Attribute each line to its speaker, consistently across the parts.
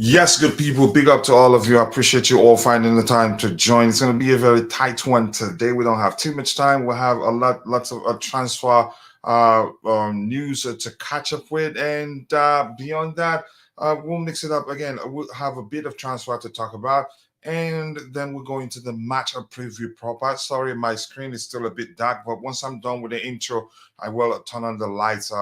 Speaker 1: Yes, good people. Big up to all of you. I appreciate you all finding the time to join. It's going to be a very tight one today. We don't have too much time. We'll have lots of transfer news to catch up with, and beyond that, we'll mix it up again. We'll have a bit of transfer to talk about, and then we'll go into the match preview proper. Sorry, my screen is still a bit dark, but once I'm done with the intro, I will turn on the lights.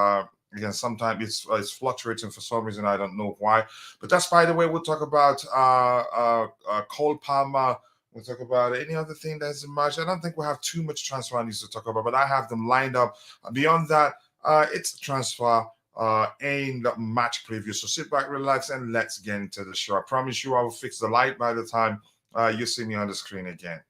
Speaker 1: Again, sometimes it's fluctuating for some reason. I don't know why. But that's by the way. We'll talk about Cole Palmer. We'll talk about any other thing that's emerged. I don't think we have too much transfer news to talk about, but I have them lined up. Beyond that, it's transfer and match preview. So sit back, relax, and let's get into the show. I promise you, I will fix the light by the time you see me on the screen again.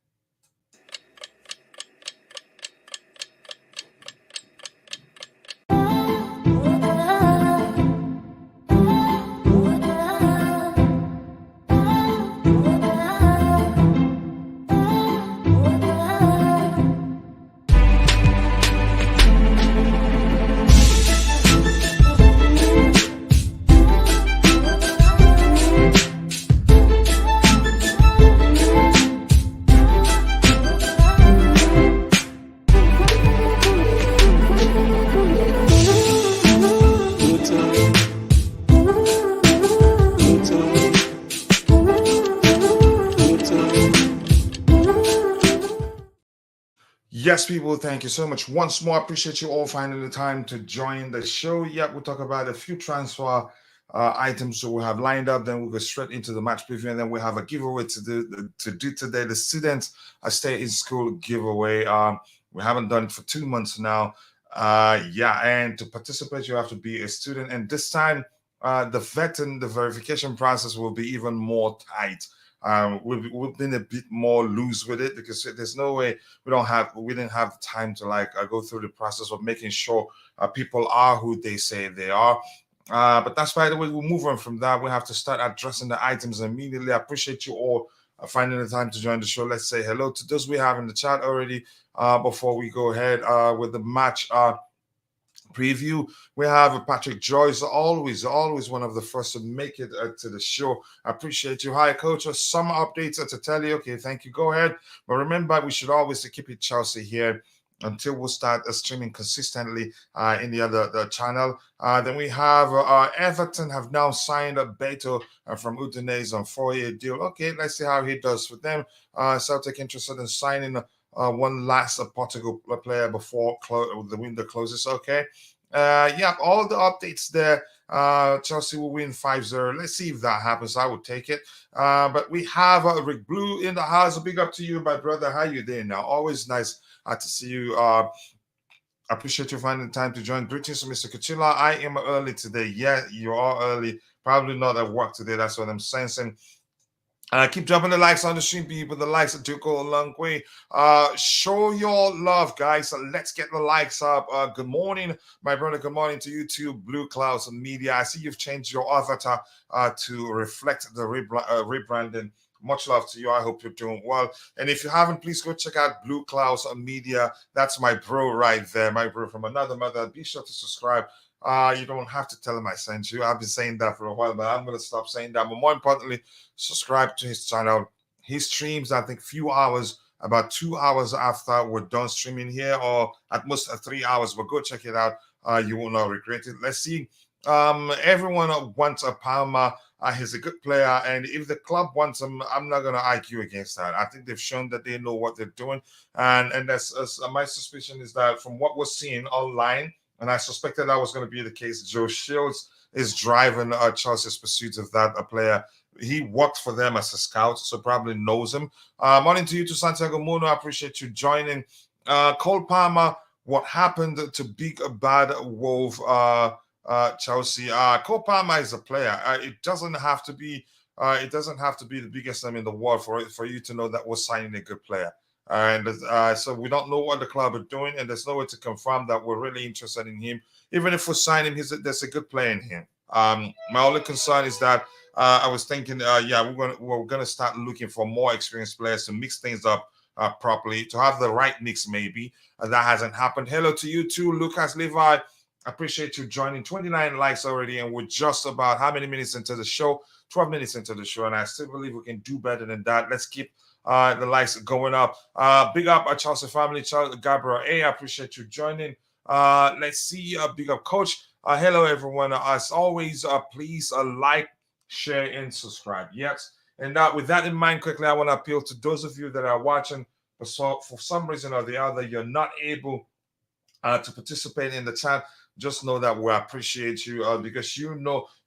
Speaker 1: Yes, people, thank you so much. Once more, I appreciate you all finding the time to join the show. Yeah, we'll talk about a few transfer items so we have lined up. Then we'll go straight into the match preview, and then we have a giveaway to do today. The students stay in school giveaway. We haven't done it for 2 months now. Yeah, and to participate, you have to be a student. And this time, the verification process will be even more tight. We've been a bit more loose with it because there's no way we didn't have the time to like go through the process of making sure people are who they say they are. But that's by the way we'll move on from that. We have to start addressing the items immediately. I appreciate you all finding the time to join the show. Let's say hello to those we have in the chat already before we go ahead with the match preview. We have Patrick Joyce, always one of the first to make it to the show. I appreciate you. Hi, coach. Some updates to tell you. Okay, thank you. Go ahead. But remember, we should always keep it Chelsea here until we'll start streaming consistently in the other the channel. Then we have Everton have now signed a Beto from Udinese on 4-year deal. Okay, let's see how he does for them. Celtic interested in signing one last Portugal player before the window closes. Okay. Yeah, all the updates there. Chelsea will win 5-0. Let's see if that happens. I would take it. But we have Rick Blue in the house. A big up to you, my brother. How you doing now? Always nice to see you. I appreciate you finding time to join. Greetings to Mr. Coachila. I am early today. Yeah, you are early. Probably not at work today. That's what I'm sensing. Keep dropping the likes on the stream, people. The likes do go a long way. Show your love, guys. Let's get the likes up. Good morning, my brother. Good morning to you too, Blue Clouds Media. I see you've changed your avatar to reflect the rebranding. Much love to you. I hope you're doing well. And if you haven't, please go check out Blue Clouds Media. That's my bro right there, my bro from another mother. Be sure to subscribe. You don't have to tell him I sent you. I've been saying that for a while, but I'm going to stop saying that. But more importantly, subscribe to his channel. He streams, I think, few hours, about 2 hours after we're done streaming here, or at most 3 hours. But go check it out. You will not regret it. Let's see. Everyone wants a Palmer. He's a good player, and if the club wants him, I'm not going to argue against that. I think they've shown that they know what they're doing, and that's my suspicion is that from what we're seeing online, and I suspected that was going to be the case. Joe Shields is driving Chelsea's pursuit of that player. He worked for them as a scout, so probably knows him. Morning to you, to Santiago Muno. I appreciate you joining. Cole Palmer, what happened to Big Bad Wolf Chelsea? Cole Palmer is a player. It doesn't have to be. It doesn't have to be the biggest name in the world for you to know that we're signing a good player. And so we don't know what the club are doing, and there's no way to confirm that we're really interested in him. Even if we sign him, there's a good player in him. My only concern is that I was thinking, yeah, we're gonna start looking for more experienced players to mix things up properly, to have the right mix maybe. That hasn't happened. Hello to you too, Lucas Levi. Appreciate you joining. 29 likes already, and we're just about how many minutes into the show? 12 minutes into the show, and I still believe we can do better than that. Let's keep the likes going up. Big up our Chelsea family, Gabriel A. I appreciate you joining. Let's see. Big up, Coach. Hello, everyone. As always, please like, share, and subscribe. Yes. And with that in mind, quickly, I want to appeal to those of you that are watching, but so for some reason or the other, you're not able to participate in the chat. Just know that we appreciate you because you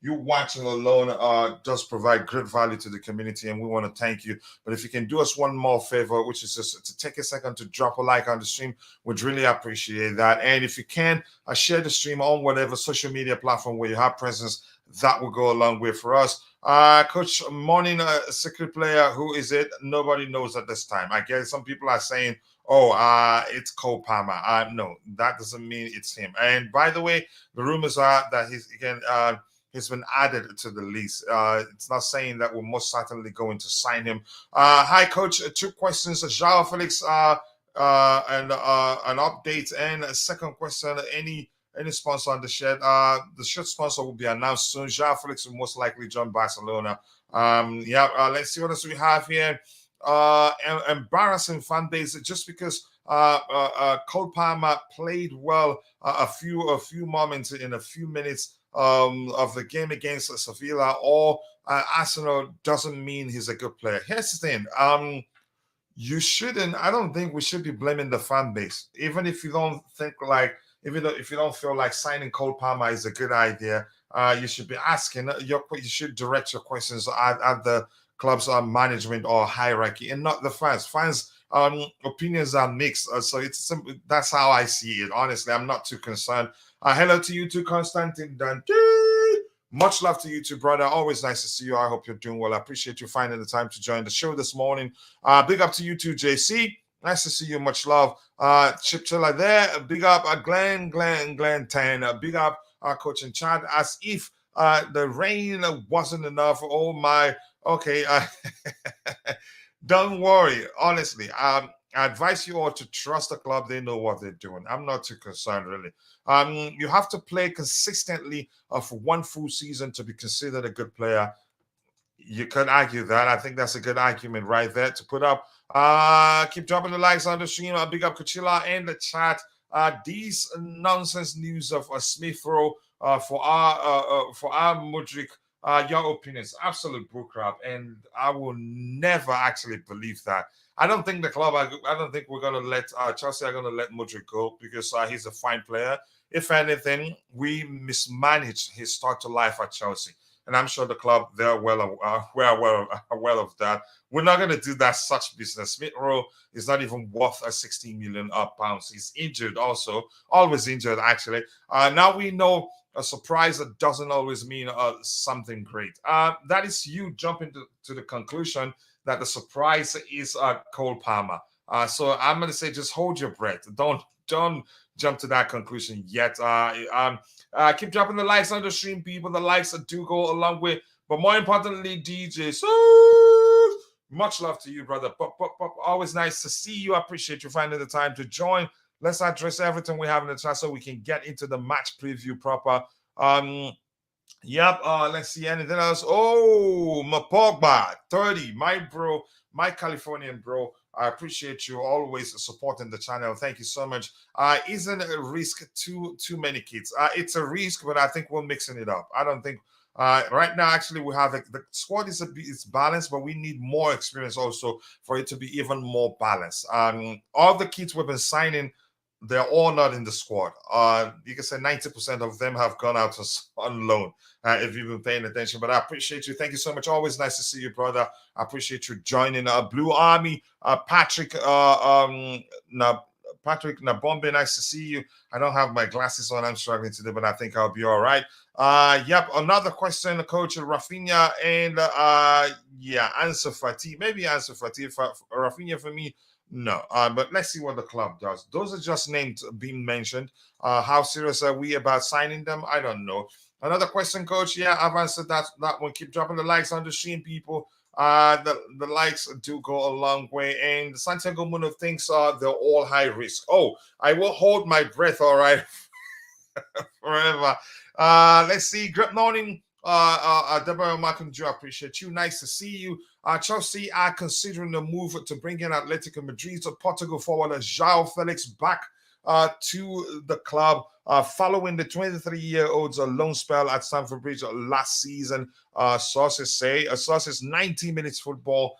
Speaker 1: watching alone does provide great value to the community, and we want to thank you. But if you can do us one more favor, which is just to take a second to drop a like on the stream, we'd really appreciate that. And if you can, share the stream on whatever social media platform where you have presence. That will go a long way for us. Coach, morning, secret player. Who is it? Nobody knows at this time. I guess some people are saying, "Oh, it's Cole Palmer." No, that doesn't mean it's him. And by the way, the rumors are that he's been added to the list. It's not saying that we're most certainly going to sign him. Hi, Coach. Two questions. João Felix, and an update. And a second question. Any sponsor on the shirt? The shirt sponsor will be announced soon. João Felix will most likely join Barcelona. Let's see what else we have here. Embarrassing fan base just because Cole Palmer played well a few moments in a few minutes of the game against Sevilla or Arsenal doesn't mean he's a good player. Here's the thing. I don't think we should be blaming the fan base, even if you don't think like. Even though if you don't feel like signing Cole Palmer is a good idea, you should be asking. You should direct your questions at the club's management or hierarchy, and not the fans. Fans' opinions are mixed, so it's simple. That's how I see it. Honestly, I'm not too concerned. Hello to you too, Constantine Dante. Much love to you too, brother. Always nice to see you. I hope you're doing well. I appreciate you finding the time to join the show this morning. Big up to you too, JC. Nice to see you. Much love. Chipchilla there. Big up Glenn 10. Big up Coach in chat. As if the rain wasn't enough. Oh my. Okay. Don't worry. Honestly, I advise you all to trust the club. They know what they're doing. I'm not too concerned, really. You have to play consistently for one full season to be considered a good player. You could argue that. I think that's a good argument right there to put up. Keep dropping the likes on the stream. Big up Coachila in the chat. These nonsense news of Smith-Rowe for our Mudryk. Your opinions, absolute bullcrap, and I will never actually believe that. I don't think the club. I don't think we're gonna let Chelsea are gonna let Mudryk go because he's a fine player. If anything, we mismanaged his start to life at Chelsea. And I'm sure the club, they're well aware of that. We're not going to do that such business. Smith-Rowe is not even worth a 16 million pounds. He's injured also, always injured actually. Now we know a surprise that doesn't always mean something great. That is you jumping to the conclusion that the surprise is Cole Palmer. So I'm going to say just hold your breath. Don't jump to that conclusion yet. Keep dropping the likes on the stream, people. The likes do go a long way. But more importantly, DJ, so much love to you, brother. Always nice to see you. I appreciate you finding the time to join. Let's address everything we have in the chat so we can get into the match preview proper. Let's see anything else. Oh, Mapogba, 30, my bro, my Californian bro. I appreciate you always supporting the channel. Thank you so much. Isn't a risk too many kids? It's a risk, but I think we're mixing it up. I don't think right now actually we have the squad is balanced, but we need more experience also for it to be even more balanced. All the kids we've been signing, they're all not in the squad. You can say 90% of them have gone out on loan, if you've been paying attention. But I appreciate you. Thank you so much. Always nice to see you, brother. I appreciate you joining Blue Army. Patrick Nabombe, nice to see you. I don't have my glasses on. I'm struggling today, but I think I'll be all right. Another question, Coach Rafinha and Ansu Fati. Maybe Ansu Fati. Rafinha for me, no, but let's see what the club does. Those are just names being mentioned. How serious are we about signing them? I don't know. Another question, Coach. Yeah, I've answered that one. Keep dropping the likes on the stream, people. The likes do go a long way. And Santiago Muno thinks they're all high risk. Oh, I will hold my breath, all right, forever. Let's see. Good morning, Deborah Malcolm Joe, I appreciate you. Nice to see you. Chelsea are considering the move to bring in Atletico Madrid to Portugal forward João Felix back to the club following the 23-year-old's loan spell at Stamford Bridge last season. Sources 90 minutes football.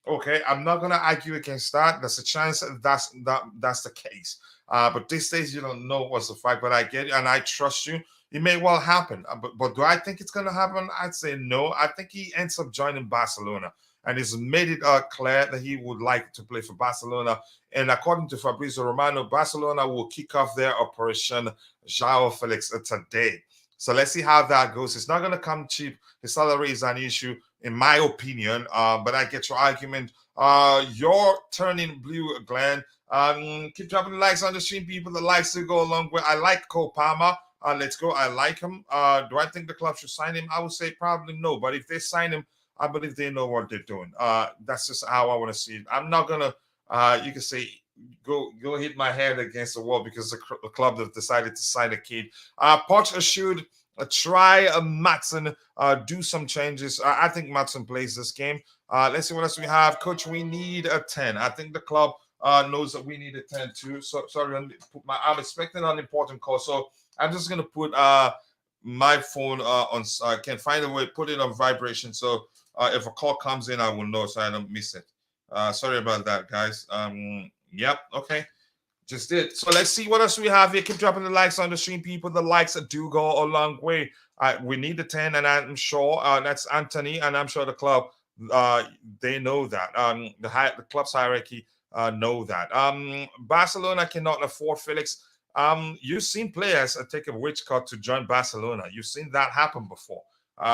Speaker 1: Okay, I'm not gonna argue against that. There's a chance that's the case. But this stage you don't know what's the fact, but I get it and I trust you. It may well happen. But do I think it's gonna happen? I'd say no. I think he ends up joining Barcelona and he's made it clear that he would like to play for Barcelona. And according to Fabrizio Romano, Barcelona will kick off their operation João Felix today. So let's see how that goes. It's not going to come cheap. His salary is an issue, in my opinion. But I get your argument. You're turning blue, Glenn. Keep dropping the likes on the stream, people. The likes to go along with. I like Cole Palmer. Let's go. I like him. Do I think the club should sign him? I would say probably no. But if they sign him, I believe they know what they're doing. That's just how I want to see it. I'm not gonna. You can say go hit my head against the wall because the club have decided to sign a kid. Poch should try Matson, do some changes. I think Matson plays this game. Let's see what else we have. Coach, we need a 10. I think the club knows that we need a 10 too. So sorry, I'm expecting an important call. So I'm just gonna put my phone on. I can find a way, put it on vibration. So if a call comes in, I will know so I don't miss it. Sorry about that, guys. Yep, okay. Just did. So let's see what else we have here. Keep dropping the likes on the stream, people. The likes do go a long way. We need the 10, and I'm sure that's Anthony, and I'm sure the club they know that. The club's hierarchy know that. Barcelona cannot afford Felix. You've seen players take a wage cut to join Barcelona. You've seen that happen before.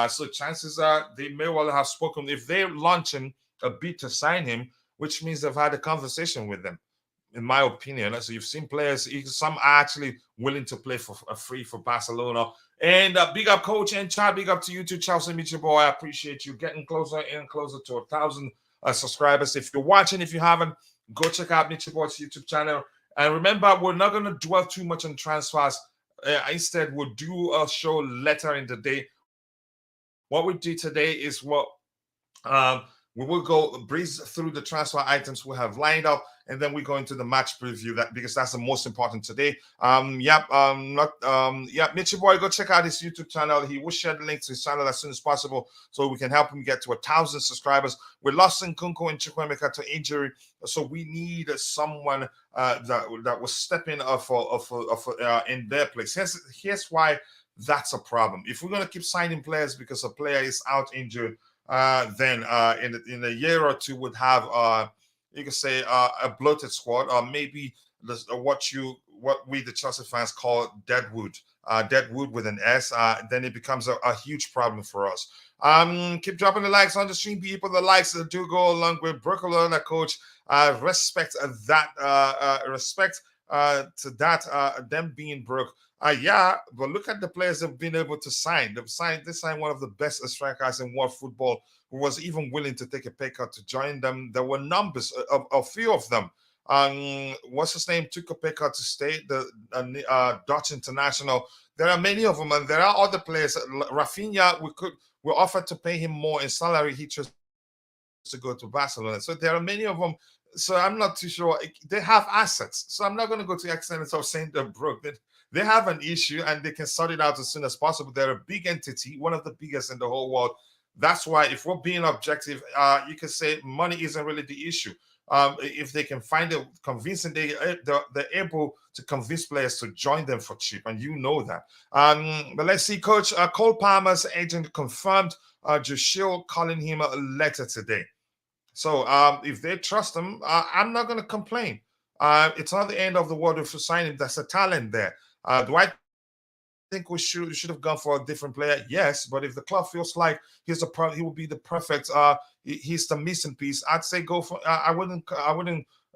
Speaker 1: So chances are they may well have spoken. If they're launching a bid to sign him, which means they've had a conversation with them, in my opinion. So you've seen players, some are actually willing to play for free for Barcelona. And big up, coach and chat. Big up to you too, Chelsea. Meet your boy. I appreciate you getting closer and closer to 1,000 subscribers. If you're watching, if you haven't, go check out Meet your boy's YouTube channel. And remember, we're not going to dwell too much on transfers. Instead, we'll do a show later in the day. What we do today is what we will go breeze through the transfer items we have lined up, and then we go into the match preview because that's the most important today. Mitchie boy, go check out his YouTube channel. He will share the link to his channel as soon as possible so we can help him get to 1,000 subscribers. We lost Nkunku and Chukwuemeka to injury, so we need someone that will step in in their place. Here's why that's a problem. If we're going to keep signing players because a player is out injured, then in a year or two would have you could say a bloated squad, or maybe what we the Chelsea fans call deadwood with an S. Then it becomes a huge problem for us. Keep dropping the likes on the stream, people. The likes that do go along with Brooklyn, coach. Respect that. Respect to that. Them being broke. Yeah, but look at the players they've been able to sign. They signed one of the best strikers in world football who was even willing to take a pay cut to join them. There were numbers, a few of them. What's his name? Took a pay cut to stay, the Dutch international. There are many of them, and there are other players. Rafinha, we offered to pay him more in salary. He chose to go to Barcelona. So there are many of them. So I'm not too sure. They have assets. So I'm not going to go to the extent of saying they're broke. They have an issue and they can sort it out as soon as possible. They're a big entity, one of the biggest in the whole world. That's why, if we're being objective, you can say money isn't really the issue. If they can find it convincing, they're able to convince players to join them for cheap, and you know that. But let's see, Coach. Cole Palmer's agent confirmed Joshua calling him a letter today. So if they trust him, I'm not going to complain. It's not the end of the world if you sign him. There's a talent there. Do I think we should have gone for a different player? Yes, but if the club feels like he will be the perfect, he's the missing piece, I'd say go for. I wouldn't.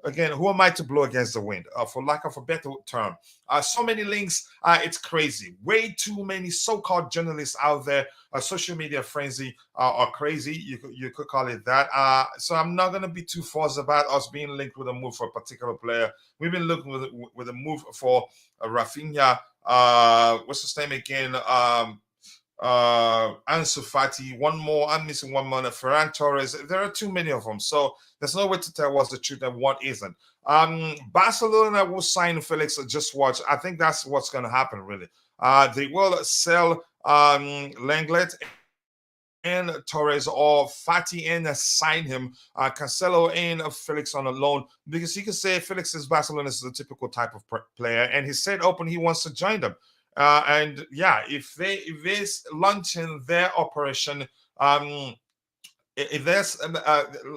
Speaker 1: Again, who am I to blow against the wind? For lack of a better term, so many links. It's crazy. Way too many so-called journalists out there. Social media frenzy are crazy. You could call it that. So I'm not gonna be too forced about us being linked with a move for a particular player. We've been looking with a move for Rafinha. What's his name again? Ansu Fati, one more. I'm missing one more. Ferran Torres. There are too many of them, so there's no way to tell what's the truth and what isn't. Barcelona will sign Felix. Just watch. I think that's what's going to happen. Really, they will sell Lenglet and Torres, or Fati and sign him, Cancelo and Felix on a loan, because you can say Felix is Barcelona is the typical type of player, and he said open he wants to join them. And yeah, if they launching their operation, if there's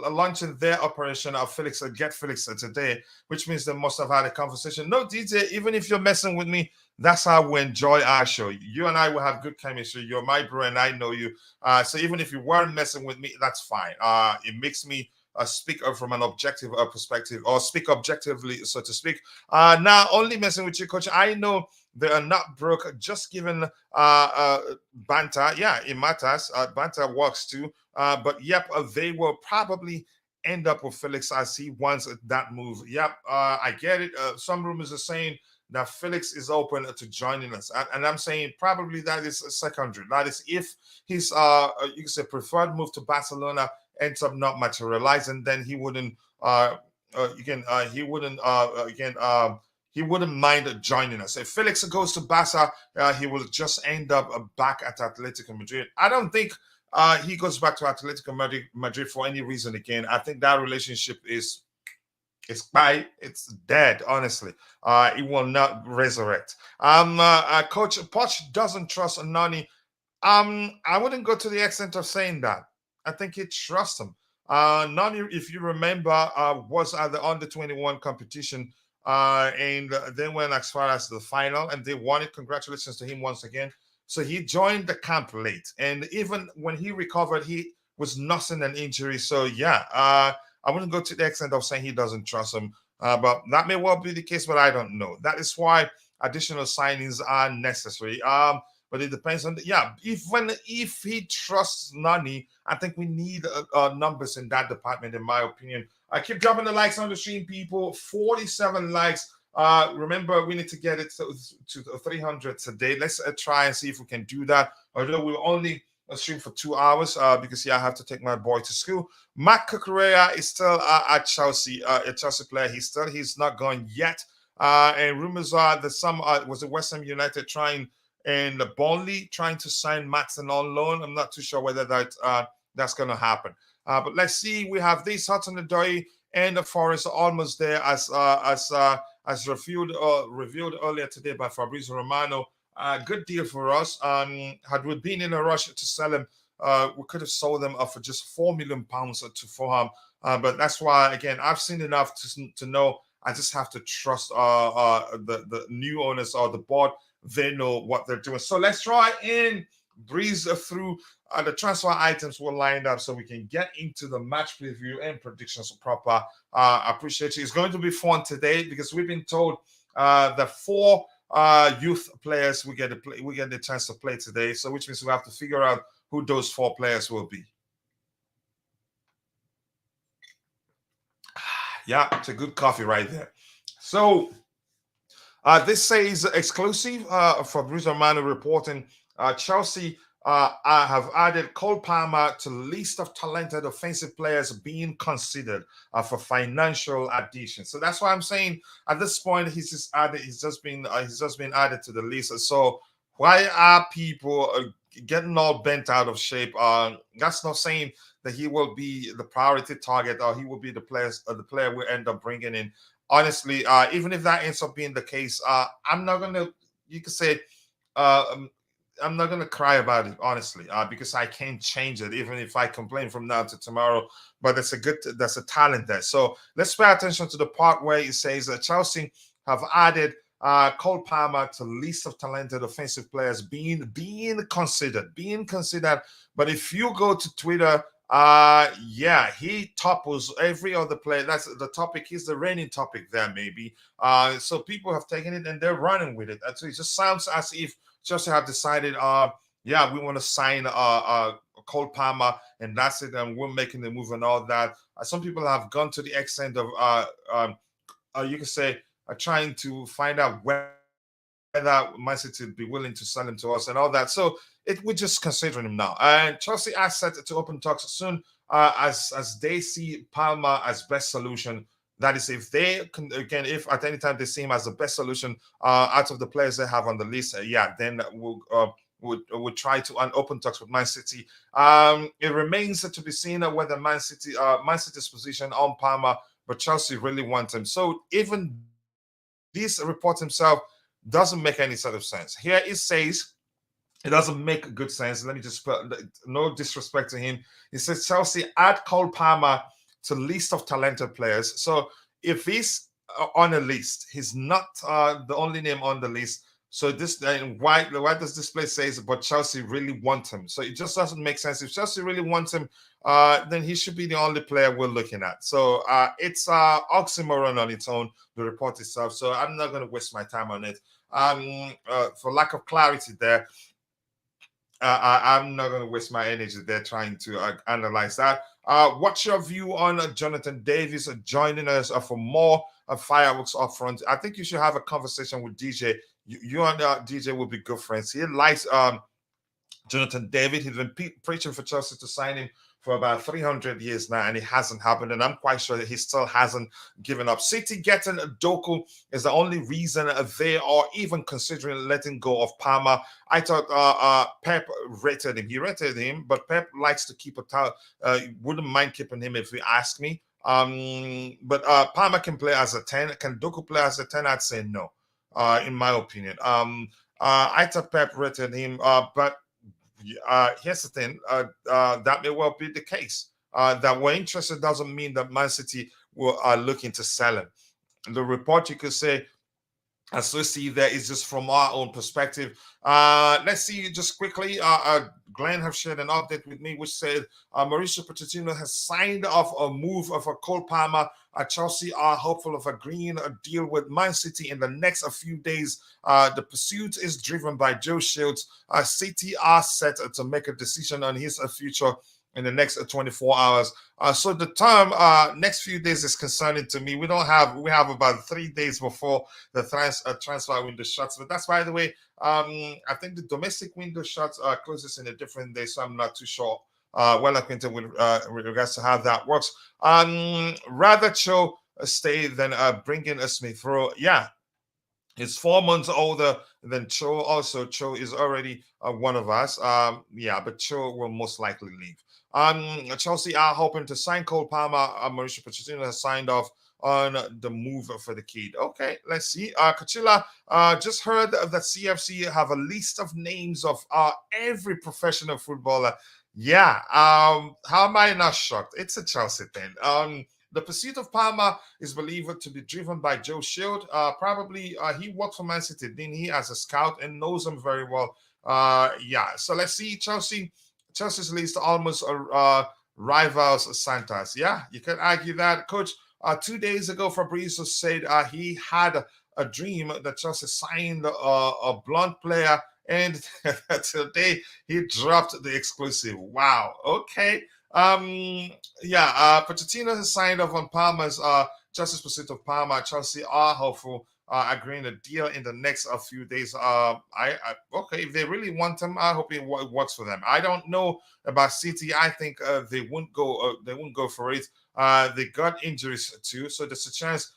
Speaker 1: launching their operation of Felix, get Felix today, which means they must have had a conversation. No, DJ, even if you're messing with me, that's how we enjoy our show. You and I will have good chemistry. You're my bro, and I know you. So even if you weren't messing with me, that's fine. It makes me speak from an objective perspective, or speak objectively, so to speak. Now, only messing with you, coach. I know they are not broke. Just given banter, yeah, it matters. Banter works too. But yep, they will probably end up with Felix as he wants that move. Yep, I get it. Some rumors are saying that Felix is open to joining us, and I'm saying probably that is secondary. That is if his you can say preferred move to Barcelona ends up not materializing, then he wouldn't he wouldn't again he wouldn't mind joining us. If Felix goes to Barca, he will just end up back at Atletico Madrid. I don't think he goes back to Atletico Madrid for any reason again. I think that relationship is it's dead, honestly. It will not resurrect. Coach Poch doesn't trust Nani. I wouldn't go to the extent of saying that. I think he trusts him. Nani, if you remember, was at the under 21 competition, and they went as far as the final, and they won it. Congratulations to him once again. So he joined the camp late, and even when he recovered, he was nursing an injury. So yeah, I wouldn't go to the extent of saying he doesn't trust him, but that may well be the case, but I don't know. That is why additional signings are necessary. But it depends on yeah. If he trusts Nani, I think we need numbers in that department, in my opinion. I keep dropping the likes on the stream, people. 47 likes. Remember, we need to get it to 300 today. Let's try and see if we can do that. Although we'll only stream for 2 hours because yeah, I have to take my boy to school. Matt Cucurella is still at Chelsea, a Chelsea player. He's not going yet. And rumors are that some was it West Ham United trying and Burnley trying to sign Matson on loan. I'm not too sure whether that's going to happen. But let's see. We have this Hudson Odoi and the Forest almost there as revealed earlier today by Fabrizio Romano. Good deal for us. Had we been in a rush to sell him, we could have sold them for just £4 million to Fulham. But that's why, again, I've seen enough to know I just have to trust the new owners or the board. They know what they're doing. So let's try and breeze through the transfer items we're lined up so we can get into the match preview and predictions proper. I appreciate you. It's going to be fun today because we've been told the 4 youth players we get the chance to play today. So which means we have to figure out who those 4 players will be. Yeah, it's a good coffee right there. So this says exclusive for Bruce Romano reporting Chelsea have added Cole Palmer to list of talented offensive players being considered for financial addition. So that's why I'm saying at this point he's just been added to the list. So why are people getting all bent out of shape? That's not saying that he will be the priority target or he will be the player we end up bringing in. Honestly, even if that ends up being the case, I'm not gonna. You could say, I'm not gonna cry about it, honestly, because I can't change it, even if I complain from now to tomorrow. But that's a talent there. So let's pay attention to the part where it says that Chelsea have added Cole Palmer to list of talented offensive players being considered. But if you go to Twitter. Yeah, he topples every other player. That's the topic. He's the reigning topic there, maybe. So people have taken it and they're running with it. So it just sounds as if Chelsea have decided, yeah, we want to sign Cole Palmer and that's it, and we're making the move and all that. Some people have gone to the extent of, you can say, trying to find out where whether Man City would be willing to sell him to us and all that. So we're just considering him now. And Chelsea are set to open talks soon, as they see Palmer as best solution. That is, if they can, again, if at any time they see him as the best solution out of the players they have on the list, then would try to open talks with Man City. It remains to be seen whether Man City's position on Palmer, but Chelsea really want him. So even this report himself doesn't make any sort of sense. Here it says, it doesn't make good sense. Let me just put, no disrespect to him. He says Chelsea add Cole Palmer to list of talented players. So if he's on a list, he's not the only name on the list. So this, why does this place say, but Chelsea really want him? So it just doesn't make sense. If Chelsea really wants him, then he should be the only player we're looking at. So it's oxymoron on its own, the report itself. So I'm not going to waste my time on it. For lack of clarity there, I'm not going to waste my energy there trying to analyze that. What's your view on Jonathan Davis joining us for more fireworks up front? I think you should have a conversation with DJ. You and DJ will be good friends. He likes Jonathan David. He's been preaching for Chelsea to sign him for about 300 years now, and it hasn't happened. And I'm quite sure that he still hasn't given up. City getting Doku is the only reason they are even considering letting go of Palmer. I thought Pep rated him. He rated him, but Pep likes to keep wouldn't mind keeping him if you ask me. But Palmer can play as a 10. Can Doku play as a 10? I'd say no, in my opinion. I thought Pep rated him, but here's the thing, that may well be the case. That we're interested doesn't mean that Man City are looking to sell him. The report, you could say, as we see there, is just from our own perspective. Let's see just quickly. Glenn have shared an update with me, which said Mauricio Pochettino has signed off a move for Cole Palmer. Chelsea are hopeful of agreeing a deal with Man City in the next few days. The pursuit is driven by Joe Shields. City are set to make a decision on his future in the next 24 hours. So the term next few days is concerning to me. We have about 3 days before the transfer window shuts. But that's, by the way, I think the domestic window shuts closes in a different day, so I'm not too sure. Well acquainted with regards to how that works. Rather Cho stay than bringing a Smith-Rowe. Yeah, he's 4 months older than Cho. Also, Cho is already one of us. But Cho will most likely leave. Chelsea are hoping to sign Cole Palmer. Mauricio Pochettino has signed off on the move for the kid. Okay, let's see. Coachila, just heard that CFC have a list of names of every professional footballer. Yeah, how am I not shocked? It's a Chelsea thing. The pursuit of Palmer is believed to be driven by Joe Shield. Probably he worked for Man City, didn't he, as a scout, and knows him very well. So let's see. Chelsea's list almost rivals Santos. Yeah, you can argue that. Coach, 2 days ago, Fabrizio said he had a dream that Chelsea signed a blonde player, and today he dropped the exclusive. Wow. Okay. Pochettino has signed off on Palmer's Chelsea's pursuit of Palmer. Chelsea are hopeful agreeing a deal in the next few days. Okay, if they really want him, I hope it works for them. I don't know about City. I think they won't go. They won't go for it. They got injuries too, so there's a chance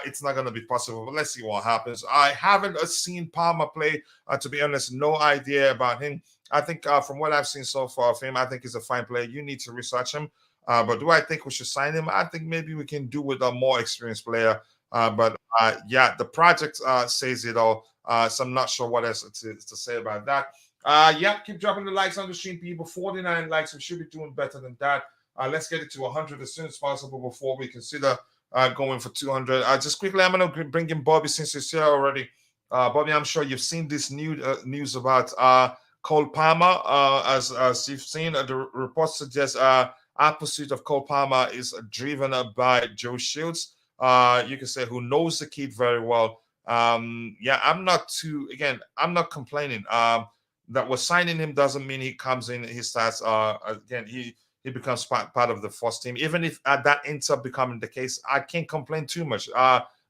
Speaker 1: it's not going to be possible. But let's see what happens. I haven't seen Palmer play. To be honest, no idea about him. I think from what I've seen so far of him, I think he's a fine player. You need to research him. But do I think we should sign him? I think maybe we can do with a more experienced player. The project says it all. So I'm not sure what else to say about that. Keep dropping the likes on the stream, people. 49 likes. We should be doing better than that. Let's get it to 100 as soon as possible before we consider going for 200. Just quickly, I'm going to bring in Bobby since he's here already. Bobby, I'm sure you've seen this news about Cole Palmer. As you've seen, the report suggests our pursuit of Cole Palmer is driven by Joe Shields. You can say who knows the kid very well. I'm not complaining. That we're signing him doesn't mean he comes in, he starts he becomes part of the first team. Even if that ends up becoming the case, I can't complain too much.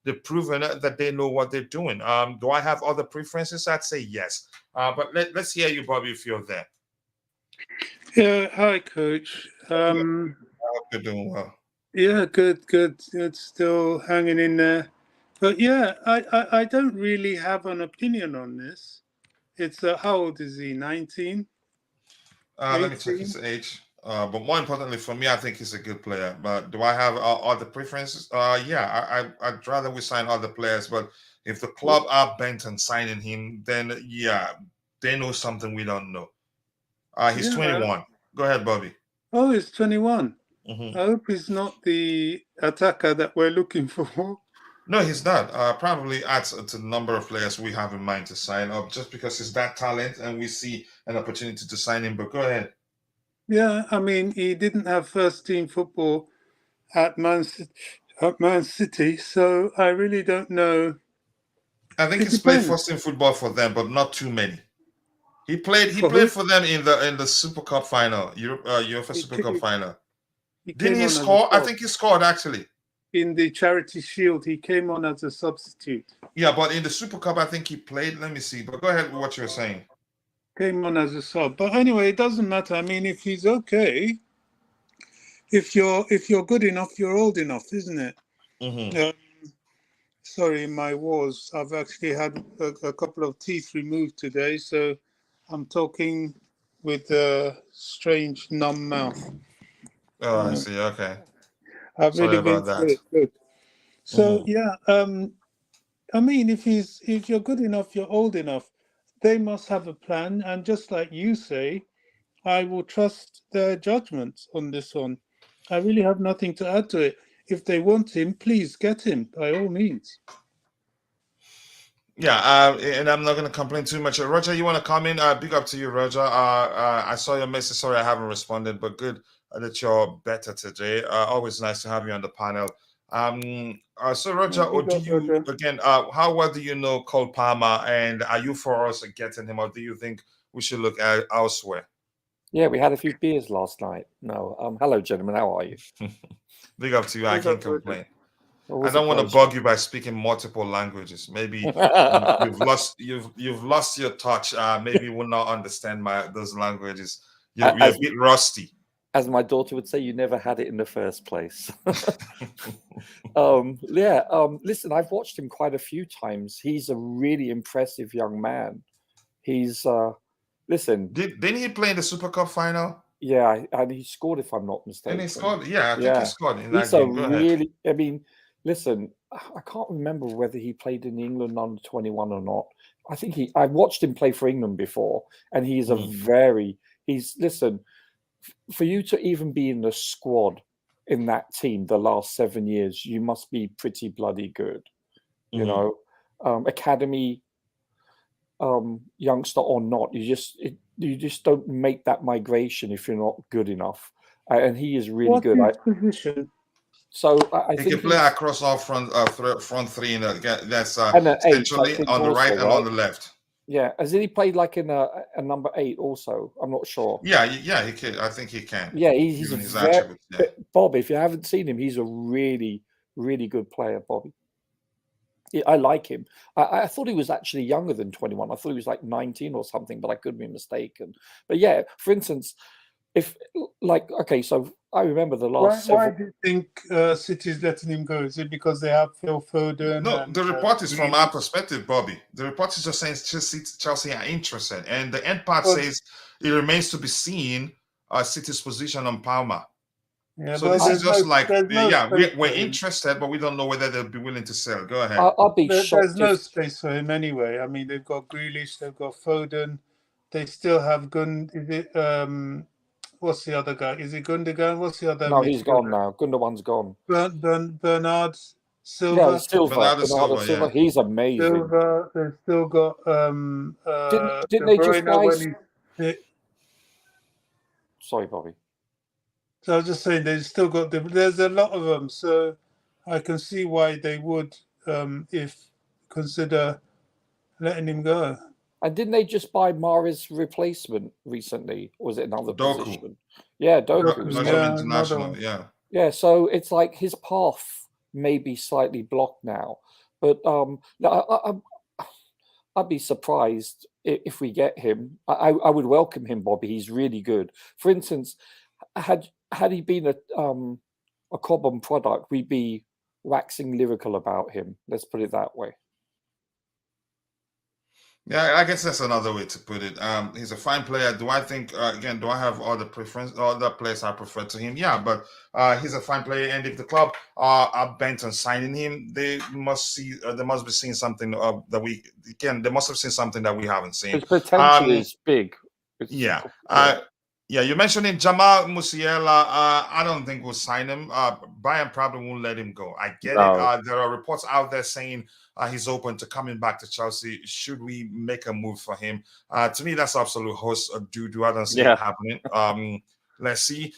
Speaker 1: they've proven that they know what they're doing. Do I have other preferences? I'd say yes. But let's hear you, Bobby, if you're there.
Speaker 2: Yeah, hi, Coach.
Speaker 1: I hope you're doing well.
Speaker 2: Yeah, good. It's still hanging in there. But yeah, I don't really have an opinion on this. It's how old is he? 19?
Speaker 1: Let me check
Speaker 2: 18?
Speaker 1: his age. But more importantly for me, I think he's a good player. But do I have other preferences? Yeah, I'd rather we sign other players. But if the club are bent on signing him, then yeah, they know something we don't know. He's 21. Go ahead, Bobby.
Speaker 2: Oh, he's 21.
Speaker 1: Mm-hmm.
Speaker 2: I hope he's not the attacker that we're looking for.
Speaker 1: No, he's not. Probably adds to the number of players we have in mind to sign up just because he's that talent and we see an opportunity to sign him. But go ahead.
Speaker 2: Yeah, I mean, he didn't have first team football at Man City, so I really don't know.
Speaker 1: I think he's played first team football for them, but not too many. He played for them in the Super Cup final, UEFA Super Cup final. Didn't he score? I think he scored actually.
Speaker 2: In the Charity Shield, he came on as a substitute.
Speaker 1: Yeah, but in the Super Cup, I think he played. Let me see. But go ahead with what you're saying.
Speaker 2: Came on as a sub. But anyway, it doesn't matter. I mean, if he's okay, if you're good enough, you're old enough, isn't it?
Speaker 1: Mm-hmm.
Speaker 2: Sorry, my was. I've actually had a couple of teeth removed today, so I'm talking with a strange numb mouth.
Speaker 1: Oh, I see. Okay.
Speaker 2: I've
Speaker 1: Sorry
Speaker 2: really
Speaker 1: about
Speaker 2: been
Speaker 1: that.
Speaker 2: good. So yeah, I mean, if you're good enough, you're old enough. They must have a plan, and just like you say, I will trust their judgment on this one. I really have nothing to add to it. If they want him, please get him by all means.
Speaker 1: Yeah, and I'm not going to complain too much. Roger, you want to come in? Big up to you, Roger. I saw your message. Sorry, I haven't responded, but good that you're better today. Always nice to have you on the panel. So Roger,
Speaker 2: Roger.
Speaker 1: again? How well do you know Cole Palmer, and are you for us getting him, or do you think we should look elsewhere?
Speaker 3: Yeah, we had a few beers last night. No, hello, gentlemen. How are you?
Speaker 1: Big up to you. I can't complain.
Speaker 3: I
Speaker 1: don't want to bug you by speaking multiple languages. Maybe you've lost your touch. Maybe you will not understand those languages. You're a bit rusty.
Speaker 3: As my daughter would say, you never had it in the first place. Listen, I've watched him quite a few times. He's a really impressive young man. He's listen.
Speaker 1: Didn't he play in the Super Cup final?
Speaker 3: Yeah, and he scored, if I'm not mistaken.
Speaker 1: And he scored. Yeah, I think he scored in that game.
Speaker 3: I mean, listen, I can't remember whether he played in England under 21 or not. I think I've watched him play for England before, and he's listen, for you to even be in the squad in that team the last 7 years, you must be pretty bloody good. You know, academy youngster or not, you just don't make that migration if you're not good enough. And he is really good.
Speaker 2: Position?
Speaker 3: So I think
Speaker 1: he can play across all front three. That's essentially on the right and on the left.
Speaker 3: Yeah, has he played like in a number 8 also? I'm not sure.
Speaker 1: Yeah, he can. I think he can.
Speaker 3: Yeah, he's Bob. If you haven't seen him, he's a really, really good player, Bobby. I like him. I thought he was actually younger than 21. I thought he was like 19 or something, but I could be mistaken. But yeah, for instance, so I remember the last.
Speaker 2: Why do you think City's letting him go? Is it because they have Phil Foden?
Speaker 1: No, the report is from our perspective, Bobby. The report is just saying Chelsea are interested, and the end part says it remains to be seen City's position on Palmer. Yeah, so this is just we're interested, but we don't know whether they'll be willing to sell. Go ahead.
Speaker 3: I'll be shocked.
Speaker 2: There's no space for him anyway. I mean, they've got Grealish, they've got Foden, they still have what's the other guy? Is it Gundogan? What's the other?
Speaker 3: No, he's gone now. Gundogan's gone.
Speaker 2: Bernard Silva.
Speaker 3: Yeah, Silva. Yeah. He's amazing.
Speaker 2: Silva. They've still got.
Speaker 3: Didn't they just buy? Sorry, Bobby.
Speaker 2: So I was just saying they've still got there's a lot of them. So I can see why they would consider letting him go.
Speaker 3: And didn't they just buy Mahrez's replacement recently? Or was it another position? Yeah, Doku.
Speaker 1: International, yeah.
Speaker 3: Yeah, so it's like his path maybe slightly blocked now. But I'd be surprised if we get him. I would welcome him, Bobby. He's really good. For instance, had he been a Cobham product, we'd be waxing lyrical about him. Let's put it that way.
Speaker 1: Yeah, I guess that's another way to put it. He's a fine player. Do I think again? Do I have other players I prefer to him? Yeah, but he's a fine player, and if the club are bent on signing him, they must be seeing something that we can. They must have seen something that we haven't seen.
Speaker 3: His potential is big.
Speaker 1: Yeah. Yeah, you mentioned him, Jamal Musiala. I don't think we'll sign him. Bayern probably won't let him go. I get it. There are reports out there saying he's open to coming back to Chelsea. Should we make a move for him? To me, that's absolute host doo-doo. I don't see it happening. Let's see.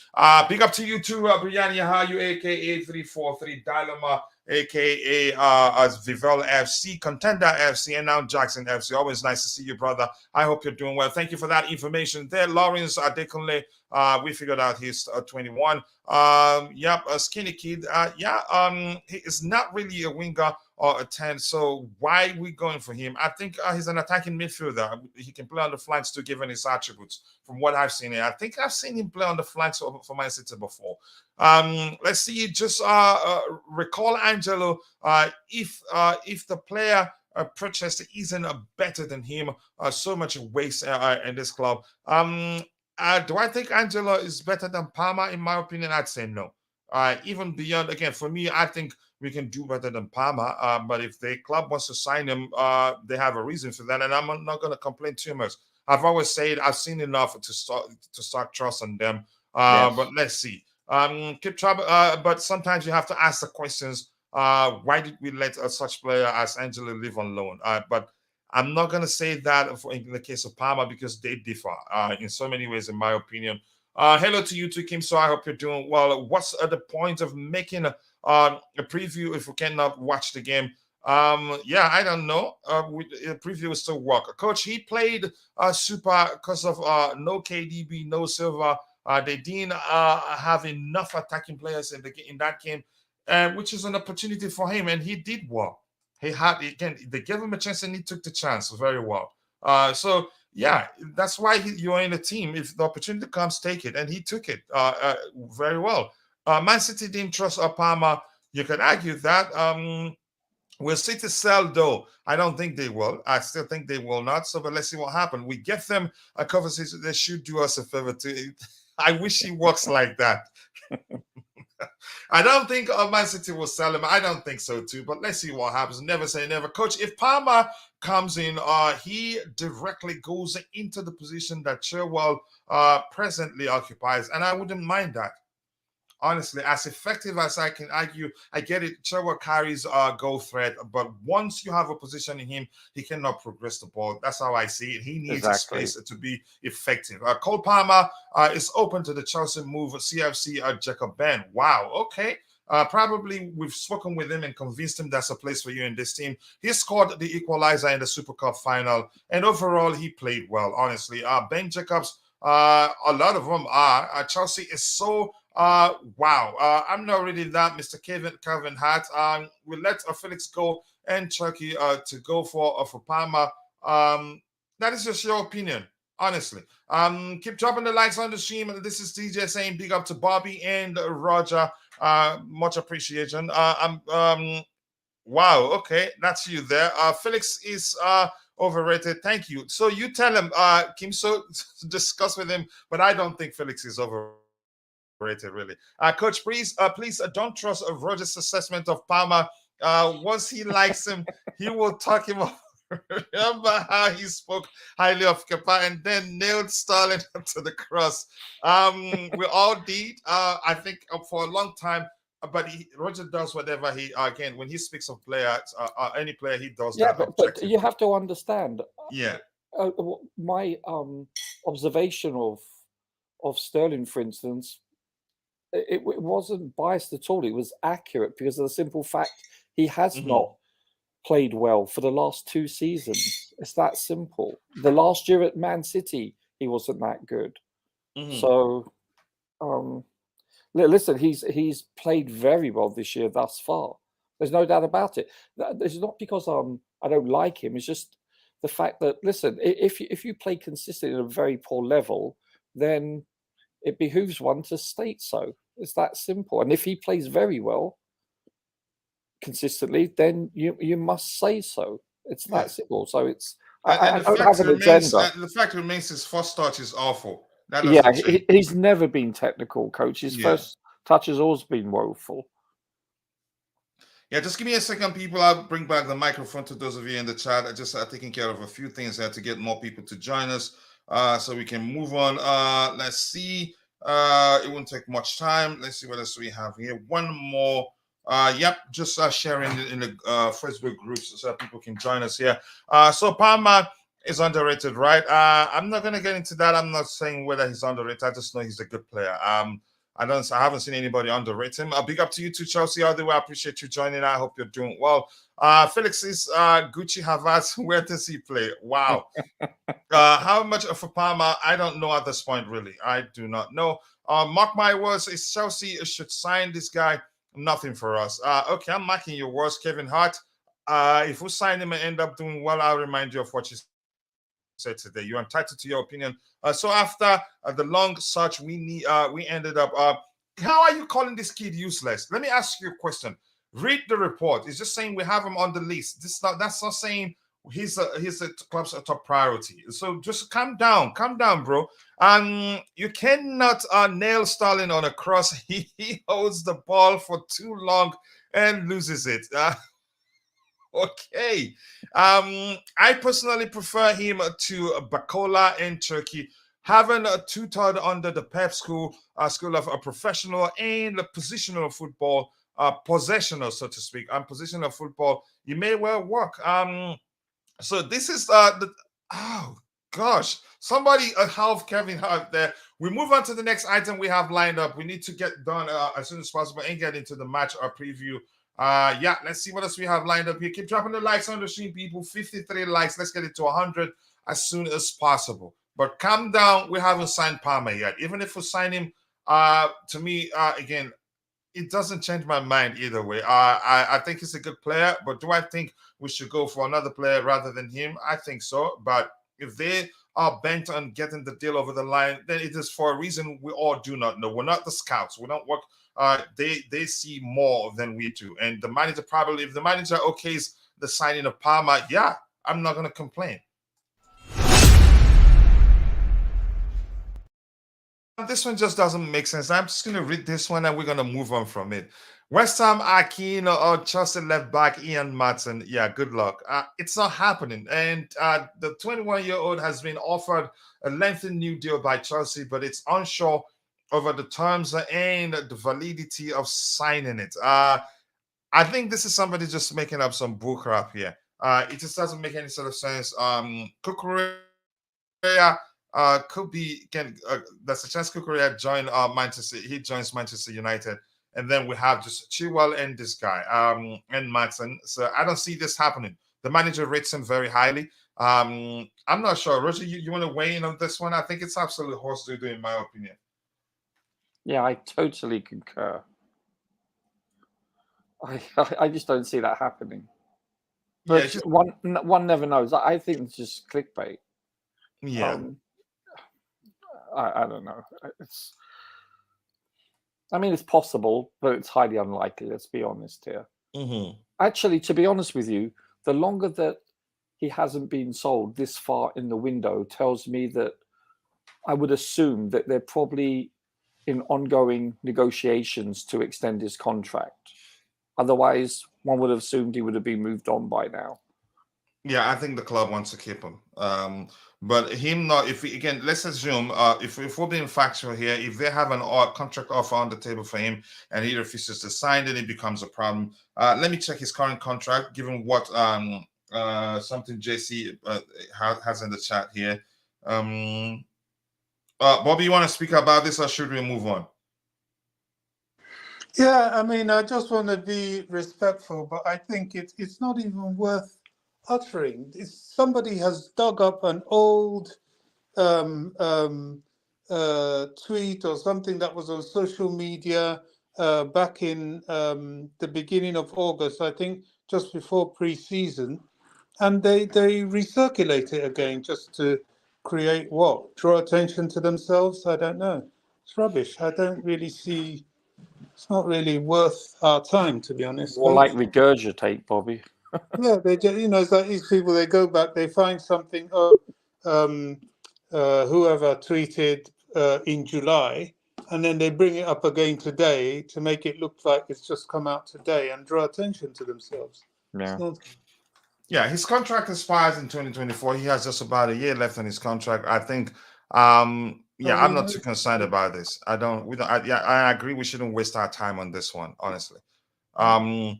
Speaker 1: Big up to you too, Brian Yahayu, aka 343 Dilemma, aka as Vivel FC, Contender FC, and now Jackson FC. Always nice to see you, brother. I hope you're doing well. Thank you for that information there. Lawrence Adekunle, we figured out he's 21. Skinny kid. He is not really a winger or a 10. So why are we going for him? I think he's an attacking midfielder. He can play on the flanks too, given his attributes. From what I've seen, I think I've seen him play on the flanks for Man City before. Let's see. Just recall Angelo. If the player purchased isn't better than him, so much waste in this club. Do I think Angelo is better than Palmer? In my opinion, I'd say no. Even beyond, again, for me, I think we can do better than Palmer. But if the club wants to sign him, they have a reason for that, and I'm not going to complain too much. I've always said I've seen enough to start trust on them. But let's see. Keep trouble. But sometimes you have to ask the questions. Why did we let such player as Angelo live on loan? But I'm not going to say that in the case of Palmer because they differ in so many ways, in my opinion. Hello to you too, Kim. So I hope you're doing well. What's the point of making a preview if we cannot watch the game? I don't know. A preview will still work. Coach, he played super because of no KDB, no Silva. They didn't have enough attacking players in that game, which is an opportunity for him, and he did well. They gave him a chance, and he took the chance very well. That's why you're in a team. If the opportunity comes, take it, and he took it very well. Man City didn't trust Palmer. You could argue that. Will City sell though? I don't think they will. I still think they will not. So, but let's see what happens. We get them a conversation. They should do us a favor too. I wish he works like that. I don't think Man City will sell him. I don't think so too. But let's see what happens. Never say never. Coach, if Palmer comes in, he directly goes into the position that Chilwell presently occupies, and I wouldn't mind that. Honestly, as effective as I can argue, I get it. Chilwell carries goal threat, but once you have a position in him, he cannot progress the ball. That's how I see it. He needs a space to be effective. Cole Palmer is open to the Chelsea move. CFC Jacob Ben. Wow. Okay. Probably we've spoken with him and convinced him that's a place for you in this team. He scored the equalizer in the Super Cup final, and overall he played well. Honestly, Ben Jacobs. A lot of them are. Chelsea is so. Wow. I'm not really that, Mr. Calvin Hart. We let Felix go and Chucky to go for Palmer. That is just your opinion, honestly. Keep dropping the likes on the stream. This is DJ saying big up to Bobby and Roger. Much appreciation. Wow. Okay, that's you there. Felix is overrated. Thank you. So you tell him, Kim. So discuss with him, but I don't think Felix is overrated. Really, Coach, please don't trust Roger's assessment of Palmer. Once he likes him, he will talk him up. Remember how he spoke highly of Kepa and then nailed Sterling to the cross. We all did. I think for a long time. But Roger does whatever he again when he speaks of players, any player he does.
Speaker 3: Yeah, but you have to understand.
Speaker 1: Yeah,
Speaker 3: my observation of Sterling, for instance. It wasn't biased at all. It was accurate because of the simple fact he has not played well for the last 2 seasons. It's that simple. The last year at Man City, he wasn't that good. So, listen, he's played very well this year thus far. There's no doubt about it. It's not because I don't like him. It's just the fact that, listen, if you play consistently at a very poor level, then it behooves one to state so. It's that simple. And if he plays very well consistently, then you must say so. It's that simple. So it's I don't have an agenda.
Speaker 1: The fact remains his first touch is awful.
Speaker 3: Yeah, he's never been technical, coach. His first touch has always been woeful.
Speaker 1: Yeah, just give me a second, people. I'll bring back the microphone to those of you in the chat. I just taking care of a few things there to get more people to join us, so we can move on. Let's see. It won't take much time. Let's see what else we have here. One more. Yep, just sharing it in the Facebook groups so people can join us here. So Palmer is underrated, right? I'm not gonna get into that. I'm not saying whether he's underrated. I just know he's a good player. I haven't seen anybody underrate him. Big up to you too, Chelsea. All the way, I appreciate you joining. I hope you're doing well. Felix is Gucci Havertz. Where does he play? Wow. How much of a Palmer? I don't know at this point, really. I do not know. Mark my words, is Chelsea should sign this guy. Nothing for us. Okay, I'm marking your words, Kevin Hart. If we sign him and end up doing well, I'll remind you of what you said today. You're entitled to your opinion. So after the long search, we ended up. How are you calling this kid useless? Let me ask you a question. Read the report. It's just saying we have him on the list. That's not saying he's the club's top priority. So just calm down, bro. You cannot nail Sterling on a cross. He holds the ball for too long and loses it. Okay. I personally prefer him to Bakola in Turkey. Having a tutored under the PEP school of a professional and positional football, possessional, so to speak, and positional football, you may well work. So this is oh gosh, somebody help Kevin Hart there. We move on to the next item we have lined up. We need to get done as soon as possible and get into the match preview. Yeah, let's see what else we have lined up here. Keep dropping the likes on the stream, people. 53 likes. Let's get it to 100 as soon as possible. But calm down. We haven't signed Palmer yet. Even if we sign him, to me, again, it doesn't change my mind either way. I think he's a good player, but do I think we should go for another player rather than him? I think so. But if they are bent on getting the deal over the line, then it is for a reason we all do not know. We're not the scouts. We don't work. They see more than we do. And the manager probably, if the manager okays the signing of Palmer, yeah, I'm not going to complain. This one just doesn't make sense. I'm just going to read this one and we're going to move on from it. West Ham Aquino or Chelsea left back Ian Martin. Yeah, good luck. It's not happening. And the 21-year-old has been offered a lengthy new deal by Chelsea, but it's unsure over the terms and the validity of signing it. I think this is somebody just making up some bull crap here. It just doesn't make any sort of sense. Cucurella could be there's a chance Cucurella join Manchester. He joins Manchester United, and then we have just Chilwell and this guy and Martin. So I don't see this happening. The manager rates him very highly. I'm not sure. Roger, you want to weigh in on this one? I think it's absolute horse doo-doo in my opinion.
Speaker 3: Yeah, I totally concur. I just don't see that happening. But yeah, one never knows. I think it's just clickbait.
Speaker 1: Yeah.
Speaker 3: I don't know. It's possible, but it's highly unlikely. Let's be honest here.
Speaker 1: Mm-hmm.
Speaker 3: Actually, to be honest with you, the longer that he hasn't been sold this far in the window tells me that I would assume that they're probably in ongoing negotiations to extend his contract. Otherwise, one would have assumed he would have been moved on by now.
Speaker 1: Yeah, I think the club wants to keep him. But him not, let's assume, if we're being factual here, if they have an contract offer on the table for him and he refuses to sign, then it becomes a problem. Let me check his current contract, given what something JC has in the chat here. Bobby, you want to speak about this or should we move on?
Speaker 2: Yeah, I just want to be respectful, but I think it's not even worth uttering. Somebody has dug up an old tweet or something that was on social media back in the beginning of August, I think just before pre-season, and they recirculate it again just to create what? Draw attention to themselves? I don't know. It's rubbish. I don't really see. It's not really worth our time, to be honest.
Speaker 3: More like regurgitate, Bobby.
Speaker 2: Yeah, they just, it's like these people. They go back, they find something. Oh, whoever tweeted in July, and then they bring it up again today to make it look like it's just come out today and draw attention to themselves.
Speaker 3: Yeah.
Speaker 1: Yeah, his contract expires in 2024. He has just about a year left on his contract. I think I'm not too concerned about this. I agree we shouldn't waste our time on this one, honestly. And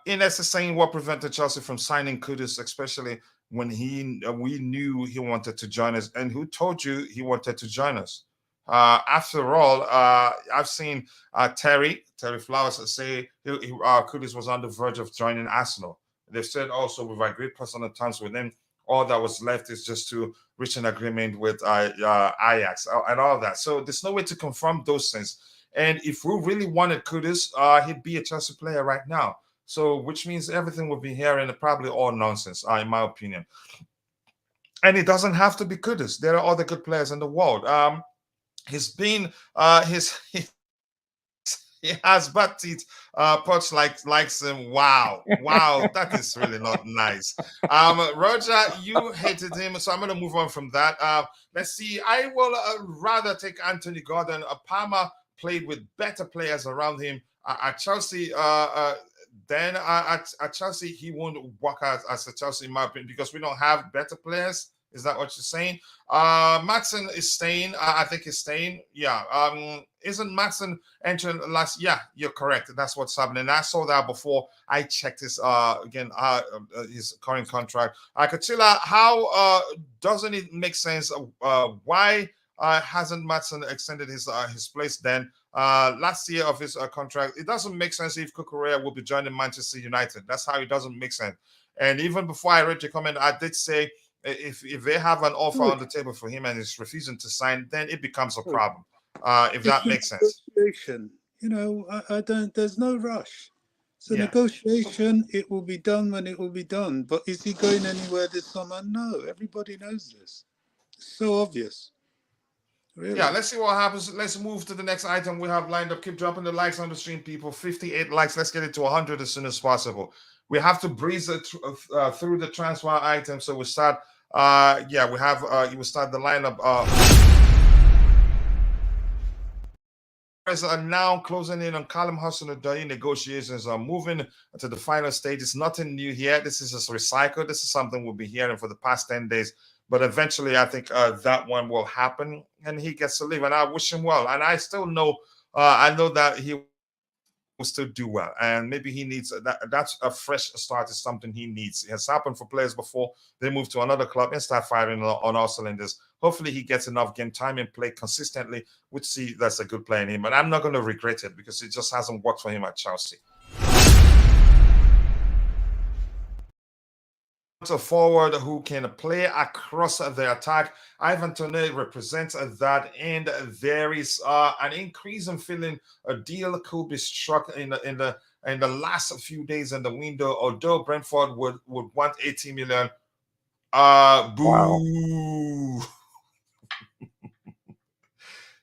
Speaker 1: Ines is saying what prevented Chelsea from signing Kudus, especially when we knew he wanted to join us. And who told you he wanted to join us? After all, I've seen Terry Flowers say Kudus was on the verge of joining Arsenal. They've said also we've agreed personal terms with him. All that was left is just to reach an agreement with Ajax and all that. So there's no way to confirm those things. And if we really wanted Kudus, he'd be a Chelsea player right now. So which means everything we've been hearing is probably all nonsense, in my opinion. And it doesn't have to be Kudus. There are other good players in the world. He's been he has bad teeth. Poch likes him. Wow, that is really not nice. Roger, you hated him, so I'm going to move on from that. Let's see. I will rather take Anthony Gordon. Palmer played with better players around him at Chelsea. Then at Chelsea, he won't work out as a Chelsea, in my opinion, because we don't have better players. Is that what you're saying? Matson is staying. I think he's staying. Yeah. Isn't Matson entering last? Yeah, you're correct. That's what's happening. I saw that before I checked his his current contract. Coachila, how doesn't it make sense? Why hasn't Matson extended his place then? Last year of his contract, it doesn't make sense if Cucurella will be joining Manchester United. That's how it doesn't make sense. And even before I read your comment, I did say, if they have an offer on the table for him and he's refusing to sign, then it becomes a problem. If that makes sense.
Speaker 2: I don't. There's no rush. It's a negotiation. It will be done when it will be done. But is he going anywhere this summer? No. Everybody knows this. It's so obvious. Really.
Speaker 1: Yeah, let's see what happens. Let's move to the next item we have lined up. Keep dropping the likes on the stream, people. 58 likes. Let's get it to 100 as soon as possible. We have to breeze it through the transfer item. So we start. We have. You will start the lineup. Are now closing in on Callum Hudson-Odoi. Negotiations are moving to the final stages. Nothing new here. This is just recycled. This is something we'll be hearing for the past 10 days. But eventually, I think that one will happen, and he gets to leave. And I wish him well. And I still know, I know that he will still do well. And maybe he needs that. That's a fresh start. Is something he needs. It has happened for players before. They move to another club and start firing on all cylinders. Hopefully, he gets enough game time and play consistently. We'll see that's a good player in him. But I'm not going to regret it because it just hasn't worked for him at Chelsea. A forward who can play across the attack. Ivan Toney represents that, and there is an increasing feeling a deal could be struck in the last few days in the window. Although Brentford would want 80 million. Boo! Wow.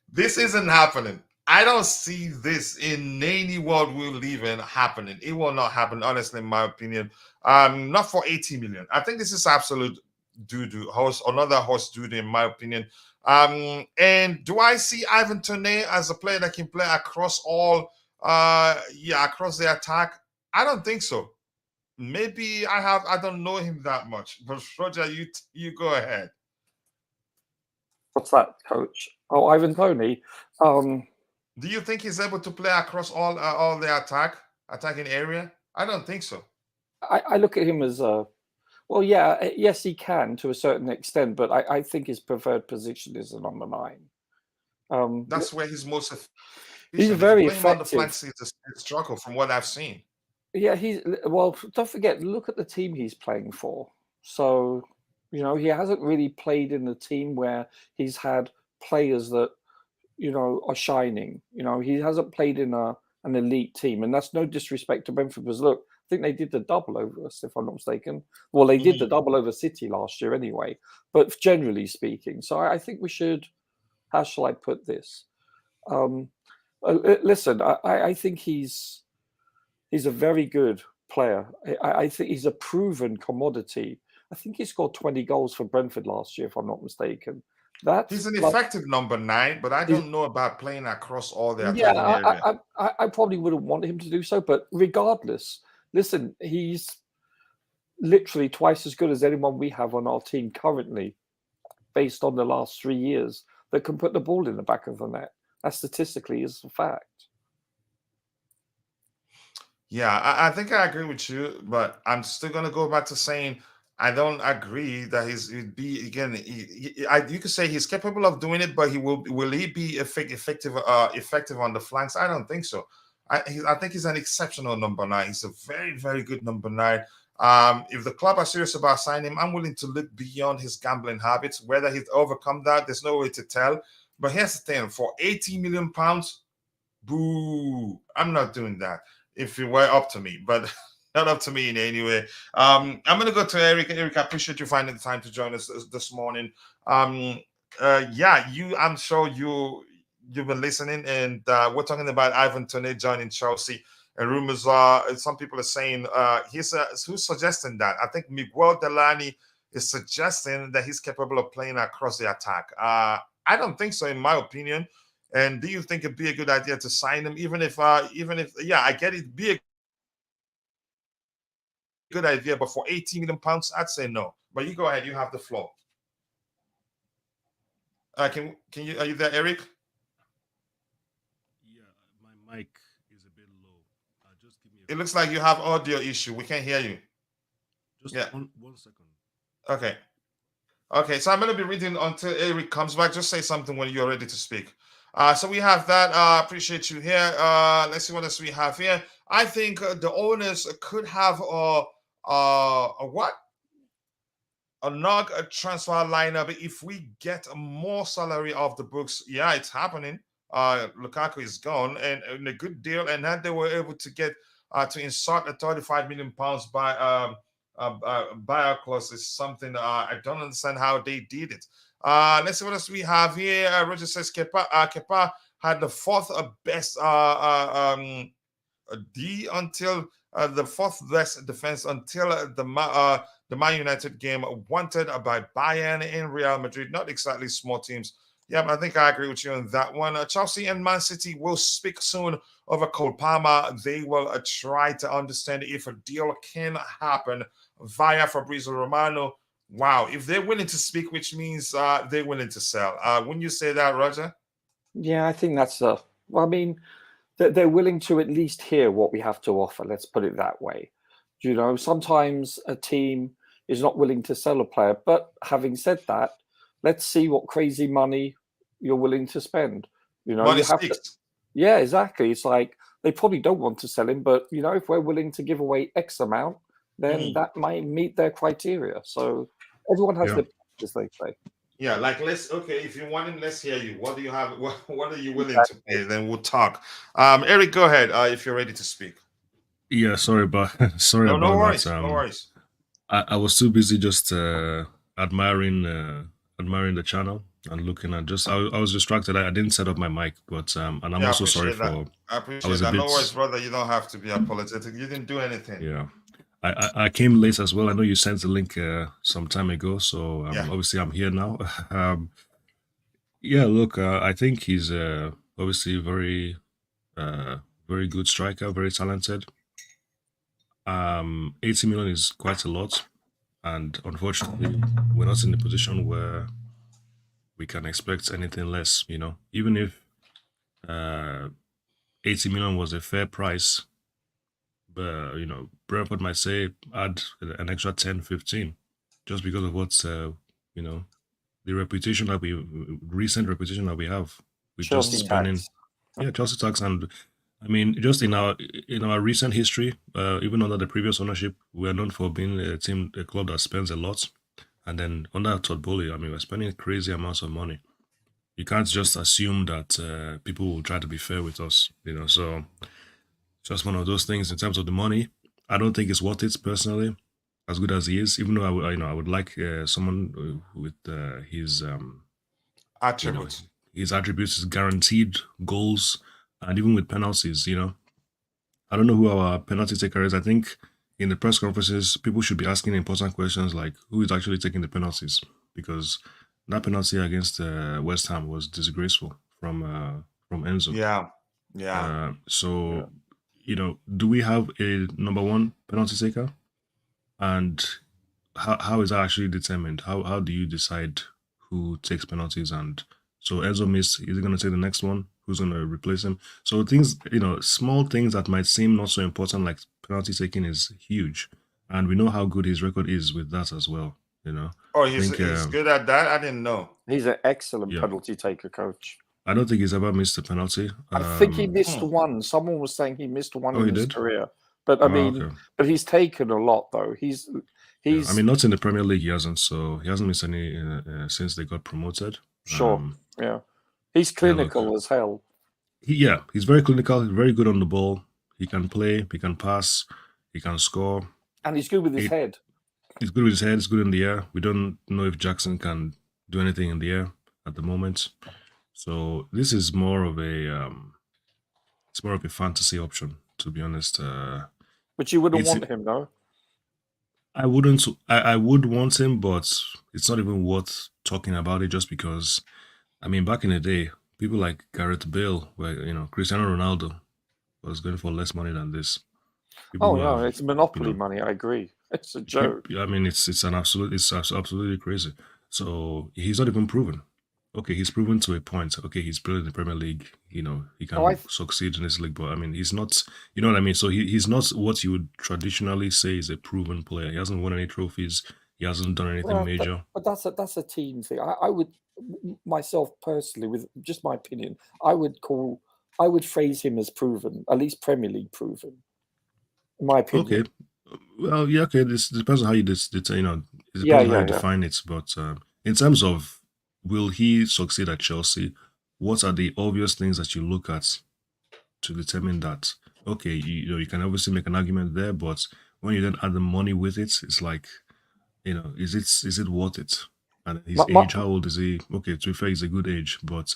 Speaker 1: This isn't happening. I don't see this in any world we live in happening. It will not happen, honestly, in my opinion. Not for 80 million. I think this is absolute doo-doo. Another horse doo-doo, in my opinion. And do I see Ivan Toney as a player that can play across all, across the attack? I don't think so. Maybe I don't know him that much. But Roger, you go ahead.
Speaker 3: What's that, Coach? Oh, Ivan Toney.
Speaker 1: Do you think he's able to play across all the attacking area? I don't think so.
Speaker 3: I look at him as yes, he can to a certain extent, but I think his preferred position is number 9.
Speaker 1: That's where he's most effective.
Speaker 3: He's very effective.
Speaker 1: On the flanks, it's a struggle from what I've seen.
Speaker 3: Yeah, don't forget, look at the team he's playing for. So, he hasn't really played in a team where he's had players that are shining. He hasn't played in an elite team, and that's no disrespect to Brentford. Because look, I think they did the double over us, if I'm not mistaken. Well, they did the double over City last year anyway. But generally speaking, so I think we should. How shall I put this? Listen, I think he's a very good player. I think he's a proven commodity. I think he scored 20 goals for Brentford last year, if I'm not mistaken.
Speaker 1: He's an effective number 9, but I don't know about playing across all the attacking
Speaker 3: area. I probably wouldn't want him to do so, but regardless, listen, he's literally twice as good as anyone we have on our team currently, based on the last 3 years, that can put the ball in the back of the net. That statistically is a fact.
Speaker 1: Yeah, I think I agree with you, but I'm still going to go back to saying I don't agree that he'd be again. You could say he's capable of doing it, but will he be effective on the flanks? I don't think so. I think he's an exceptional number 9. He's a very, very good number 9. If the club are serious about signing him, I'm willing to look beyond his gambling habits. Whether he's overcome that, there's no way to tell. But here's the thing: for 80 million pounds, boo! I'm not doing that. If it were up to me, but not up to me in any way. I'm going to go to Eric. Eric, I appreciate you finding the time to join us this morning. I'm sure you've been listening, and we're talking about Ivan Toney joining Chelsea. And rumors are, some people are saying who's suggesting that? I think Miguel Delaney is suggesting that he's capable of playing across the attack. I don't think so, in my opinion. And do you think it'd be a good idea to sign him, even if I get it, be a good idea, but for 80 million pounds, I'd say no. But you go ahead, you have the floor. Can you? Are you there, Eric?
Speaker 4: Yeah, my mic is a bit low. Just give me.
Speaker 1: It looks like you have audio issue. We can't hear you.
Speaker 4: Just one second.
Speaker 1: Okay. So I'm going to be reading until Eric comes back. Just say something when you're ready to speak. So we have that. Appreciate you here. Let's see what else we have here. I think the owners could have a NOG transfer lineup if we get more salary off the books. Yeah, it's happening. Lukaku is gone and a good deal, and that they were able to get to insert a 35 million pounds buyout clause is something I don't understand how they did it. Let's see what else we have here. Roger says Kepa had the fourth best D until the fourth best defense until the Man United game, wanted by Bayern and Real Madrid. Not exactly small teams. Yeah, but I think I agree with you on that one. Chelsea and Man City will speak soon over Cole Palmer. They will try to understand if a deal can happen via Fabrizio Romano. Wow, if they're willing to speak, which means they're willing to sell. Wouldn't you say that, Roger?
Speaker 3: Yeah, I think that's I mean, they're willing to at least hear what we have to offer. Let's put it that way. Sometimes a team is not willing to sell a player. But having said that, let's see what crazy money you're willing to spend.
Speaker 1: Money speaks.
Speaker 3: Yeah, exactly. It's like they probably don't want to sell him, but if we're willing to give away X amount, then that might meet their criteria. So everyone has their as they say.
Speaker 1: Yeah, like if you want him, let's hear you. What do you have? What are you willing to pay? Then we'll talk. Eric, go ahead if you're ready to speak.
Speaker 4: Yeah, sorry about
Speaker 1: no worries,
Speaker 4: that.
Speaker 1: No worries.
Speaker 4: I was too busy just admiring the channel and looking at I was distracted. I didn't set up my mic, but and I'm also sorry for.
Speaker 1: I appreciate that. No worries, brother. You don't have to be apologetic. You didn't do anything.
Speaker 4: Yeah. I came late as well. I know you sent the link some time ago, so obviously I'm here now. Look, I think he's obviously very good striker, very talented. 80 million is quite a lot, and unfortunately, we're not in a position where we can expect anything less. Even if 80 million was a fair price. But Brentford might say add an extra 10, 15, just because of what's the reputation recent reputation that we have with
Speaker 3: Chelsea
Speaker 4: just spending. Chelsea tax, and I mean just in our recent history, even under the previous ownership, we are known for being a club that spends a lot, and then under Todd Bowley, I mean we're spending crazy amounts of money. You can't just assume that people will try to be fair with us, So just one of those things in terms of the money. I don't think it's worth it personally, as good as he is. Even though I would like someone with his
Speaker 1: Attributes.
Speaker 4: his attributes, his guaranteed goals, and even with penalties. I don't know who our penalty taker is. I think in the press conferences, people should be asking important questions like who is actually taking the penalties, because that penalty against West Ham was disgraceful from Enzo.
Speaker 1: Yeah.
Speaker 4: So, do we have a number one penalty taker? And how is that actually determined? How do you decide who takes penalties? And so Enzo missed, is he going to take the next one? Who's going to replace him? So things, small things that might seem not so important, like penalty taking, is huge. And we know how good his record is with that as well,
Speaker 1: Oh, he's good at that? I didn't know.
Speaker 3: He's an excellent penalty taker, coach.
Speaker 4: I don't think he's ever missed a penalty.
Speaker 3: I think he missed one. Someone was saying he missed one in his career. But but he's taken a lot though. He's
Speaker 4: not in the Premier League, he hasn't. So he hasn't missed any since they got promoted.
Speaker 3: Sure. He's clinical as hell.
Speaker 4: He's very clinical. He's very good on the ball. He can play. He can pass. He can score.
Speaker 3: And he's good with his head.
Speaker 4: He's good with his head. He's good in the air. We don't know if Jackson can do anything in the air at the moment. So this is more of a fantasy option, to be honest.
Speaker 3: But you wouldn't want him, though.
Speaker 4: I wouldn't. I would want him, but it's not even worth talking about it, just because. I mean, back in the day, people like Gareth Bale, where Cristiano Ronaldo was going for less money than this.
Speaker 3: It's monopoly money. I agree. It's a joke.
Speaker 4: I mean, it's absolutely crazy. So he's not even proven. Okay, he's proven to a point. Okay, he's played in the Premier League. He can succeed in this league, but I mean, he's not. You know what I mean? So he's not what you would traditionally say is a proven player. He hasn't won any trophies. He hasn't done anything major.
Speaker 3: But that's a team thing. I would myself personally, with just my opinion, I would phrase him as proven, at least Premier League proven. In my opinion.
Speaker 4: Okay. Well, yeah. Okay. This depends on how you define it. But in terms of, will he succeed at Chelsea? What are the obvious things that you look at to determine that? Okay, you can obviously make an argument there, but when you then add the money with it, it's like, is it worth it? And his age, how old is he? Okay, to be fair, he's a good age, but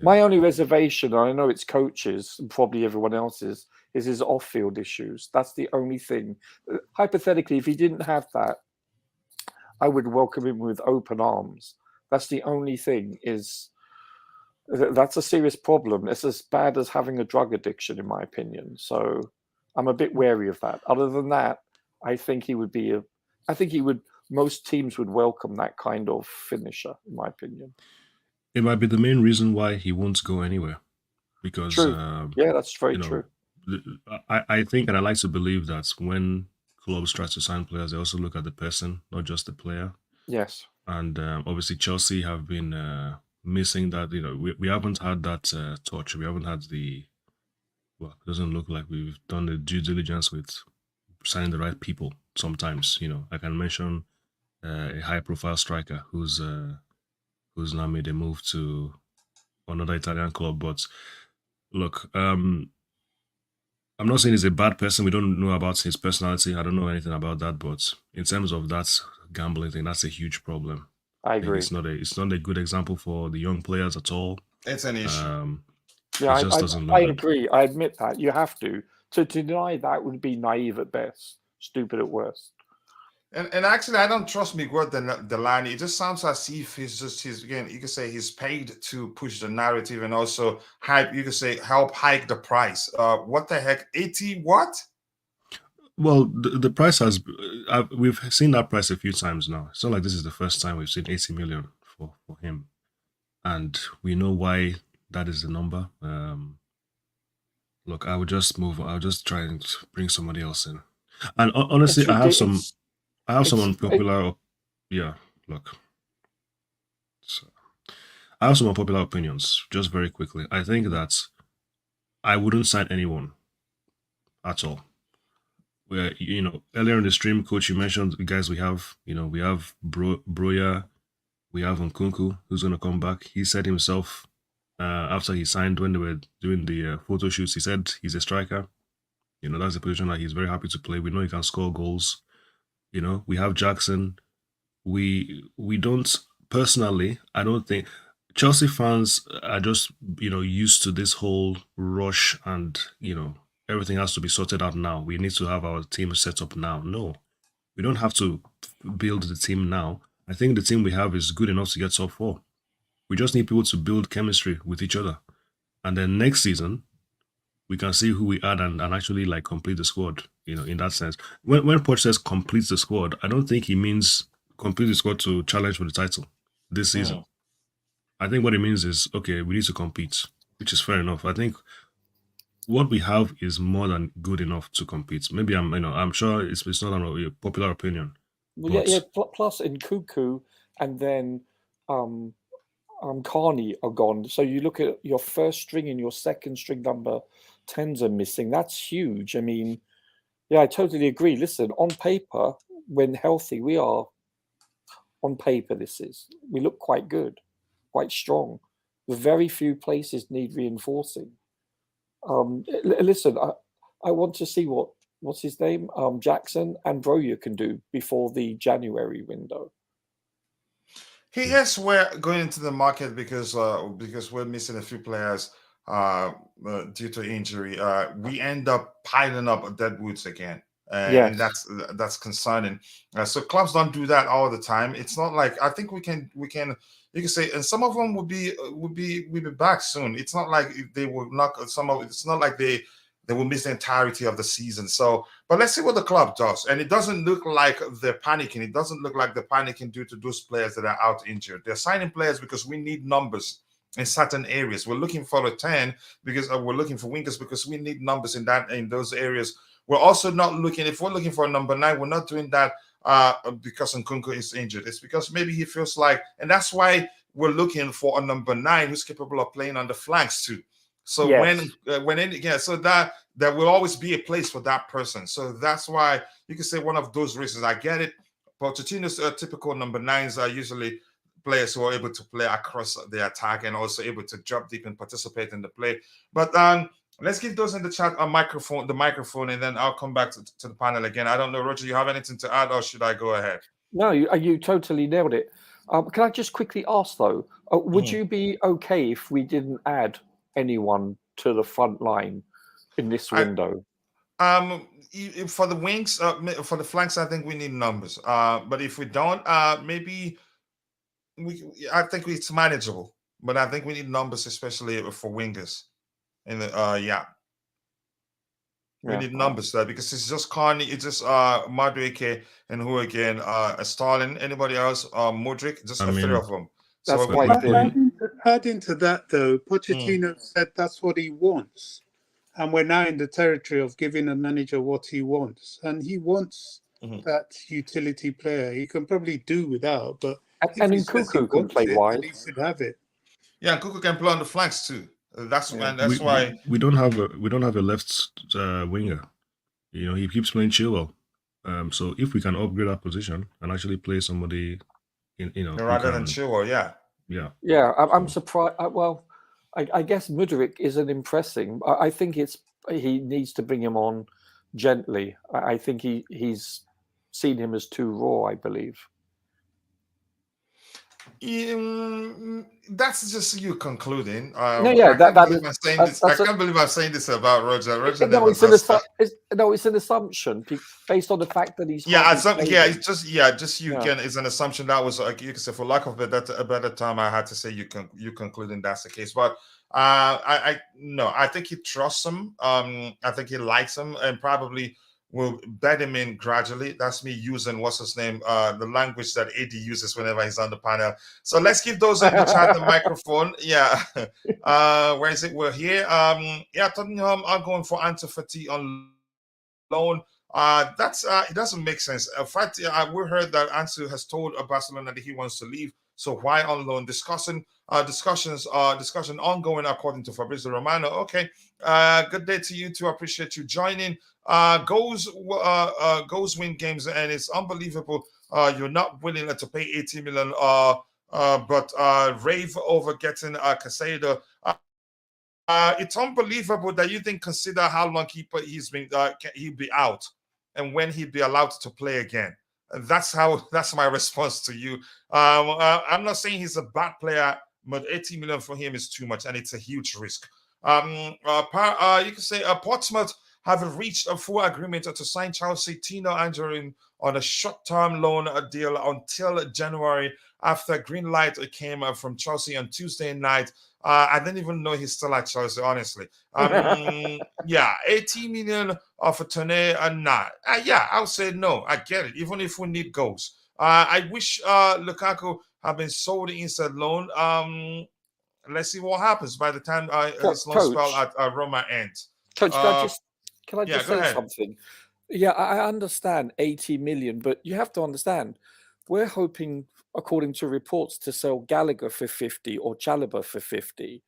Speaker 3: my only reservation, I know it's coaches and probably everyone else's, is his off-field issues. That's the only thing. Hypothetically, if he didn't have that, I would welcome him with open arms. That's the only thing. That's a serious problem. It's as bad as having a drug addiction, in my opinion. So I'm a bit wary of that. Other than that, I think he would be most teams would welcome that kind of finisher, in my opinion.
Speaker 4: It might be the main reason why he won't go anywhere. Because
Speaker 3: true. That's very true.
Speaker 4: I think, and I like to believe, that when clubs try to sign players, they also look at the person, not just the player.
Speaker 3: Yes.
Speaker 4: And obviously Chelsea have been missing that. We haven't had that touch. We haven't had it doesn't look like we've done the due diligence with signing the right people sometimes. I can mention a high-profile striker who's now made a move to another Italian club. But look, I'm not saying he's a bad person. We don't know about his personality. I don't know anything about that. But in terms of that gambling thing, that's a huge problem.
Speaker 3: I agree.
Speaker 4: It's not a good example for the young players at all.
Speaker 1: It's an issue.
Speaker 3: I agree. I admit that. You have to. To deny that would be naive at best, stupid at worst.
Speaker 1: And actually, I don't trust Miguel Delany. It just sounds as if you could say he's paid to push the narrative and also help hike the price. What the heck? 80 what?
Speaker 4: Well, the price we've seen that price a few times now. It's not like this is the first time we've seen 80 million for him. And we know why that is the number. Look, I would just move. I'll just try and bring somebody else in. And honestly, I have some unpopular. Look. So, I have some unpopular opinions. Just very quickly, I think that I wouldn't sign anyone at all. Where earlier in the stream, Coach, you mentioned the guys we have. We have Broya, We have Nkunku, who's going to come back. He said himself after he signed, when they were doing the photo shoots, he said he's a striker. You know, that's a position that he's very happy to play. We know he can score goals. You know, we have Jackson. We don't, personally, I don't think Chelsea fans are just, you know, used to this whole rush and, you know, everything has to be sorted out now. We need to have our team set up now. No, we don't have to build the team now. I think the team we have is good enough to get top 4. We just need people to build chemistry with each other. And then next season, we can see who we add and actually like complete the squad, you know, in that sense. When Poch says complete the squad, I don't think he means complete the squad to challenge for the title this season. I think what it means is, okay, we need to compete, which is fair enough. I think what we have is more than good enough to compete. Maybe I'm sure it's not a popular opinion.
Speaker 3: Well, yeah. Plus Nkunku and then Carney are gone. So you look at your first string and your second string number 10s are missing. That's huge. I mean, yeah, I totally agree. Listen, on paper, when healthy, we are on paper. We look quite good, quite strong. Very few places need reinforcing. Listen, I want to see what's his name, Jackson and Broja can do before the January window.
Speaker 1: He is going into the market because we're missing a few players due to injury. We end up piling up deadwoods again. And that's concerning. So clubs don't do that all the time. It's not like, I think we can you can say, and some of them will be back soon. It's not like they will not. It's not like they will miss the entirety of the season. So, but let's see what the club does. And it doesn't look like they're panicking. It doesn't look like they're panicking due to those players that are out injured. They're signing players because we need numbers in certain areas. We're looking for a 10 because we're looking for wingers because we need numbers in those areas. We're also not looking, if we're looking for a number 9, we're not doing that because Nkunku is injured. It's because maybe he feels like, and that's why we're looking for a number 9 who's capable of playing on the flanks too. So so that there will always be a place for that person. So that's why you can say one of those reasons. I get it. Pochettino's typical number 9s are usually players who are able to play across the attack and also able to drop deep and participate in the play. But let's give those in the chat the microphone, and then I'll come back to the panel again. I don't know, Roger, you have anything to add, or should I go ahead?
Speaker 3: No, you totally nailed it. Can I just quickly ask, though, would you be okay if we didn't add anyone to the front line in this window?
Speaker 1: For the wings, for the flanks, I think we need numbers. But if we don't, maybe I think it's manageable. But I think we need numbers, especially for wingers. And we need numbers there because it's just Carney, it's just Madueke, and who again? Stalin. Anybody else? Modric. Just 3 of them.
Speaker 3: That's quite good.
Speaker 2: Adding to that, though, Pochettino said that's what he wants, and we're now in the territory of giving a manager what he wants, and he wants that utility player. He can probably do without, but
Speaker 3: Nkunku can play wide.
Speaker 2: He should have it.
Speaker 1: Yeah, Nkunku can play on the flanks too. That's why
Speaker 4: we don't have a left winger. You know, he keeps playing Chilwell. So if we can upgrade our position and actually play somebody,
Speaker 1: rather than Chilwell,
Speaker 3: yeah. I'm surprised. I guess Mudryk isn't impressing. I think he needs to bring him on gently. I think he's seen him as too raw, I believe.
Speaker 1: That's just you concluding.
Speaker 3: I
Speaker 1: can't believe I'm saying this about Roger.
Speaker 3: It's an assumption based on the fact that he's.
Speaker 1: It's an assumption that was you can say, for lack of a better term, I had to say you concluding that's the case. But I think he trusts him. I think he likes him, and probably will bed him in gradually. That's me using the language that AD uses whenever he's on the panel. So let's give those in the chat the microphone. Yeah. Where is it? We're here. Tottenham are going for Ansu Fati on loan. It doesn't make sense. We heard that Ansu has told Barcelona that he wants to leave. So why on loan? Discussion ongoing according to Fabrizio Romano. Okay. Good day to you too. I appreciate you joining. Goals win games, and it's unbelievable. You're not willing to pay 80 million but rave over getting Casado. It's unbelievable that you didn't consider how long he's been he'd be out and when he'd be allowed to play again. And that's my response to you. I'm not saying he's a bad player, but 80 million for him is too much, and it's a huge risk. You can say Portsmouth have reached a full agreement to sign Chelsea Tino Anjorin on a short-term loan deal until January after green light came from Chelsea on Tuesday night. I didn't even know he's still at Chelsea, honestly. Yeah, 80 million for Tone, nah. Yeah, I'll say no. I get it, even if we need goals. I wish Lukaku had been sold instead loan. Let's see what happens by the time his loan spell at Roma ends.
Speaker 3: Coach, can I just say something? Yeah, I understand 80 million, but you have to understand, we're hoping, according to reports, to sell Gallagher for 50 or Chalobah for 50.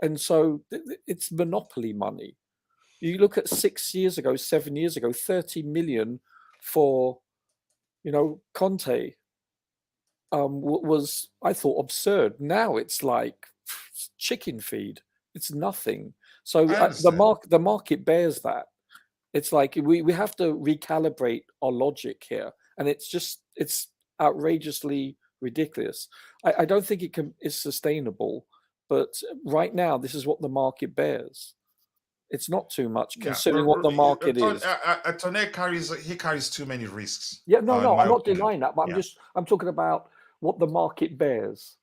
Speaker 3: And so it's monopoly money. You look at 7 years ago, 30 million for, Conte was, I thought, absurd. Now it's like chicken feed. It's nothing. So the market bears that. It's like we have to recalibrate our logic here. And it's outrageously ridiculous. I don't think it's sustainable, but right now this is what the market bears. It's not too much considering what the market is.
Speaker 1: Tone carries too many risks.
Speaker 3: Yeah, no, I'm not denying that, but I'm talking about what the market bears.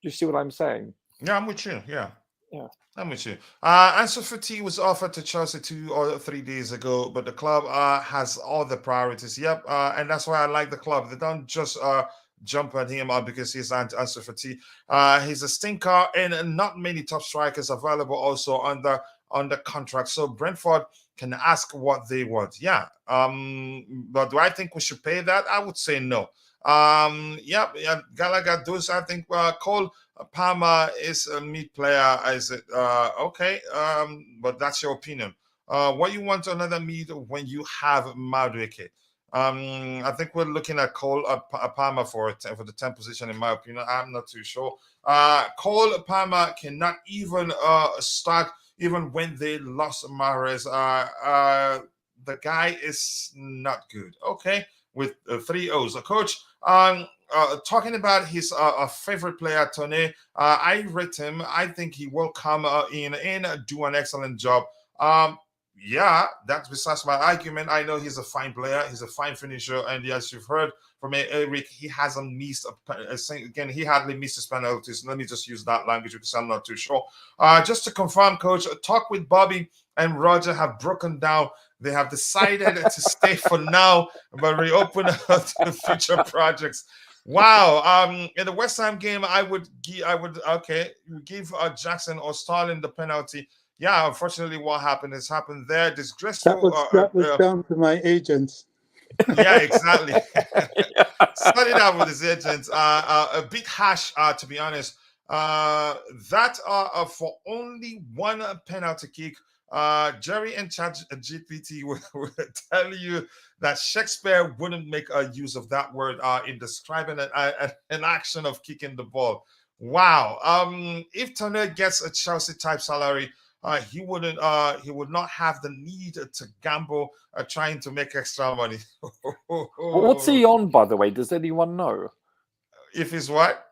Speaker 3: Do you see what I'm saying?
Speaker 1: Yeah, I'm with you. Yeah. I'm with you. Ansu Fati was offered to Chelsea 2 or 3 days ago, but the club has all the priorities. Yep, and that's why I like the club. They don't just jump at him because he's Ansu Fati. He's a stinker, and not many top strikers available also under contract. So Brentford can ask what they want. Yeah. But do I think we should pay that? I would say no. Gallagher does. I think Cole Palmer is a mid player. Is it okay? But that's your opinion. What you want another mid when you have Madueke? I think we're looking at Cole Palmer for the 10th position, in my opinion. I'm not too sure. Cole Palmer cannot even start even when they lost Mahrez. The guy is not good. Okay, with 3 O's. Coach, talking about his favorite player, Tone, I rate him. I think he will come in and do an excellent job. Yeah, that's besides my argument. I know he's a fine player. He's a fine finisher. And as you've heard from Eric, he hasn't missed again. He hardly missed his penalties. Let me just use that language because I'm not too sure. Just to confirm, Coach, talk with Bobby and Roger have broken down. They have decided to stay for now, but reopen to future projects. Wow. In the West Ham game, I would give Jackson or Starling the penalty. Yeah, unfortunately, what happened has happened there. Disgraceful.
Speaker 2: That was down to my agents.
Speaker 1: Yeah, exactly. Started out with his agents. A bit harsh, to be honest. That for only one penalty kick. Jerry and ChatGPT will tell you that Shakespeare wouldn't make a use of that word in describing an action of kicking the ball. Wow. If Turner gets a Chelsea type salary, he would not have the need to gamble trying to make extra money.
Speaker 3: What's he on, by the way? Does anyone know?
Speaker 1: If he's what?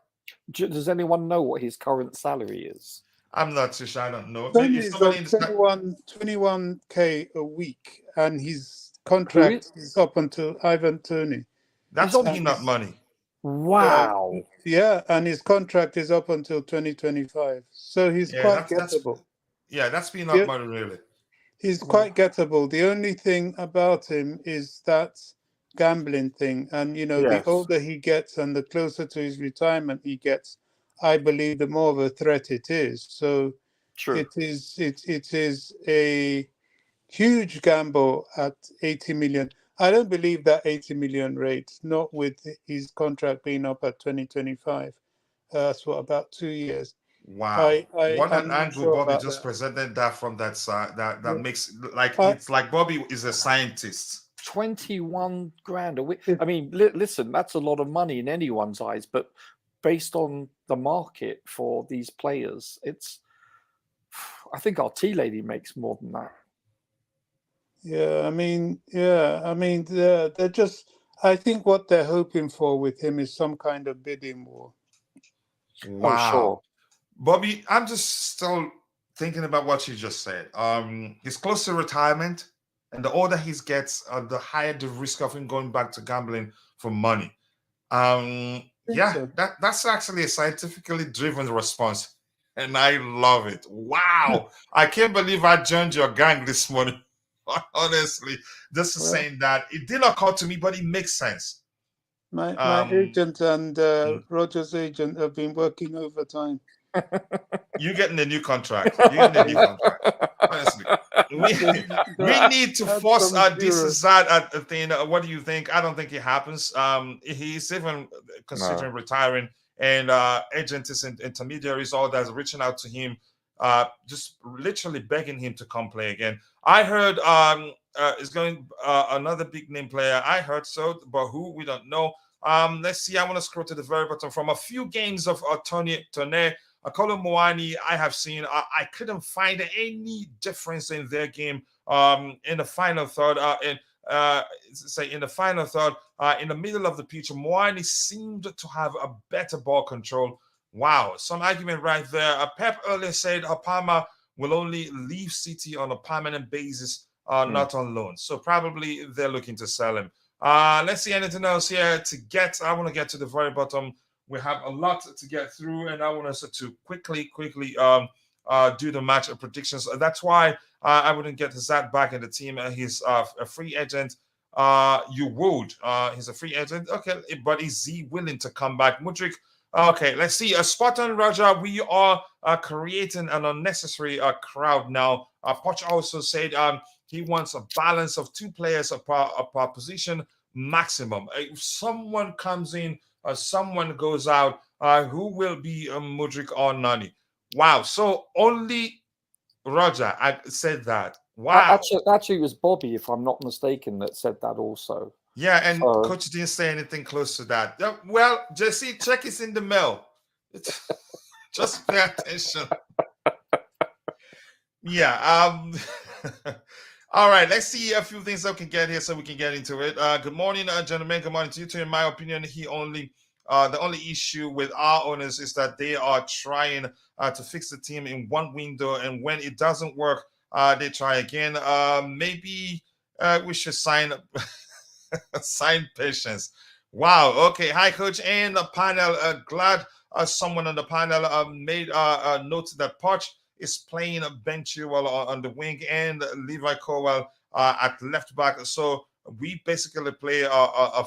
Speaker 3: Does anyone know what his current salary is?
Speaker 1: I'm not too sure. I don't know.
Speaker 2: Maybe he's on 21K a week, and his contract is up until Ivan Toney.
Speaker 1: That's peanut money.
Speaker 3: Wow.
Speaker 2: Yeah, and his contract is up until 2025. So he's quite gettable.
Speaker 1: That's peanut money, really.
Speaker 2: He's quite gettable. The only thing about him is that gambling thing. And, the older he gets and the closer to his retirement he gets, I believe the more of a threat it is. So
Speaker 3: true.
Speaker 2: It is a huge gamble at 80 million. I don't believe that 80 million rate, not with his contract being up at 2025. That's about 2 years.
Speaker 1: Wow. What an angle Bobby just presented that from that side. That makes it's like Bobby is a scientist.
Speaker 3: 21 grand a week. I mean, listen, that's a lot of money in anyone's eyes, but based on the market for these players, I think our tea lady makes more than that.
Speaker 2: Yeah, I mean, they're just. I think what they're hoping for with him is some kind of bidding war.
Speaker 1: Wow.
Speaker 3: Oh, sure.
Speaker 1: Bobby, I'm just still thinking about what you just said. He's close to retirement, and the older he gets, the higher the risk of him going back to gambling for money. Yeah,
Speaker 2: So.
Speaker 1: that's actually a scientifically driven response, and I love it. Wow, I can't believe I joined your gang this morning. Honestly, just saying that it didn't occur to me, but it makes sense.
Speaker 2: My agent and Roger's agent have been working overtime.
Speaker 1: You're getting a new contract. You're getting a new contract. Honestly, we need to force this is that thing. What do you think? I don't think it happens. He's even considering retiring, and agents and intermediaries, all that's reaching out to him, just literally begging him to come play again. I heard is going another big name player. I heard so, but who we don't know. Let's see. I want to scroll to the very bottom from a few games of Tony Akolo Moani. I have seen. I couldn't find any difference in their game. In the final third. In the final third, in the middle of the pitch, Moani seemed to have a better ball control. Wow, some argument right there. Pep earlier said Palmer will only leave City on a permanent basis, not on loan. So probably they're looking to sell him. Let's see anything else here to get. I want to get to the very bottom. We have a lot to get through, and I want us to quickly do the match predictions. That's why I wouldn't get Zad back in the team. He's a free agent. You would. He's a free agent. Okay, but is he willing to come back? Mudryk. Okay, let's see. Spot on, Roger. We are creating an unnecessary crowd now. Poch also said he wants a balance of two players per position maximum. If someone comes in, someone goes out, who will be Mudryk or Nani? Wow. So only Roger said that. Wow.
Speaker 3: Actually, it was Bobby, if I'm not mistaken, that said that also.
Speaker 1: Yeah, and coach didn't say anything close to that. Well, Jesse, check is in the mail. Just pay attention. Yeah. All right, let's see a few things that we can get here so we can get into it. Good morning, gentlemen. Good morning to you too. In my opinion, the only issue with our owners is that they are trying to fix the team in one window, and when it doesn't work, they try again. Maybe we should sign patience. Wow. Okay. Hi, coach and the panel. Glad someone on the panel made a note that Poch is playing Ben Chilwell on the wing and Levi Colwell at left back. So we basically play a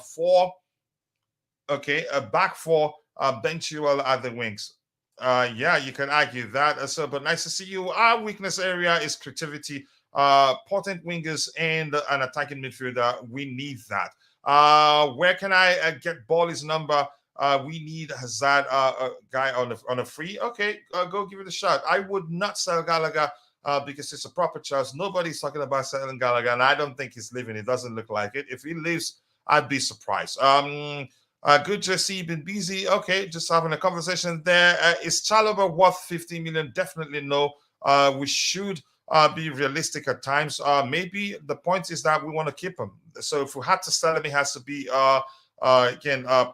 Speaker 1: back four, Ben Chilwell at the wings. Yeah, you can argue that. But nice to see you. Our weakness area is creativity. Potent wingers and an attacking midfielder. We need that. Where can I get Ball's number? We need Hazard, a guy on a free. Okay, go give it a shot. I would not sell Gallagher because it's a proper choice. Nobody's talking about selling Gallagher, and I don't think he's leaving. It doesn't look like it. If he leaves, I'd be surprised. Good Jesse, been busy. Okay, just having a conversation there. Is Chalobah worth 50 million? Definitely no. We should be realistic at times. Maybe the point is that we want to keep him. So if we had to sell him, it has to be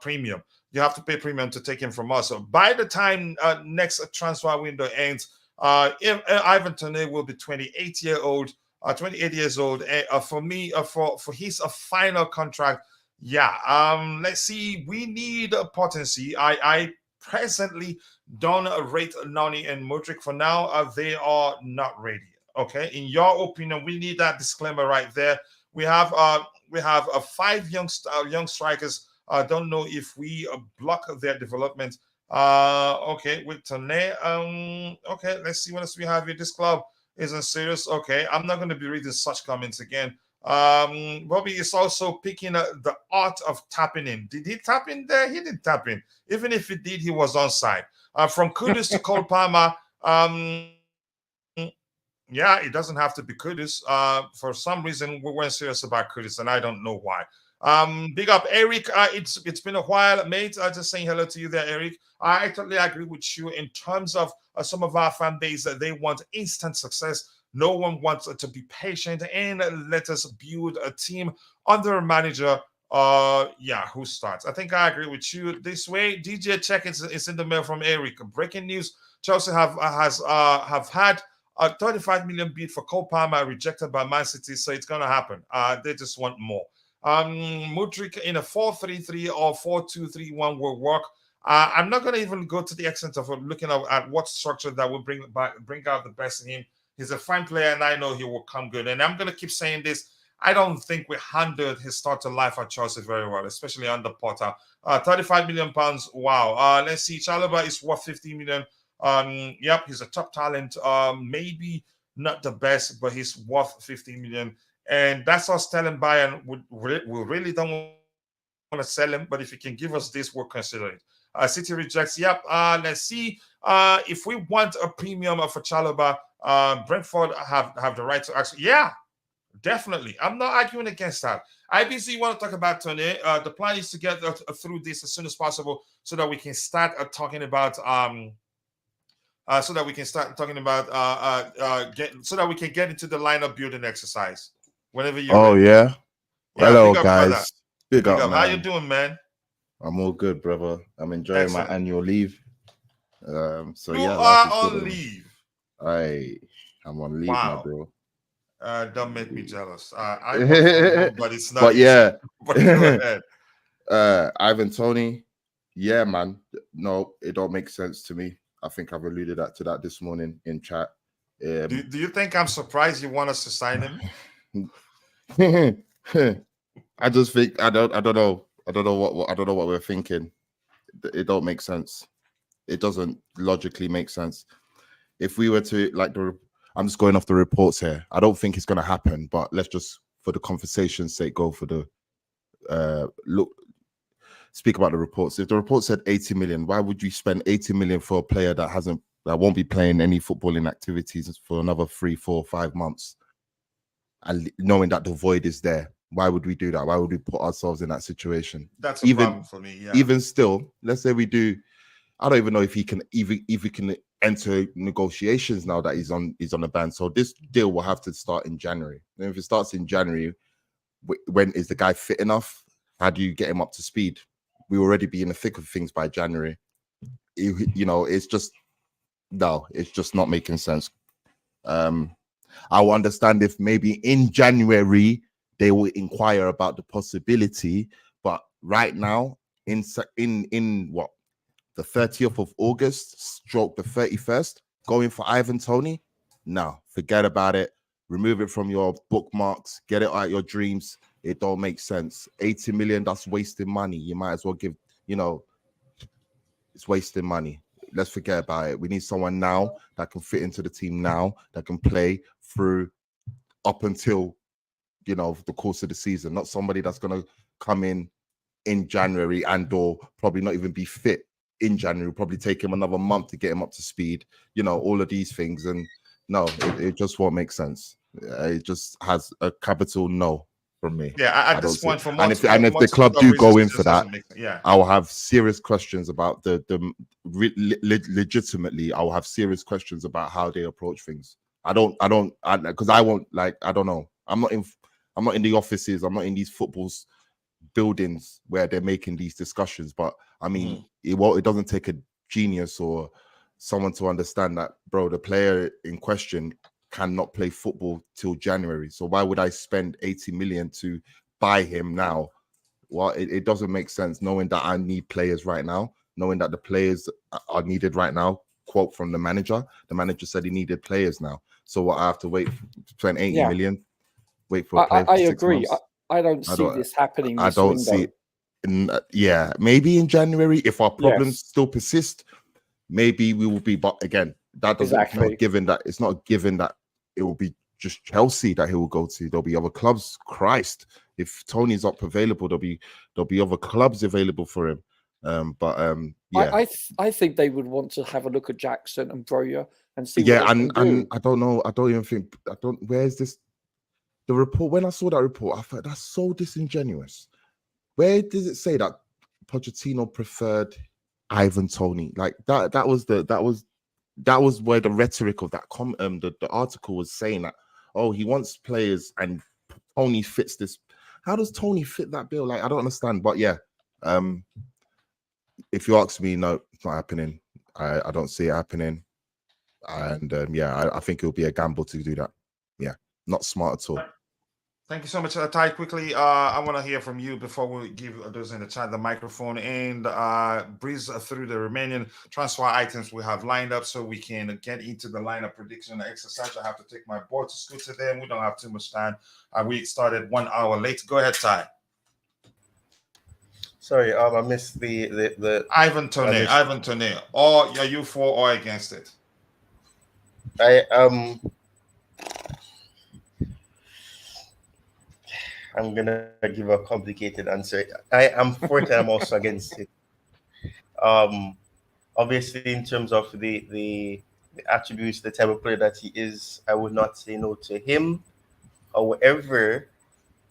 Speaker 1: premium. You have to pay premium to take him from us. So by the time next transfer window ends, Ivan Toney will be 28 years old. For me, for his final contract. Yeah. Let's see. We need potency. I presently don't rate Nani and Mudryk for now. They are not ready. Okay. In your opinion, we need that disclaimer right there. We have 5 young strikers. I don't know if we block their development. Okay, with Toney. Okay, let's see what else we have here. This club isn't serious. Okay, I'm not going to be reading such comments again. Bobby is also picking the art of tapping in. Did he tap in there? He didn't tap in. Even if he did, he was onside. From Kudus to Cole Palmer. Yeah, it doesn't have to be Kudus. For some reason, we weren't serious about Kudus, and I don't know why. Big up, Eric. It's been a while, mate. Just saying hello to you there, Eric. I totally agree with you in terms of some of our fan base that they want instant success. No one wants to be patient and let us build a team under a manager. Yeah, who starts? I think I agree with you this way. DJ check is in the mail from Eric. Breaking news: Chelsea have had a 35 million bid for Cole Palmer rejected by Man City, so it's gonna happen. They just want more. Mudryk in a 4-3-3 or 4-2-3-1 will work. I'm not gonna even go to the extent of looking at what structure that will bring out the best in him. He's a fine player, and I know he will come good. And I'm gonna keep saying this. I don't think we handled his starting life at Chelsea very well, especially under Potter. 35 million pounds. Wow. Let's see. Chalobah is worth 50 million. Yep, he's a top talent. Maybe not the best, but he's worth 50 million. And that's us telling Bayern we really don't want to sell him, but if you can give us this, we'll consider it. City rejects. Yep. Let's see. If we want a premium for Chalobah, Brentford have the right to ask. Yeah, definitely. I'm not arguing against that. IBC, you want to talk about Tony? The plan is to get through this as soon as possible so that we can start talking about so that we can get into the lineup building exercise whenever you're ready.
Speaker 5: Yeah. Hello,
Speaker 1: big up,
Speaker 5: guys.
Speaker 1: brother.
Speaker 5: Big up, man.
Speaker 1: How you doing, man?
Speaker 5: I'm all good, brother. I'm enjoying
Speaker 1: Excellent.
Speaker 5: my annual leave. So
Speaker 1: you
Speaker 5: yeah,
Speaker 1: are on leave.
Speaker 5: I'm on leave,
Speaker 1: Wow.
Speaker 5: my bro.
Speaker 1: Don't make me jealous. I work from home, but it's not.
Speaker 5: But
Speaker 1: easy.
Speaker 5: yeah,
Speaker 1: But go ahead.
Speaker 5: Ivan Toney. Yeah, man. No, it don't make sense to me. I think I've alluded to that this morning in chat.
Speaker 1: Do you think I'm surprised you want us to sign him?
Speaker 5: I just think I don't know what we're thinking. It don't make sense. It doesn't logically make sense. If we were to I'm just going off the reports here. I don't think it's going to happen, but let's just, for the conversation's sake, go for the speak about the reports. If the report said 80 million, why would you spend 80 million for a player that won't be playing any footballing activities for another 3, 4, 5 months? And knowing that the void is there, why would we do that? Why would we put ourselves in that situation?
Speaker 1: That's a problem for me. Yeah.
Speaker 5: Even still, let's say we do. I don't even know if he can enter negotiations now that he's on the ban. So this deal will have to start in January. And if it starts in January, when is the guy fit enough? How do you get him up to speed? We already be in the thick of things by January. It's just not making sense. I will understand if maybe in January they will inquire about the possibility, but right now, in what, the 30th of August, stroke the 31st, going for Ivan Toney? No, forget about it. Remove it from your bookmarks. Get it out your dreams. It don't make sense. 80 million, that's wasting money. You might as well give, it's wasting money. Let's forget about it. We need someone now that can fit into the team now, that can play through up until, the course of the season. Not somebody that's going to come in January or probably not even be fit in January. Probably take him another month to get him up to speed. All of these things. And no, it just won't make sense. It just has a capital no from me.
Speaker 1: Yeah, at this point, for
Speaker 5: and if the club do go in for that, I will have serious questions about legitimately. I will have serious questions about how they approach things. Because I won't I don't know. I'm not in the offices. I'm not in these football buildings where they're making these discussions. But I mean, it doesn't take a genius or someone to understand that, bro, the player in question cannot play football till January. So why would I spend 80 million to buy him now? Well, it doesn't make sense, knowing that I need players right now, knowing that the players are needed right now. Quote from the manager. The manager said he needed players now. So what, I have to wait, spend 80 million, wait for a player for 6
Speaker 3: agree.
Speaker 5: months?
Speaker 3: I don't see this happening this
Speaker 5: I don't
Speaker 3: window.
Speaker 5: see maybe in January, if our problems still persist, maybe we will be. But again, that doesn't it's not a given that it will be just Chelsea that he will go to. There'll be other clubs. Christ, if Tony's up available, there'll be other clubs available for him. Yeah,
Speaker 3: I think they would want to have a look at Jackson and Broya and see
Speaker 5: yeah,
Speaker 3: what they
Speaker 5: and
Speaker 3: can do.
Speaker 5: I don't know. I don't even think. I don't. Where's this? The report. When I saw that report, I thought that's so disingenuous. Where does it say that Pochettino preferred Ivan Toney? Like that was where the rhetoric of that the article was saying that, oh, he wants players and Toney fits this. How does Toney fit that bill? Like, I don't understand. But yeah, if you ask me, no, it's not happening. I don't see it happening. And yeah, I think it'll be a gamble to do that. Yeah, not smart at all.
Speaker 1: Thank you so much, Ty. Quickly, I want to hear from you before we give those in the chat the microphone and breeze through the remaining transfer items we have lined up so we can get into the lineup prediction exercise. I have to take my board to school today, and we don't have too much time. We started 1 hour late. Go ahead, Ty.
Speaker 6: Sorry, I missed the
Speaker 1: Ivan Toney. Ivan Toney. Or are you for or against it?
Speaker 6: I'm gonna give a complicated answer. I am for it and I'm also against it. Obviously, in terms of the attributes, the type of player that he is, I would not say no to him. However,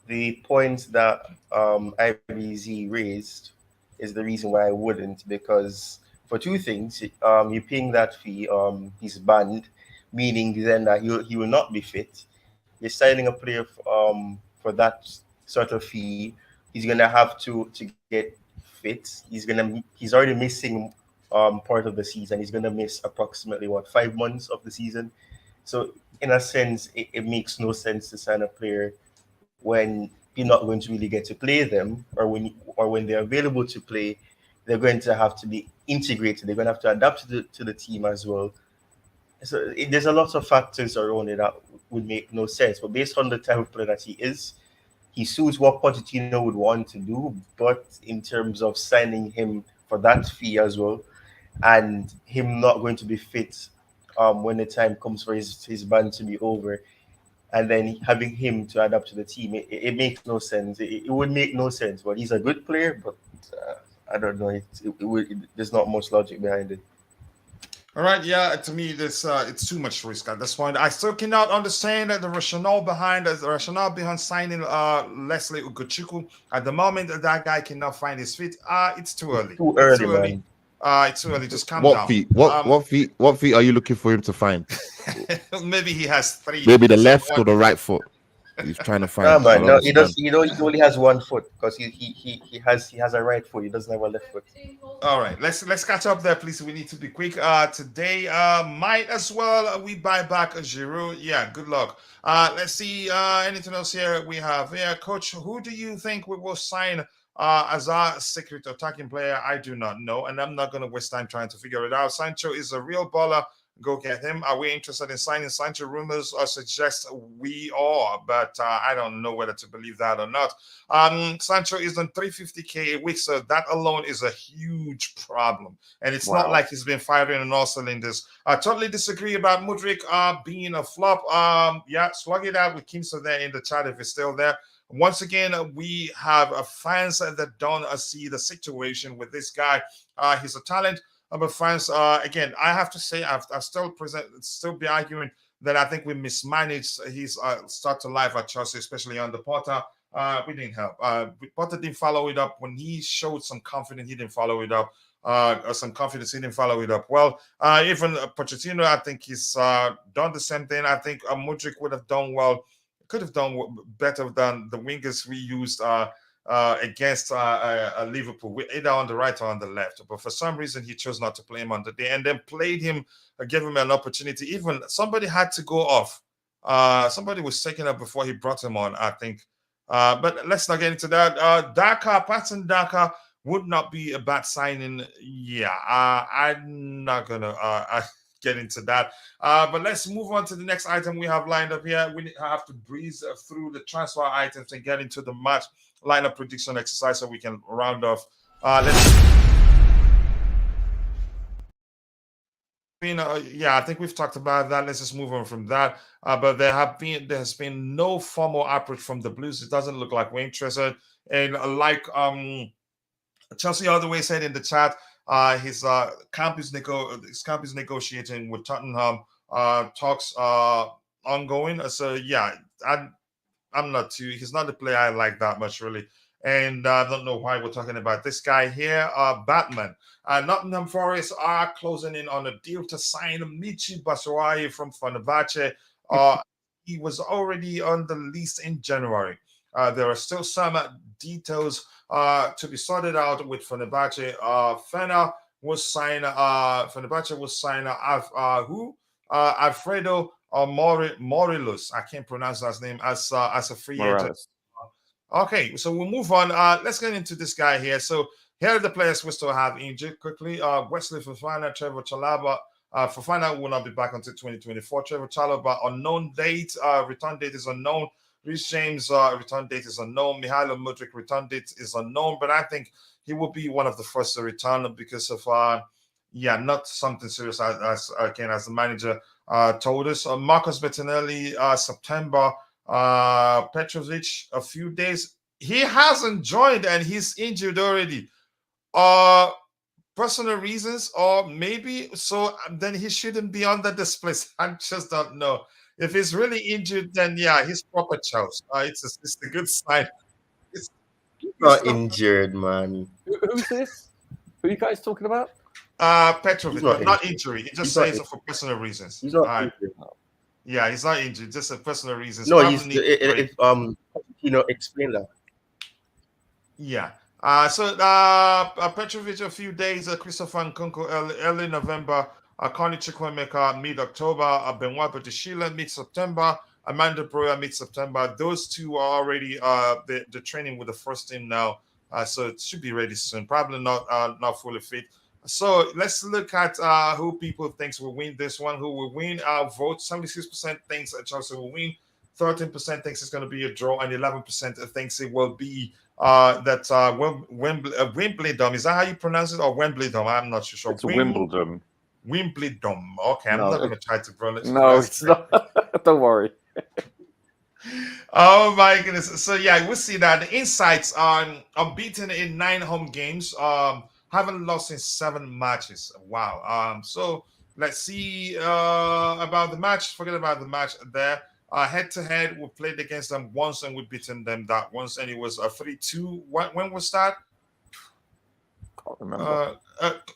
Speaker 6: the point that IBZ raised is the reason why I wouldn't, because for two things, you're paying that fee, he's banned, meaning then that he will not be fit. You're signing a player for that sort of fee. He's gonna have to get fit. He's already missing part of the season. He's gonna miss approximately 5 months of the season. So in a sense, it makes no sense to sign a player when you're not going to really get to play them, or when they're available to play, they're going to have to be integrated. They're going to have to adapt to the team as well. So there's a lot of factors around it that would make no sense. But based on the type of player that he is, he suits what Pochettino would want to do. But in terms of signing him for that fee as well, and him not going to be fit when the time comes for his ban to be over, and then having him to adapt to the team, it makes no sense. It would make no sense. But he's a good player, but I don't know. There's not much logic behind it.
Speaker 1: All right, yeah. To me, this it's too much risk at this point. I still cannot understand the rationale behind signing Lesley Ugochukwu. At the moment, that guy cannot find his feet. It's too early.
Speaker 6: Too early, man.
Speaker 1: It's too early. Just calm down.
Speaker 5: What feet are you looking for him to find?
Speaker 1: Maybe he has 3.
Speaker 5: Maybe the left or the right foot. He's trying to find.
Speaker 6: No, he does. He only has 1 foot because he has a right foot. He doesn't have a left foot.
Speaker 1: All right, let's catch up there, please. We need to be quick. Today, might as well we buy back a Giroud. Yeah, good luck. Let's see. Anything else here we have here, Coach? Who do you think we will sign as our secret attacking player? I do not know, and I'm not going to waste time trying to figure it out. Sancho is a real baller. Go get him. Are we interested in signing Sancho? Rumors suggest we are, but I don't know whether to believe that or not. Sancho is on 350k a week, so that alone is a huge problem. And it's not like he's been firing on all cylinders. I totally disagree about Mudryk being a flop. Yeah, slug it out with Kimso there in the chat if it's still there. Once again, we have fans that don't see the situation with this guy. He's a talent. But fans, again, I have to say, I've still be arguing that I think we mismanaged his start to life at Chelsea, especially under Potter. We didn't help. Potter didn't follow it up when he showed some confidence. He didn't follow it up. Some confidence. He didn't follow it up. Well, even Pochettino, I think he's done the same thing. I think Mudryk would have done well. Could have done better than the wingers we used. Against Liverpool, either on the right or on the left. But for some reason, he chose not to play him on the day and then played him, gave him an opportunity. Even somebody had to go off. Somebody was taken up before he brought him on, I think. But let's not get into that. Patson Daka would not be a bad signing. Yeah, I'm not going to get into that. But let's move on to the next item we have lined up here. We have to breeze through the transfer items and get into the match lineup prediction exercise so we can round off. Yeah, I think we've talked about that. Let's just move on from that. But there has been no formal approach from the Blues. It doesn't look like we're interested. And like Chelsea all the way said in the chat, his camp is negotiating with Tottenham. Talks ongoing. So yeah, I'm not too. He's not the player I like that much, really. And I don't know why we're talking about this guy here. Batman. Nottingham Forest are closing in on a deal to sign Michi Batshuayi from Fenerbahce. He was already on the lease in January. There are still some details to be sorted out with Fenerbahce. Fenerbahce will sign Alfredo Morelos. I can't pronounce his name as a free agent. Okay, so we'll move on. Let's get into this guy here. So here are the players we still have injured quickly. Wesley Fofana, Trevor Chalobah. Fofana will not be back until 2024. Trevor Chalobah, unknown date. Return date is unknown. Reece James, return date is unknown. Mihailo Mudryk, return date is unknown. But I think he will be one of the first to return because of, not something serious as the manager told us. Marcus Bettinelli, September. Petrovic, a few days. He hasn't joined and he's injured already. Personal reasons, or maybe so then he shouldn't be on the display. I just don't know. If he's really injured, then yeah, he's proper Charles. It's a good sign.
Speaker 6: He's not injured, man.
Speaker 3: Who's this? Who are you guys talking about?
Speaker 1: Petrovic, but not injury. He just says it for personal reasons.
Speaker 6: He's not injured.
Speaker 1: Yeah, he's not injured. Just for personal reasons.
Speaker 6: No, explain that.
Speaker 1: Yeah. Petrovic a few days. Christopher Nkunku early November. Connie Chukwuemeka mid-October. Benoit Badiashile mid-September. Amanda Broya mid-September. Those two are already the training with the first team now. So it should be ready soon. Probably not fully fit. So let's look at who people thinks will win this one. Who will win? Our vote: 76% thinks Chelsea will win, 13% thinks it's going to be a draw, and 11% thinks it will be Wimbledon. Is that how you pronounce it, or Wimbledon? I'm not sure.
Speaker 3: It's Wimbledon.
Speaker 1: Wimbledon. Okay, I'm not going to try to pronounce it.
Speaker 3: No, it's not. Don't worry.
Speaker 1: Oh my goodness. So yeah, we'll see that. The insights on unbeaten in 9 home games. Haven't lost in 7 matches. Wow. So let's see about the match. Forget about the match there. Head to head, we played against them once and we beaten them that once, and it was a 3-2. When was that?
Speaker 3: Can't remember.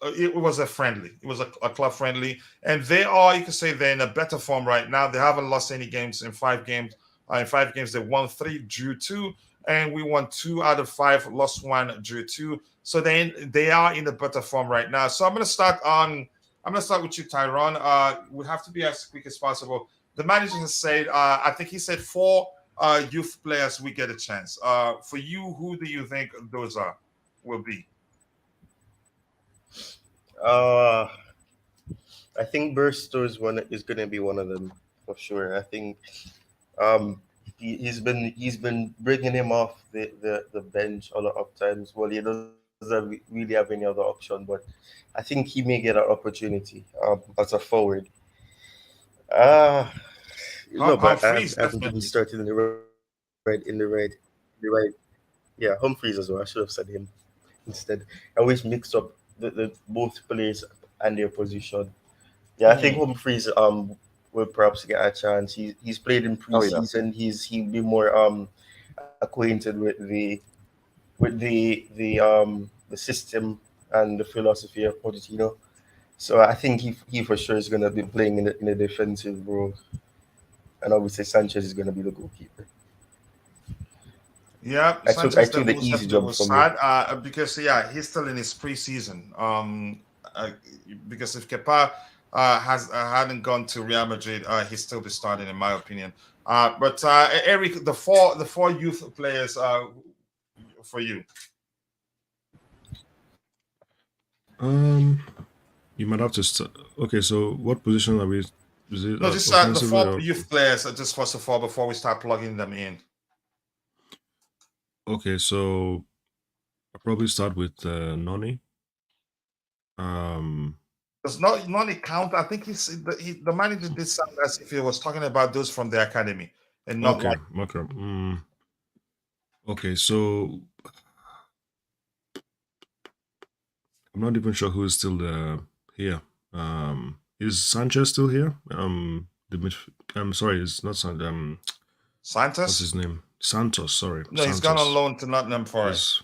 Speaker 1: It was a friendly. It was a club friendly, and they are, you can say, they're in a better form right now. They haven't lost any games in 5 games. In 5 games, they won 3, drew 2, and we won 2 out of 5, lost 1, drew 2. So they are in a better form right now. So I'm gonna start with you, Tyrone. We have to be as quick as possible. The manager has said, I think he said 4 youth players we get a chance. For you, who do you think those will be?
Speaker 6: I think Burstow is going to be one of them for sure. I think he's been bringing him off the bench a lot of times. Well, he doesn't really have any other option, but I think he may get an opportunity as a forward. But I haven't started in the right. Yeah, Humphreys as well. I should have said him instead. I always mixed up the both players and their position. Yeah, I think Humphreys will perhaps get a chance. He's played in preseason. He'll be more acquainted with the system and the philosophy of Pochettino. So I think he for sure is going to be playing in a defensive role, and obviously Sanchez is going to be the goalkeeper.
Speaker 1: Yeah,
Speaker 6: I took the easy job from
Speaker 1: him because he's still in his preseason. Because if Kepa hadn't gone to Real Madrid, he'd still be starting, in my opinion. But Eric, the four youth players for you.
Speaker 4: You might have to start. Okay, so what position are we? Is it,
Speaker 1: no, just the 4 youth players. Just first of all, before we start plugging them in.
Speaker 4: Okay, so I'll probably start with Noni.
Speaker 1: Does Noni count? I think the manager did sound as if he was talking about those from the academy and not
Speaker 4: Okay, so not even sure who is still here. Is Sanchez still here? I'm sorry, it's not Sanchez.
Speaker 1: Santos?
Speaker 4: What's his name? Santos. Sorry.
Speaker 1: No, he's gone on loan to Nottingham Forest.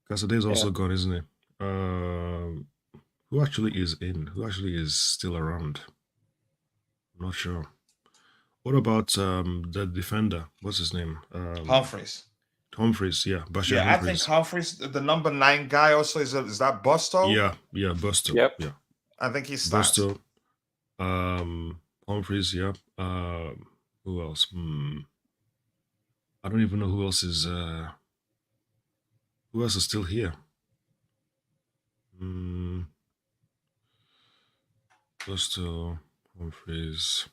Speaker 4: Casadet's also gone, isn't he? Who actually is in? Who actually is still around? I'm not sure. What about the defender? What's his name?
Speaker 1: Humphreys.
Speaker 4: Humphreys, yeah. Bashir
Speaker 1: Yeah,
Speaker 4: Humphreys.
Speaker 1: I think Humphreys, the number 9 guy, also is that Busto?
Speaker 4: Yeah, Busto.
Speaker 3: Yep.
Speaker 4: Yeah.
Speaker 1: I think he starts.
Speaker 4: Busto. Humphreys, yeah. Who else? I don't even know who else is still here. Busto, Humphreys.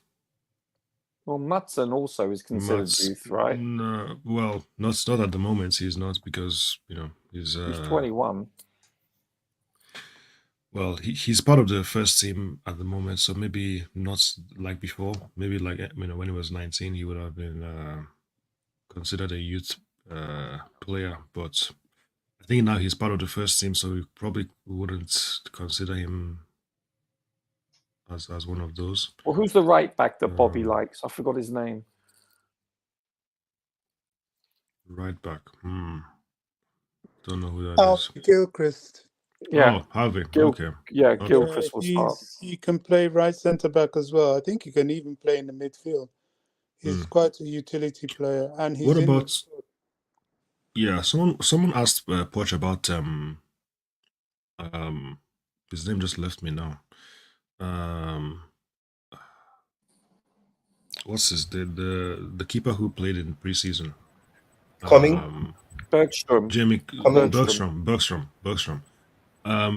Speaker 3: Well, Matson also is considered youth, right?
Speaker 4: No, well, not at the moment. He's not, because he's
Speaker 3: 21.
Speaker 4: Well, he's part of the first team at the moment, so maybe not like before. Maybe like when he was 19, he would have been considered a youth player. But I think now he's part of the first team, so we probably wouldn't consider him as one of those.
Speaker 3: Well, who's the right back that Bobby likes? I forgot his name.
Speaker 4: Right back. Don't know who that is.
Speaker 2: Gilchrist.
Speaker 3: Yeah.
Speaker 4: Oh, Harvey. Okay.
Speaker 3: Yeah,
Speaker 4: Okay.
Speaker 3: Gilchrist will start.
Speaker 2: He can play right centre back as well. I think he can even play in the midfield. He's quite a utility player, and he's.
Speaker 4: What about? Yeah, someone asked Poch about his name just left me now. What's his the keeper who played in preseason?
Speaker 6: Coming?
Speaker 3: Bergstrom.
Speaker 4: Jamie Bergstrom.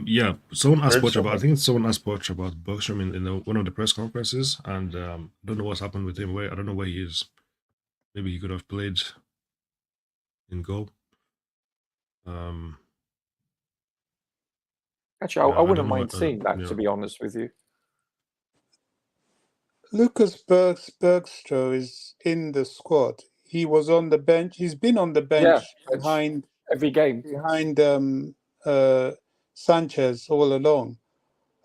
Speaker 4: Yeah, someone asked Poch about. I think someone asked Poch about Bergstrom in one of the press conferences, and I don't know what's happened with him. I don't know where he is. Maybe he could have played in goal.
Speaker 3: Actually, I wouldn't mind seeing that, to be honest with you.
Speaker 2: Lucas Bergstrom is in the squad. He was on the bench. He's been on the bench behind
Speaker 3: every game
Speaker 2: behind Sanchez all along.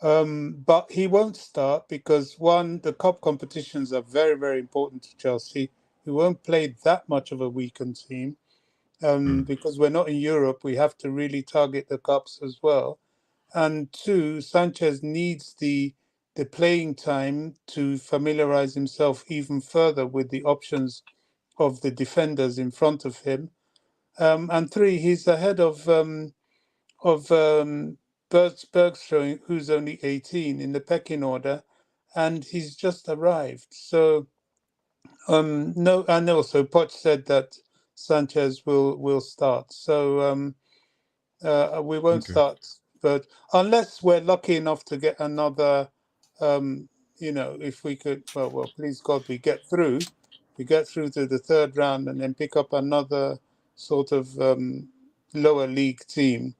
Speaker 2: But he won't start because the cup competitions are very, very important to Chelsea. He won't play that much of a weakened team because we're not in Europe. We have to really target the cups as well. And 2, Sanchez needs the playing time to familiarize himself even further with the options of the defenders in front of him. And 3, he's ahead of Bergstrom, who's only 18 in the pecking order, and he's just arrived. So no, and also Poch said that Sanchez will start. So we won't start, but unless we're lucky enough to get another, if we could, well, please God, we get through to the third round and then pick up another sort of lower league team,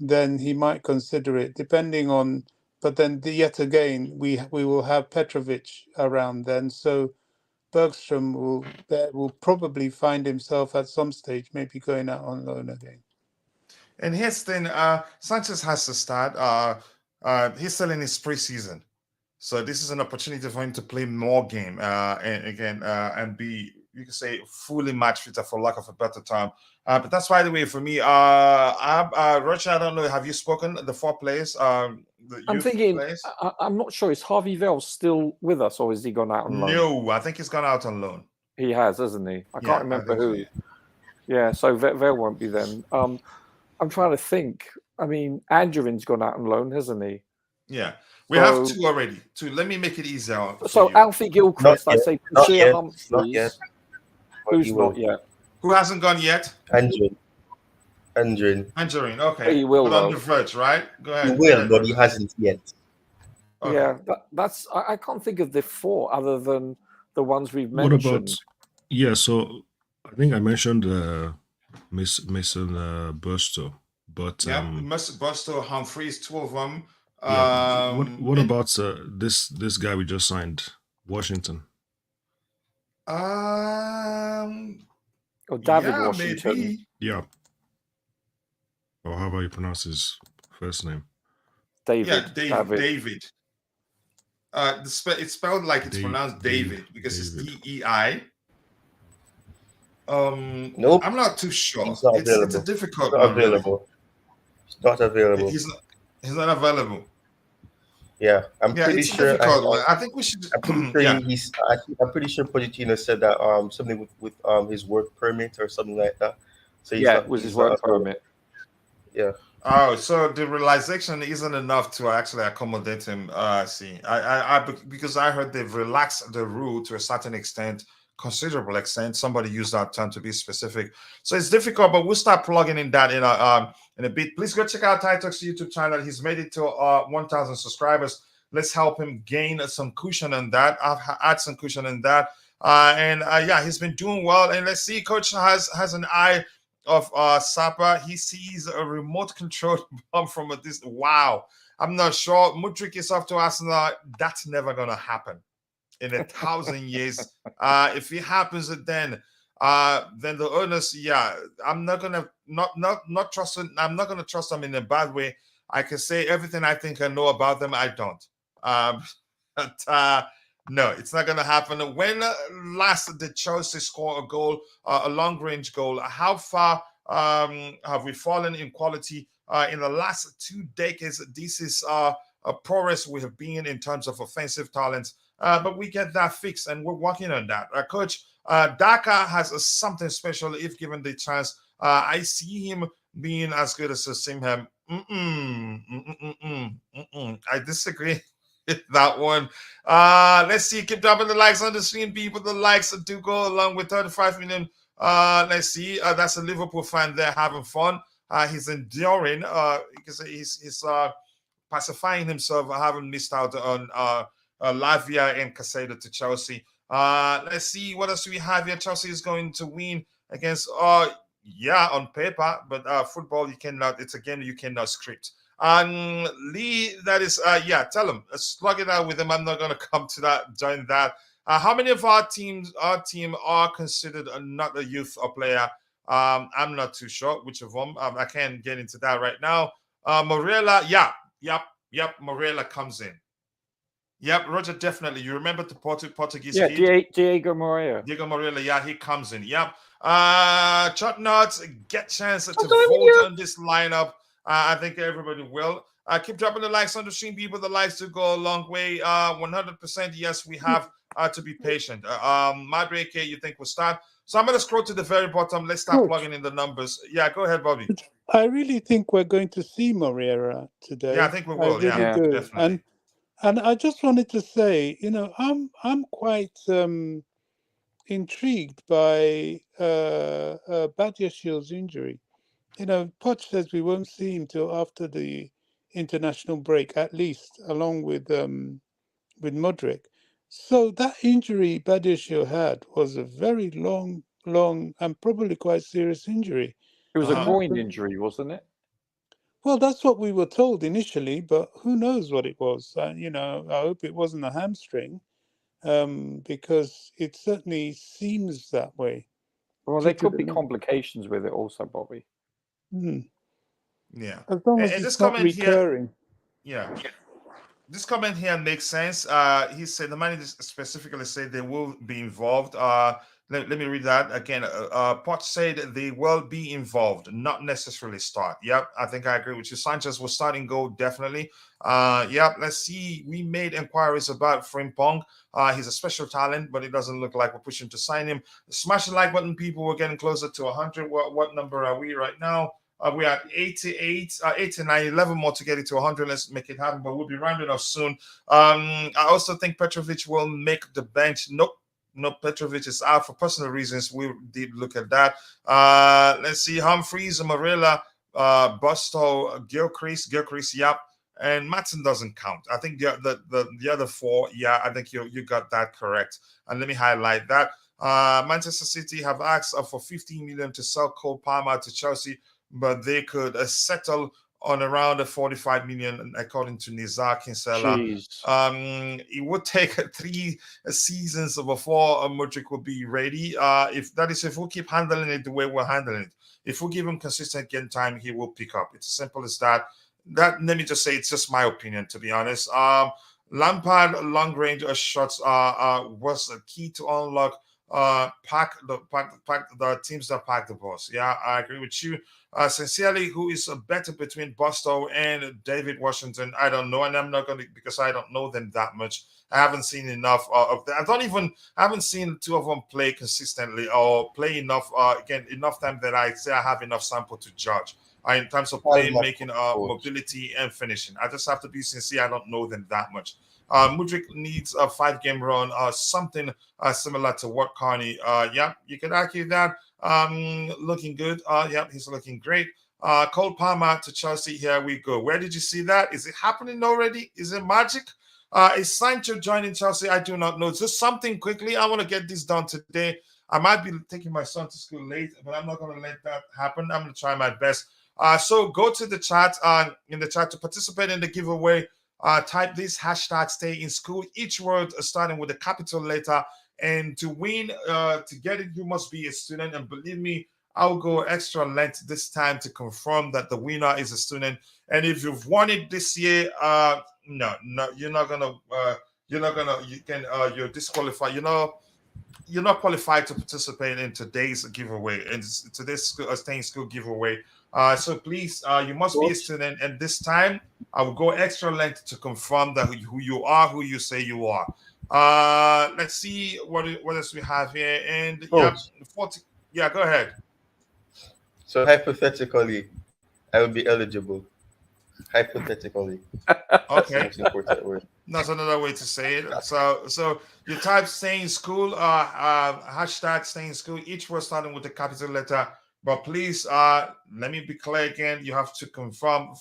Speaker 2: then he might consider it, depending on. But then yet again, we will have Petrovic around then, so Bergstrom will probably find himself at some stage maybe going out on loan again.
Speaker 1: And here's the thing, Sanchez has to start. He's still in his preseason, so this is an opportunity for him to play more game and be, you could say, fully match fit, for lack of a better term. But that's, by the way, for me. Roger, I don't know. Have you spoken the 4 players? I'm
Speaker 3: thinking. I'm not sure. Is Harvey Vale still with us, or has he gone out on loan?
Speaker 1: No, I think he's gone out on loan.
Speaker 3: He has, hasn't he? I can't remember who. So. Yeah, so Vale won't be then. I'm trying to think. I mean, Angelin's gone out on loan, hasn't he?
Speaker 1: Yeah. We have 2 already. 2. Let me make it easier.
Speaker 3: So Alfie Gilchrist, I say Bashir Humphreys.
Speaker 6: Not yet.
Speaker 3: Who's not yet?
Speaker 1: Who hasn't gone yet?
Speaker 6: Angerin.
Speaker 1: Okay.
Speaker 3: He will.
Speaker 1: On the verge, right? Go ahead.
Speaker 6: He will, but he hasn't yet.
Speaker 3: Okay. Yeah, that's. I can't think of the 4 other than the ones we've mentioned.
Speaker 4: What about? Yeah, so I think I mentioned Mason Burstow, but
Speaker 1: Burstow, Humphreys, 2 of them.
Speaker 4: What about this guy we just signed, Washington?
Speaker 3: David Washington.
Speaker 1: Maybe.
Speaker 4: Yeah. Or how about you pronounce his first name?
Speaker 3: David.
Speaker 1: Yeah, David. It's spelled like it's pronounced David because it's DEI.
Speaker 6: Nope.
Speaker 1: I'm not too sure.
Speaker 6: He's not
Speaker 1: It's a
Speaker 6: available.
Speaker 1: difficult
Speaker 6: Not
Speaker 1: one, really.
Speaker 6: available. He's not available.
Speaker 1: He's not available.
Speaker 6: Yeah, I'm pretty
Speaker 1: it's
Speaker 6: sure.
Speaker 1: a difficult one. I think we should.
Speaker 6: I'm pretty sure
Speaker 1: Yeah.
Speaker 6: I'm pretty sure Pochettino said that something with his work permit or something like that. So
Speaker 3: yeah, it was his work permit.
Speaker 6: Yeah.
Speaker 1: Oh, so the realization isn't enough to actually accommodate him. See, because I heard they've relaxed the rule to a certain extent, considerable extent. Somebody used that term to be specific. So it's difficult, but we'll start plugging in that in a bit. Please go check out Tytalk's YouTube channel. He's made it to 1,000 subscribers. Let's help him gain some cushion in that. Add some cushion in that. Yeah, he's been doing well. And let's see, Coach has an eye of Sapa. He sees a remote control bomb from a distance. Wow. I'm not sure. Mudryk is off to Arsenal. That's never going to happen in 1,000 years. If it happens, then the owners, yeah, I'm not gonna not trust them. I'm not gonna trust them in a bad way. I can say everything I think I know about them. I don't. But no, it's not gonna happen. When last did Chelsea score a goal, a long-range goal? How far have we fallen in quality in the last 2 decades? This is a progress we have been in terms of offensive talents. But we get that fixed, and we're working on that. Coach, Daka has something special if given the chance. I see him being as good as Simham. I disagree with that one. Let's see. Keep dropping the likes on the screen, people. The likes do go along with 35 million. Let's see. That's a Liverpool fan there having fun. He's enduring. Because he's pacifying himself, having missed out on Lavia and Casado to Chelsea. Let's see what else we have here. Chelsea is going to win against yeah, on paper, but football you cannot. It's a game you cannot script. Lee, that is yeah. Tell him, slug it out with him. I'm not going to come to that. Join that. How many of our team are considered not a youth or player? I'm not too sure which of them. I can't get into that right now. Morella, yep. Morella comes in. Yep, Roger, definitely. You remember the Portuguese kid?
Speaker 3: Diego Moreira.
Speaker 1: Diego Moreira, yeah, he comes in. Yep. Chutnuts, get chance to vote on this lineup. I think everybody will. Keep dropping the likes on the stream, people. The likes do go a long way. 100%, yes, we have to be patient. Madre K, you think we'll start? So I'm going to scroll to the very bottom. Let's start plugging in the numbers. Yeah, go ahead, Bobby.
Speaker 2: I really think we're going to see Moreira today.
Speaker 1: Yeah, I think we will.
Speaker 2: I really do.
Speaker 1: Definitely.
Speaker 2: And I just wanted to say, you know, I'm quite intrigued by Badiashiel's injury. You know, Poch says we won't see him till after the international break, at least, along with Modric. So that injury Badiashiel had was a very long, and probably quite serious injury.
Speaker 3: It was a groin injury, wasn't it?
Speaker 2: Well, that's what we were told initially, but who knows what it was? You know, I hope it wasn't a hamstring, because it certainly seems that way.
Speaker 3: Well, there could be complications with it also, Bobby.
Speaker 1: Yeah.
Speaker 2: As long as it's not recurring.
Speaker 1: Yeah. This comment here makes sense. He said the manager specifically said they will be involved. Let me read that again. Poch said they will be involved, not necessarily start. Yep, I think I agree with you. Sanchez will start in goal, definitely. Yep, let's see. We made inquiries about Frimpong. He's a special talent, but it doesn't look like we're pushing to sign him. Smash the like button, people. We're getting closer to 100. What number are we right now? We're at 88, 89, 11 more to get it to 100. Let's make it happen, but we'll be rounding off soon. I also think Petrovic will make the bench. Nope, Petrovic is out for personal reasons. We did look at that. Let's see, Humphreys, Morella, Busto, Gilchrist, yep. And Matson doesn't count. I think the other four, yeah, I think you got that correct. And let me highlight that. Manchester City have asked for 15 million to sell Cole Palmer to Chelsea, but they could settle on around the 45 million, according to Nizar Kinsella.
Speaker 3: Jeez.
Speaker 1: It would take 3 seasons before Mudryk will be ready. If we keep handling it the way we're handling it, if we give him consistent game time, he will pick up. It's as simple as that. Let me just say, it's just my opinion, to be honest. Lampard long range shots was a key to unlock the teams that pack the bus. Yeah, I agree with you. Sincerely, who is better between Busto and David Washington? I don't know, and I'm not going to, because I don't know them that much. I haven't seen enough of them. I haven't seen the two of them play consistently or play enough. Enough time that I say I have enough sample to judge. In terms of playmaking, mobility, and finishing. I just have to be sincere. I don't know them that much. Mudryk needs a 5-game run or something similar to what Carney. You could argue that. Looking good. He's looking great. Cole Palmer to Chelsea. Here we go. Where did you see that? Is it happening already? Is it magic? Is Sancho joining Chelsea? I do not know. Just something quickly. I want to get this done today. I might be taking my son to school late, but I'm not going to let that happen. I'm going to try my best. So go to the chat. In the chat to participate in the giveaway. Type this hashtag stay in school. Each word starting with a capital letter. And to win, to get it, you must be a student. And believe me, I'll go extra length this time to confirm that the winner is a student. And if you've won it this year, no, you're disqualified. You're not qualified to participate in today's giveaway, and today's stay in school giveaway. So please, you must be a student. And this time, I will go extra length to confirm that who you are, who you say you are. Let's see what else we have here. And go ahead.
Speaker 6: So hypothetically, I would be eligible. Hypothetically.
Speaker 1: Okay. That's another way to say it. So you type stay in school, hashtag stay in school, each word starting with a capital letter. But please, let me be clear again. You have to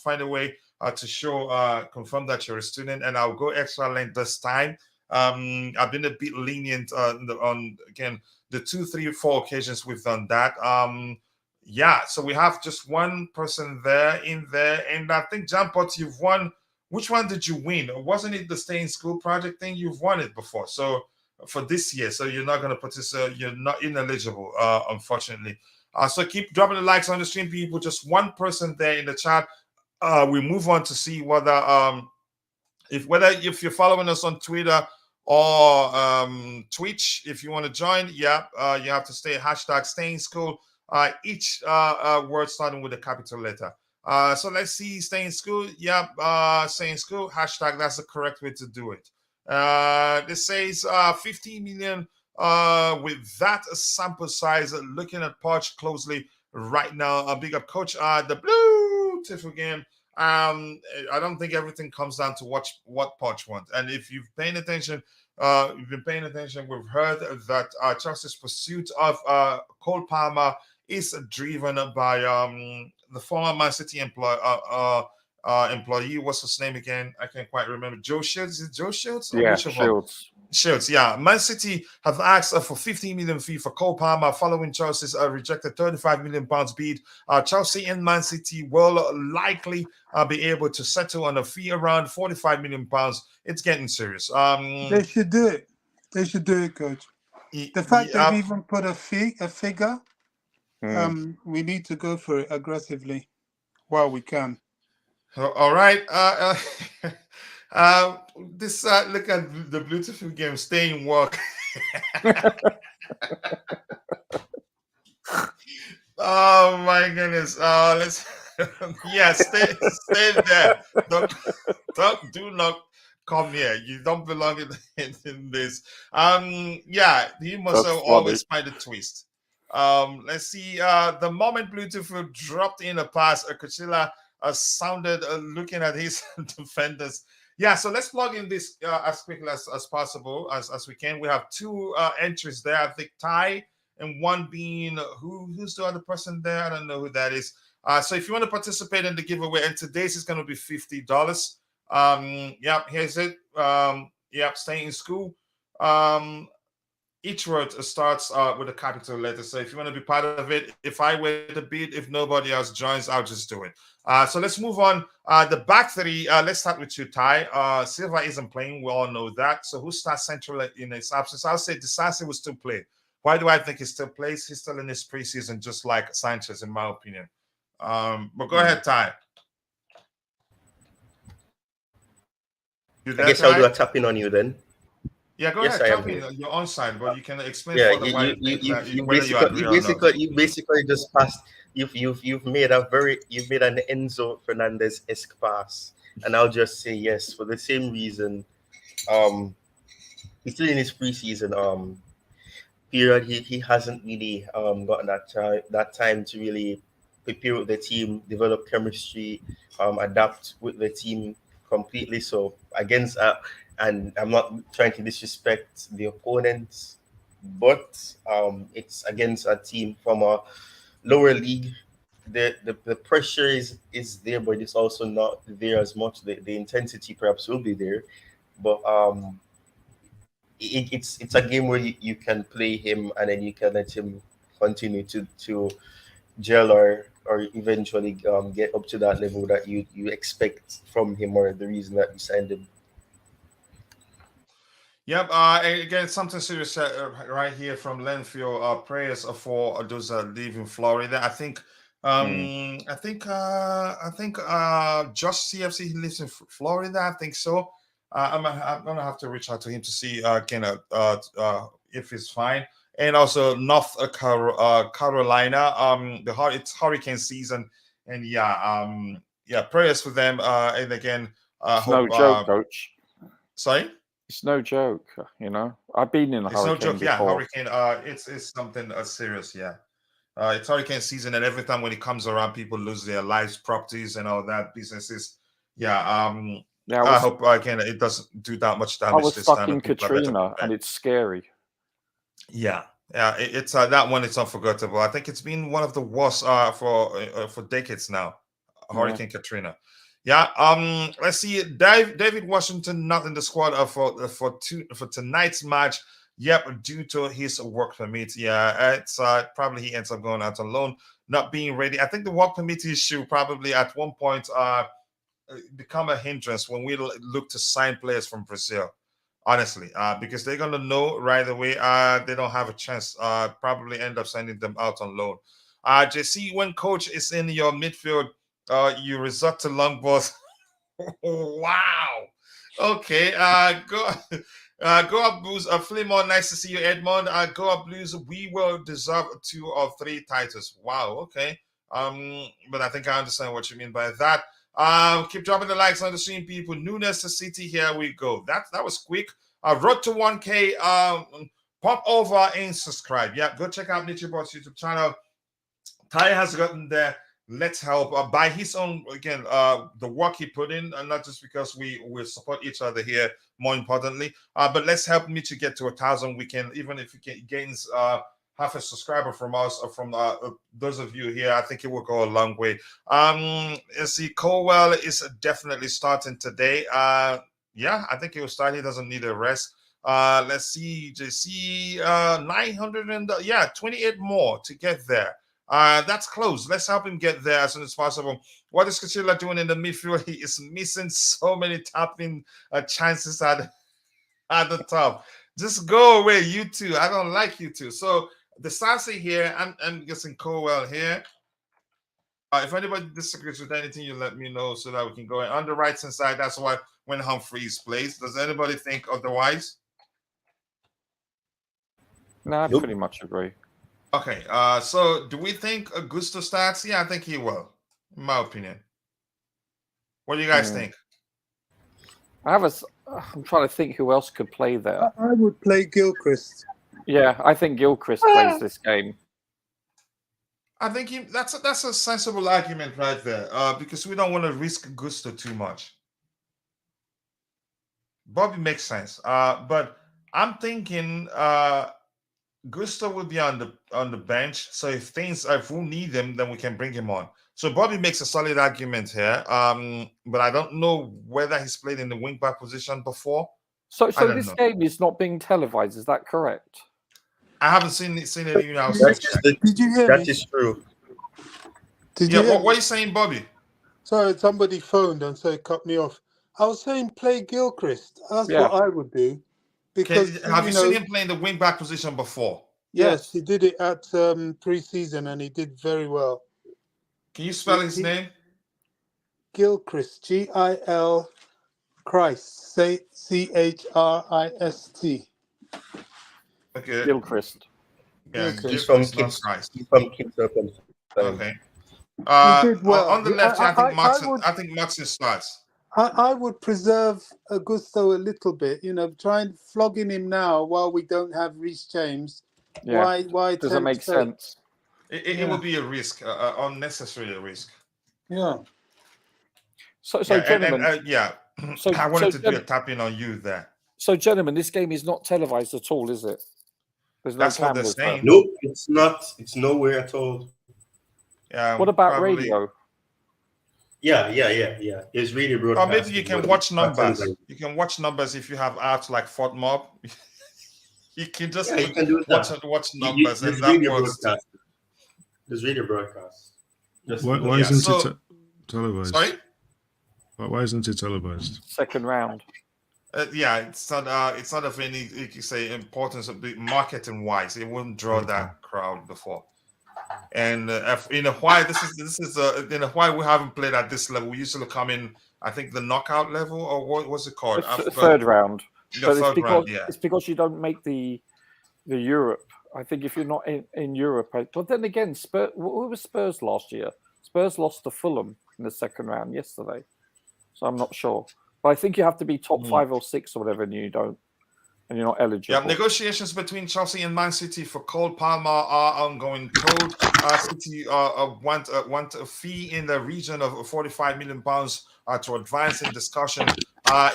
Speaker 1: find a way to show, confirm that you're a student, and I'll go extra length this time. I've been a bit lenient on again the 2, 3, 4 occasions we've done that. So we have just one person in there, and I think Jampot, you've won. Which one did you win? Wasn't it the stay in school project thing? You've won it before, so for this year, so you're not going to participate. You're not ineligible, unfortunately. So keep dropping the likes on the stream, people. Just one person there in the chat. We move on to see whether if you're following us on Twitter or Twitch, if you want to join, you have to hashtag stay in school. Each word starting with a capital letter. So let's see, stay in school. Stay in school. Hashtag, that's the correct way to do it. This says 15 million with that sample size. Looking at Poch closely right now. A big up coach. The beautiful game. I don't think everything comes down to what Poch wants. And if you've been paying attention, we've heard that Chelsea's pursuit of Cole Palmer is driven by the former Man City employee. What's his name again? I can't quite remember. Joe Shields. Is it Joe Shields?
Speaker 3: Yeah, Shields.
Speaker 1: Shields, yeah. Man City have asked for 15 million fee for Cole Palmer following Chelsea's rejected 35 million pounds bid. Chelsea and Man City will likely be able to settle on a fee around 45 million pounds. It's getting serious.
Speaker 2: They should do it. They should do it, coach. The fact they've even put a figure, we need to go for it aggressively while we can.
Speaker 1: All right. This look at the beautiful game. Stay in work. Oh my goodness. Let's stay there. Do not come here. You don't belong in this. You must always find a twist. Let's see. The moment Beautiful dropped in a pass, Coachila sounded looking at his defenders. So let's plug in this as quickly as possible as we can. We have 2 entries there. I think Ty, and one being who's the other person there? I don't know who that is. So if you want to participate in the giveaway, and today's is going to be $50. Here's it. Stay in school. each word starts with a capital letter. So if you want to be part of it, if I were to beat, if nobody else joins, I'll just do it. So let's move on. The back three, let's start with you, Ty. Silva isn't playing. We all know that. So who starts central in his absence? I'll say Disasi will still play. Why do I think he still plays? He's still in his preseason, just like Sanchez, in my opinion. But go ahead, Ty.
Speaker 6: I guess I'll do a tapping on you then.
Speaker 1: Yeah, go ahead. Tell me your own side, but you can explain further why
Speaker 6: you basically just passed. You've made an Enzo Fernandez-esque pass, and I'll just say yes for the same reason. He's still in his preseason period. He hasn't really gotten that time to really prepare with the team, develop chemistry, adapt with the team completely. So against and I'm not trying to disrespect the opponents, but it's against a team from a lower league. The pressure is there, but it's also not there as much. The intensity perhaps will be there, but it's a game where you can play him and then you can let him continue to gel or eventually get up to that level that you expect from him, or the reason that you signed him.
Speaker 1: Yep. Again, something serious right here from Lenfield. Prayers for those leaving Florida. I think. I think Josh CFC, he lives in Florida. I think so. I'm gonna have to reach out to him to see if it's fine. And also North Carolina. It's hurricane season, and prayers for them. And again,
Speaker 3: no joke, coach.
Speaker 1: Sorry.
Speaker 3: It's no joke, I've been in a hurricane.
Speaker 1: It's no joke,
Speaker 3: before.
Speaker 1: yeah. Hurricane, it's something serious, yeah. It's hurricane season, and every time when it comes around, people lose their lives, properties, and all that, businesses. Yeah. I hope again it doesn't do that much damage.
Speaker 3: I was stuck in Katrina, and it's scary.
Speaker 1: Yeah, it's that one. It's unforgettable. I think it's been one of the worst for decades now. Hurricane Katrina. Yeah. Let's see. David Washington not in the squad for tonight's match. Yep, due to his work permit. Yeah, it's probably he ends up going out on loan, not being ready. I think the work permit issue probably at one point become a hindrance when we look to sign players from Brazil. Honestly, because they're gonna know right away they don't have a chance. Probably end up sending them out on loan. JC, when coach is in your midfield, you resort to long balls. Wow. Okay. Go up Blues. Flimon, nice to see you, Edmond. Go up Blues. We will deserve 2 or 3 titles. Wow. Okay. But I think I understand what you mean by that. Keep dropping the likes on the stream, people. Nunes to City. Here we go. That was quick. Road to 1K. Pop over and subscribe. Yeah, go check out Nichibot's YouTube channel. Ty has gotten there. Let's help by his own again. The work he put in, and not just because we support each other here. More importantly, but let's help me to get to 1,000. We can, even if he gains half a subscriber from us or from those of you here, I think it will go a long way. Let's see, Colwell is definitely starting today. Yeah, I think he will start. He doesn't need a rest. Let's see, JC, 900 and 28 more to get there. That's close. Let's help him get there as soon as possible. What is Coachila doing in the midfield? He is missing so many tapping chances at the top. Just go away, you two. I don't like you two. So the Sassy here, I'm guessing Colwell here. If anybody disagrees with anything, you let me know so that we can go in. On the right hand side, that's why when Humphreys plays. Does anybody think otherwise?
Speaker 3: No, I pretty much agree.
Speaker 1: Okay, so do we think Augusto starts? Yeah, I think he will, in my opinion. What do you guys think?
Speaker 3: I'm trying to think who else could play there.
Speaker 2: I would play Gilchrist.
Speaker 3: Yeah, I think Gilchrist plays this game.
Speaker 1: I think that's a sensible argument right there, because we don't want to risk Gusto too much. Bobby makes sense, but I'm thinking Gusto will be on the bench. So if we need him, then we can bring him on. So Bobby makes a solid argument here, but I don't know whether he's played in the wing back position before.
Speaker 3: So this game is not being televised. Is that correct?
Speaker 1: I haven't seen any emails.
Speaker 2: Did you hear
Speaker 6: That
Speaker 2: me?
Speaker 6: is true.
Speaker 2: Did
Speaker 1: Yeah,
Speaker 2: you hear
Speaker 1: what are
Speaker 2: me?
Speaker 1: you saying, Bobby?
Speaker 2: Sorry, somebody phoned and so it cut me off. I was saying play Gilchrist. That's
Speaker 3: Yeah.
Speaker 2: what I would do. Because,
Speaker 1: Have you seen him play in the wing back position before?
Speaker 2: Yes, he did it at pre-season and he did very well.
Speaker 1: Can you spell his name?
Speaker 2: Gilchrist, Gil Christ, say Christ.
Speaker 1: Okay.
Speaker 3: Gilchrist.
Speaker 1: Yeah,
Speaker 2: Okay.
Speaker 6: He's from
Speaker 1: Gilchrist, not
Speaker 6: Kips.
Speaker 1: Christ.
Speaker 6: He's from Kips.
Speaker 1: Okay.
Speaker 2: He did well.
Speaker 1: On the left, I think Martin.
Speaker 2: would,
Speaker 1: I think Martin starts.
Speaker 2: I would preserve Augusto a little bit. Try and flogging him now while we don't have Reece James.
Speaker 3: Yeah.
Speaker 2: Why
Speaker 3: Doesn't
Speaker 2: tempt
Speaker 3: make
Speaker 2: fate?
Speaker 3: sense.
Speaker 1: It will be a risk, unnecessary risk.
Speaker 2: Yeah.
Speaker 3: So
Speaker 1: Yeah,
Speaker 3: gentlemen,
Speaker 1: I wanted to do a tapping on you there.
Speaker 3: So, gentlemen, this game is not televised at all, is it? There's no
Speaker 1: That's what they're
Speaker 3: cameras.
Speaker 1: saying.
Speaker 6: Nope, it's not. It's nowhere at all.
Speaker 1: Yeah.
Speaker 3: What about
Speaker 1: probably.
Speaker 3: radio?
Speaker 6: Yeah. It's really
Speaker 1: Or
Speaker 6: broadcast.
Speaker 1: maybe you can watch numbers. You can watch numbers if you have apps like FODMOB. You can just
Speaker 6: you can do that.
Speaker 1: watch numbers, and that
Speaker 6: radio
Speaker 1: works.
Speaker 6: broadcast. There's radio broadcast.
Speaker 4: Why isn't it televised?
Speaker 1: Sorry?
Speaker 4: Why isn't it televised?
Speaker 3: Second round.
Speaker 1: Yeah, it's not of any, you could say, importance of the marketing wise. It wouldn't draw that crowd before. And in a while, this is in a while we haven't played at this level. We usually come in, I think, the knockout level, or what's it called?
Speaker 3: Third round.
Speaker 1: The third round, yeah.
Speaker 3: It's because you don't make the Europe. I think if you're not in Europe, but then again, who was Spurs last year? Spurs lost to Fulham in the second round yesterday, so I'm not sure. But I think you have to be top 5 or 6 or whatever, and you're not eligible.
Speaker 1: Yeah, negotiations between Chelsea and Man City for Cole Palmer are ongoing. Code City want a fee in the region of £45 million to advance in discussion.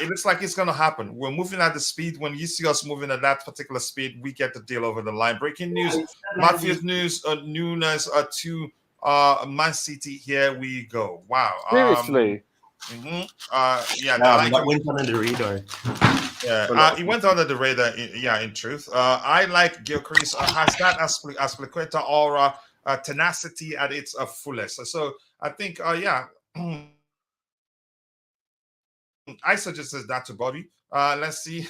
Speaker 1: It looks like it's going to happen. We're moving at the speed. When you see us moving at that particular speed, we get the deal over the line. Breaking news: Matthews Nunes to Man City. Here we go. Wow.
Speaker 3: Seriously.
Speaker 6: That went under the radar.
Speaker 1: Yeah, he went under the radar. In truth, I like Gilchrist. Has that Aspliqueta aura, tenacity at its fullest. So I think, I suggested that to Bobby. Let's see.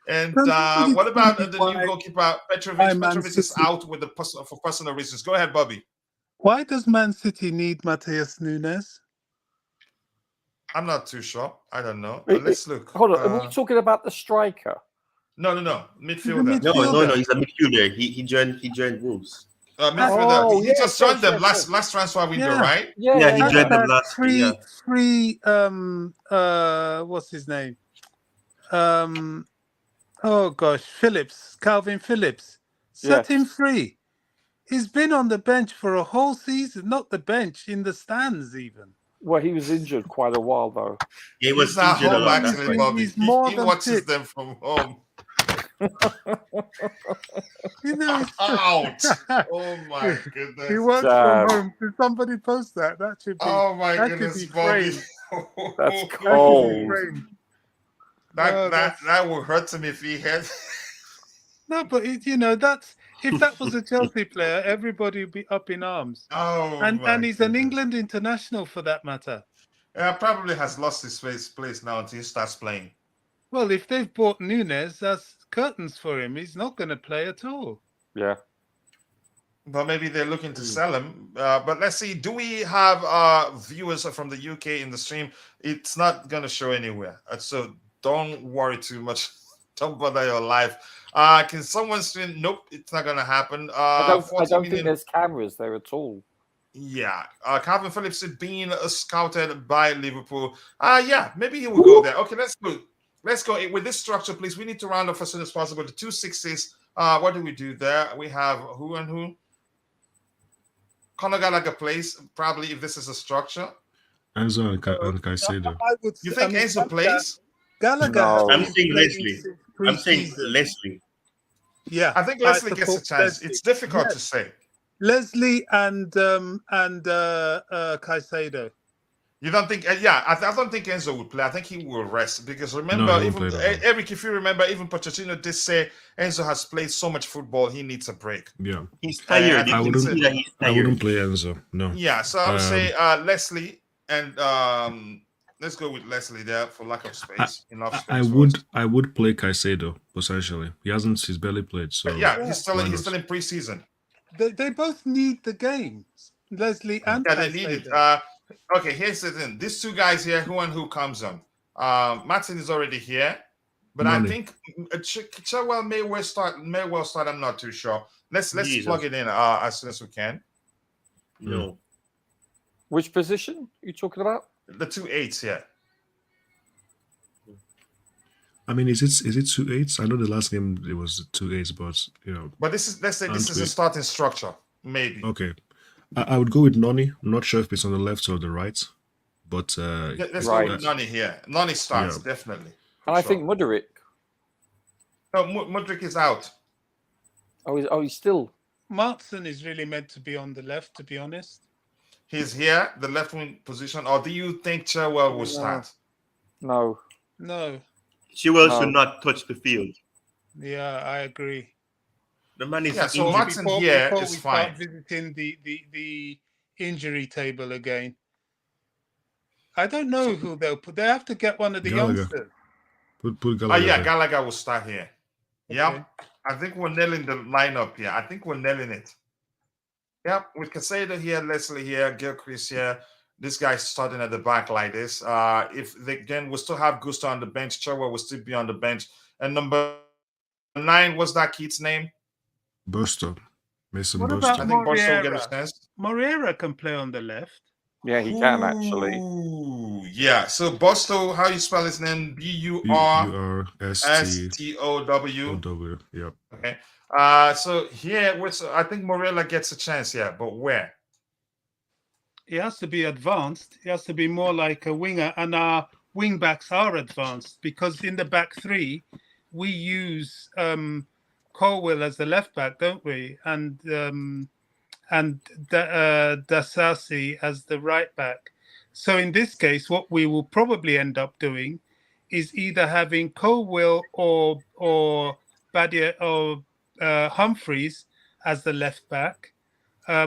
Speaker 1: And what about the new goalkeeper, Petrovic? Petrovic is out with for personal reasons. Go ahead, Bobby.
Speaker 2: Why does Man City need Matheus Nunes?
Speaker 1: I'm not too sure. I don't know. Let's look.
Speaker 3: Hold on. Are we talking about the striker?
Speaker 1: No. Midfielder.
Speaker 6: No. He's a midfielder. He joined Wolves.
Speaker 1: Midfielder. He just joined them last transfer window, right?
Speaker 6: Yeah, he joined them last year.
Speaker 2: What's his name? Oh gosh, Calvin Phillips. Set him free. He's been on the bench for a whole season, not the bench, in the stands even.
Speaker 3: Well, he was injured quite a while, though.
Speaker 6: He was injured
Speaker 1: home, actually, Bobby. He watches
Speaker 2: fit.
Speaker 1: them from home.
Speaker 2: Out.
Speaker 1: Oh, my goodness.
Speaker 2: He works from home. Did somebody post that? That should be.
Speaker 1: Oh, my goodness, Bobby.
Speaker 3: That's cold.
Speaker 1: That would hurt him if he had.
Speaker 2: No, but if that was a Chelsea player, everybody would be up in arms.
Speaker 1: Oh,
Speaker 2: and he's an England international for that matter.
Speaker 1: Yeah, probably has lost his place now until he starts playing.
Speaker 2: Well, if they've bought Nunes, that's curtains for him. He's not going to play at all.
Speaker 3: Yeah.
Speaker 1: But maybe they're looking to sell him. But let's see. Do we have viewers from the UK in the stream? It's not going to show anywhere. So don't worry too much. Don't bother your life. Can someone stream? Nope, it's not going to happen.
Speaker 3: I don't think there's cameras there at all.
Speaker 1: Yeah. Calvin Phillips is being scouted by Liverpool. Maybe he will go there. Okay, let's go. Let's go. With this structure, please. We need to round up as soon as possible. The 2 6s. What do we do there? We have who and who? Conor Gallagher plays, probably, if this is a structure.
Speaker 4: Enzo and Caicedo.
Speaker 1: You think Enzo plays?
Speaker 2: Gallagher.
Speaker 3: No.
Speaker 6: I'm saying Lesley.
Speaker 2: Yeah,
Speaker 1: I think Lesley gets a chance. It's difficult to say.
Speaker 2: Lesley and Caicedo.
Speaker 1: You don't think? Yeah, I don't think Enzo would play. I think he will rest because remember,
Speaker 4: No, he
Speaker 1: even
Speaker 4: won't play, no.
Speaker 1: Eric, if you remember, even Pochettino did say Enzo has played so much football, he needs a break.
Speaker 4: Yeah.
Speaker 6: He's tired.
Speaker 1: I
Speaker 6: You can
Speaker 1: wouldn't-
Speaker 6: see that he's
Speaker 4: I wouldn't
Speaker 6: tired.
Speaker 4: play Enzo. No.
Speaker 1: Yeah, so I would say Lesley and let's go with Lesley there for lack of space. Enough space.
Speaker 4: I would play Caicedo potentially. He's barely played, so
Speaker 1: Yeah, he's still
Speaker 4: why
Speaker 1: in
Speaker 4: not?
Speaker 1: preseason.
Speaker 2: They both need the games. Lesley and
Speaker 1: Yeah, they need it.
Speaker 2: Caicedo.
Speaker 1: Okay, here's the thing. These two guys here, who and who comes on? Martin is already here, but
Speaker 4: Nani.
Speaker 1: I think Chilwell may well start. I'm not too sure. Let's
Speaker 6: Jesus.
Speaker 1: plug it in as soon as we can.
Speaker 6: No.
Speaker 3: Which position are you talking about?
Speaker 1: The 2 8s here.
Speaker 4: I mean, is it 2 8s? I know the last game it was 2 8s, but
Speaker 1: But this is let's say this is a starting structure, maybe.
Speaker 4: Okay. I would go with Noni. I'm not sure if it's on the left or the right, but
Speaker 1: Let's
Speaker 3: Right.
Speaker 1: go with Nani here. Nani starts
Speaker 4: Yeah.
Speaker 1: definitely.
Speaker 3: And I
Speaker 1: Sure.
Speaker 3: think Mudryk.
Speaker 1: No, Mudryk is out.
Speaker 3: He's still.
Speaker 2: Martson is really meant to be on the left, to be honest.
Speaker 1: He's here, the left wing position. Or do you think Chilwell will start?
Speaker 3: No.
Speaker 2: No.
Speaker 6: Chilwell
Speaker 3: No.
Speaker 6: should not touch the field.
Speaker 2: Yeah, I agree.
Speaker 6: The man is
Speaker 1: Yeah, so
Speaker 6: injured.
Speaker 1: Martin here
Speaker 2: before
Speaker 1: is
Speaker 2: we
Speaker 1: fine.
Speaker 2: start visiting the injury table again, I don't know who they'll put. They have to get one of the
Speaker 4: Gallagher.
Speaker 2: youngsters.
Speaker 4: put
Speaker 1: Oh
Speaker 4: Gallagher.
Speaker 1: yeah,
Speaker 4: there.
Speaker 1: Gallagher will start here. Yeah,
Speaker 2: Okay.
Speaker 1: I think we're nailing the lineup here. I think we're nailing it. Yeah, with Caicedo here, Lesley here, Gilchrist here. This guy's starting at the back like this. If they again, we'll still have Gusto on the bench. Chilwell will still be on the bench. And number 9, what's that kid's name?
Speaker 4: Burster. Mason
Speaker 2: What
Speaker 4: Burster.
Speaker 2: about
Speaker 1: I think Borso will get a
Speaker 2: Moreira.
Speaker 1: chance.
Speaker 2: Moreira can play on the left.
Speaker 3: Yeah, he can actually.
Speaker 1: Ooh, yeah. So Bosto, how you spell his name? B-U-R-S-T-O-W.
Speaker 4: U-R-S-T-O-W. Yep.
Speaker 1: Okay. So here, I think Morella gets a chance here, but where?
Speaker 2: He has to be advanced. He has to be more like a winger, and our wing backs are advanced because in the back three we use Colwell as the left back, don't we? And Dasasi as the right back. So in this case, what we will probably end up doing is either having Colwell or Badia or Humphreys as the left back. I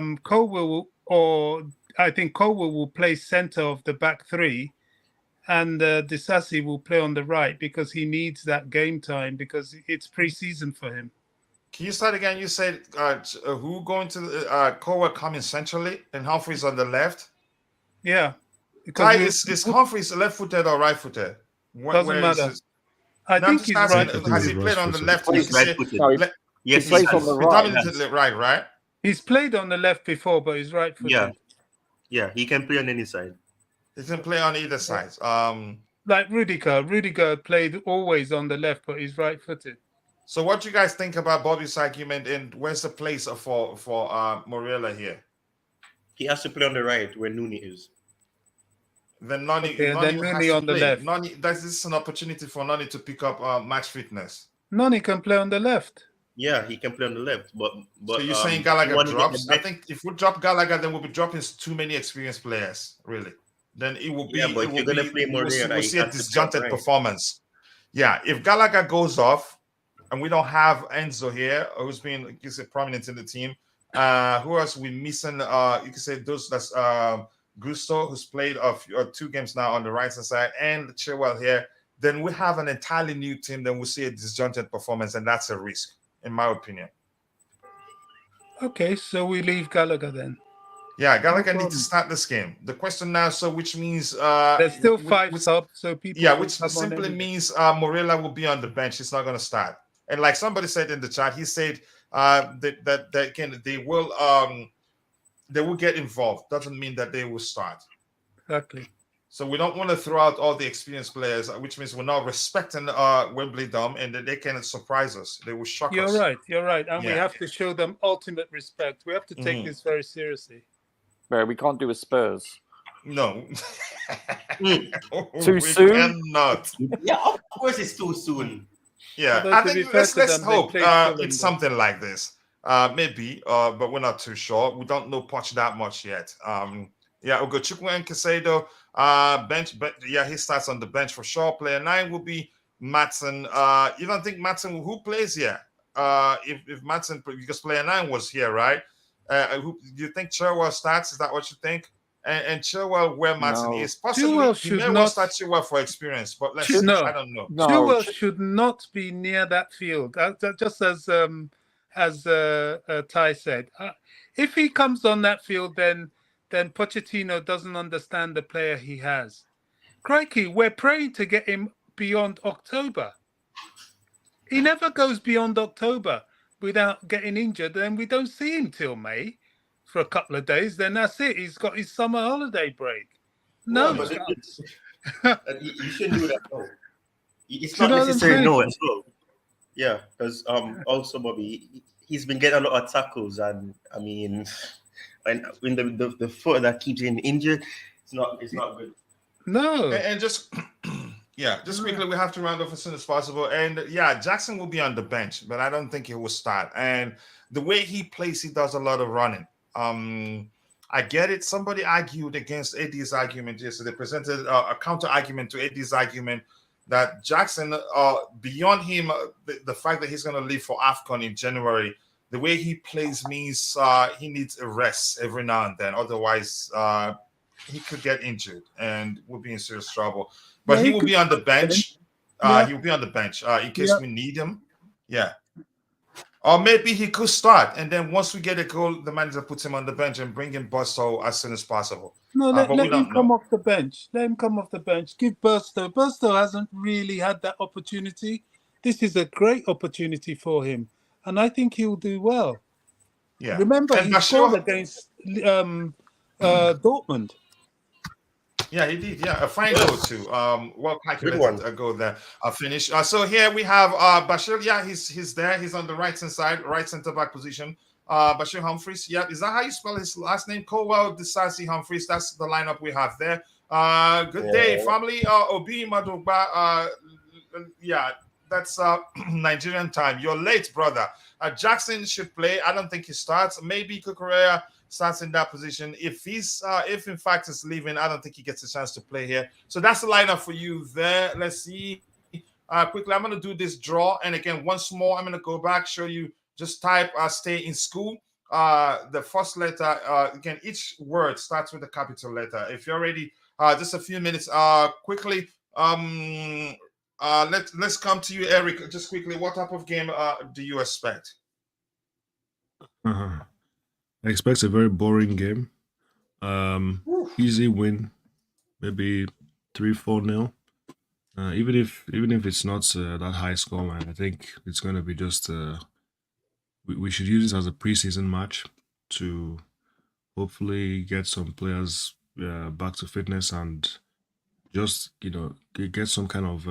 Speaker 2: think Colwell will play centre of the back three, and Disasi will play on the right because he needs that game time because it's pre-season for him.
Speaker 1: Can you start again? You said who going to the Colwell coming centrally and Humphreys on the left?
Speaker 2: Yeah.
Speaker 1: Guy, is Humphreys left-footed or right-footed?
Speaker 2: Doesn't matter. I think he's right.
Speaker 1: Has he played on the left?
Speaker 6: He's right-footed. Yes,
Speaker 3: he plays
Speaker 6: has.
Speaker 3: on the right.
Speaker 1: Predominantly right?
Speaker 2: He's played on the left before, but he's right-footed.
Speaker 6: Yeah. Yeah, he can play on any side.
Speaker 1: He can play on either side.
Speaker 2: Like Rudiger. Rudiger played always on the left, but he's right-footed.
Speaker 1: So what do you guys think about Bobby's argument, and where's the place for Morella here?
Speaker 6: He has to play on the right where Nuni is.
Speaker 1: Then Nani,
Speaker 2: Okay, and
Speaker 1: Nani
Speaker 2: then
Speaker 1: has
Speaker 2: Nuni
Speaker 1: to
Speaker 2: on the
Speaker 1: play.
Speaker 2: left.
Speaker 1: Nani, this is an opportunity for Nani to pick up match fitness.
Speaker 2: Noni can play on the left.
Speaker 6: Yeah, he can play on the left, but
Speaker 1: So you're saying Gallagher
Speaker 6: you wanna get
Speaker 1: drops?
Speaker 6: the
Speaker 1: I think if we drop Gallagher, then we'll be dropping too many experienced players, really. Then it will be.
Speaker 6: Yeah, but
Speaker 1: it
Speaker 6: if
Speaker 1: will
Speaker 6: you're gonna
Speaker 1: be-
Speaker 6: play
Speaker 1: we'll see,
Speaker 6: Moreira,
Speaker 1: we'll
Speaker 6: you
Speaker 1: see a
Speaker 6: have to play
Speaker 1: disjointed
Speaker 6: right.
Speaker 1: performance. Yeah, if Gallagher goes off, and we don't have Enzo here, who's been, you can say, prominent in the team. Who else we missing? You can say those that's Gusto, who's played 2 games now on the right hand side, and Chilwell here. Then we have an entirely new team. Then we'll see a disjointed performance, and that's a risk, in my opinion.
Speaker 2: Okay, so we leave Gallagher then.
Speaker 1: Yeah, Gallagher
Speaker 2: No
Speaker 1: needs to
Speaker 2: problem.
Speaker 1: start this game. The question now, so which means
Speaker 2: There's still
Speaker 1: which-
Speaker 2: 5
Speaker 1: which-
Speaker 2: subs, so people.
Speaker 1: Yeah,
Speaker 2: will
Speaker 1: which
Speaker 2: come on
Speaker 1: simply
Speaker 2: anyway.
Speaker 1: means Morella will be on the bench. He's not going to start. And like somebody said in the chat, he said that again they will get involved. Doesn't mean that they will start.
Speaker 2: Exactly.
Speaker 1: So we don't want to throw out all the experienced players, which means we're not respecting Wimbledon, and that they can surprise us. They will shock us.
Speaker 2: You're right. And we
Speaker 1: Yeah.
Speaker 2: have to show them ultimate respect. We have to take
Speaker 1: Mhm.
Speaker 2: this very seriously.
Speaker 3: Where we can't do a Spurs.
Speaker 1: No.
Speaker 3: Too
Speaker 1: we
Speaker 3: soon?
Speaker 1: Cannot.
Speaker 6: Yeah, of course it's too soon.
Speaker 1: Yeah,
Speaker 2: Although
Speaker 1: I
Speaker 2: to be
Speaker 1: think
Speaker 2: fair
Speaker 1: let's
Speaker 2: to them, they
Speaker 1: hope
Speaker 2: played Fulham,
Speaker 1: it's
Speaker 2: though.
Speaker 1: something like this. Maybe, but we're not too sure. We don't know Poch that much yet. Yeah, Ugochukwu and Casado, bench, but yeah, he starts on the bench for sure. Player 9 will be Matson. You don't think Matson, who plays here? If Matson, because player 9 was here, right? Do you think Chilwell starts? Is that what you think? And Chilwell, where Matson
Speaker 3: No.
Speaker 1: is, possibly
Speaker 2: Chilwell
Speaker 1: he
Speaker 2: should
Speaker 1: may well
Speaker 2: not.
Speaker 1: start Chilwell for experience, but let's see.
Speaker 2: No,
Speaker 1: I don't know.
Speaker 3: No,
Speaker 2: Chilwell should not be near that field. Just as Ty said, if he comes on that field, then Pochettino doesn't understand the player he has. Crikey, we're praying to get him beyond October. He never goes beyond October without getting injured, and we don't see him till May for a couple of days. Then that's it. He's got his summer holiday break. No
Speaker 6: Well, but
Speaker 2: chance.
Speaker 6: you shouldn't do that. No. It's
Speaker 2: Do you
Speaker 6: not
Speaker 2: know what I'm
Speaker 6: necessary.
Speaker 2: saying?
Speaker 6: No, as well. Yeah, because also Bobby, he's been getting a lot of tackles, and I mean, and when the foot that keeps him injured, it's not good.
Speaker 2: No.
Speaker 1: And just yeah, just quickly, we have to round off as soon as possible. And yeah, Jackson will be on the bench, but I don't think he will start. And the way he plays, he does a lot of running. I get it. Somebody argued against Eddie's argument yesterday. They presented a counter argument to Eddie's argument that Jackson, beyond him, the fact that he's going to leave for AFCON in January, the way he plays means he needs a rest every now and then. Otherwise, he could get injured and will be in serious trouble. But
Speaker 2: Yeah,
Speaker 1: he
Speaker 2: he
Speaker 1: will
Speaker 2: could-
Speaker 1: be on the bench.
Speaker 2: Yeah.
Speaker 1: He will be on the bench in case
Speaker 2: Yeah.
Speaker 1: we need him. Yeah. Or maybe he could start, and then once we get a goal, the manager puts him on the bench and bring in Busto as soon as possible.
Speaker 2: No,
Speaker 1: But we
Speaker 2: let him
Speaker 1: don't
Speaker 2: come
Speaker 1: know.
Speaker 2: off the bench. Let him come off the bench. Give Burstow. Burstow hasn't really had that opportunity. This is a great opportunity for him, and I think he'll do well.
Speaker 1: Yeah.
Speaker 2: Remember,
Speaker 1: And
Speaker 2: he
Speaker 1: Bashir-
Speaker 2: scored against Dortmund.
Speaker 1: Yeah, he did. Yeah, a fine goal too. Well calculated
Speaker 6: one.
Speaker 1: goal there. Finish. So here we have Bashir. Yeah, he's there. He's on the right hand side, right centre back position. Bashir Humphreys. Yeah, is that how you spell his last name? Colwell Disasi Humphreys. That's the lineup we have there. Good day, family. Obi Madogba. Yeah, that's Nigerian time. You're late, brother. Jackson should play. I don't think he starts. Maybe Kukurea starts in that position. If in fact he's leaving, I don't think he gets a chance to play here. So that's the lineup for you there. Let's see. Quickly, I'm going to do this draw. And again, once more, I'm going to go back, show you, just type stay in school. The first letter, again, each word starts with a capital letter. If you're ready, just a few minutes. Quickly, let's come to you, Eric. Just quickly, what type of game do you expect?
Speaker 4: I expect a very boring game. Easy win, maybe 3-4-0. Even if it's not that high score, man, I think it's going to be just we should use this as a preseason match to hopefully get some players back to fitness and just get some kind of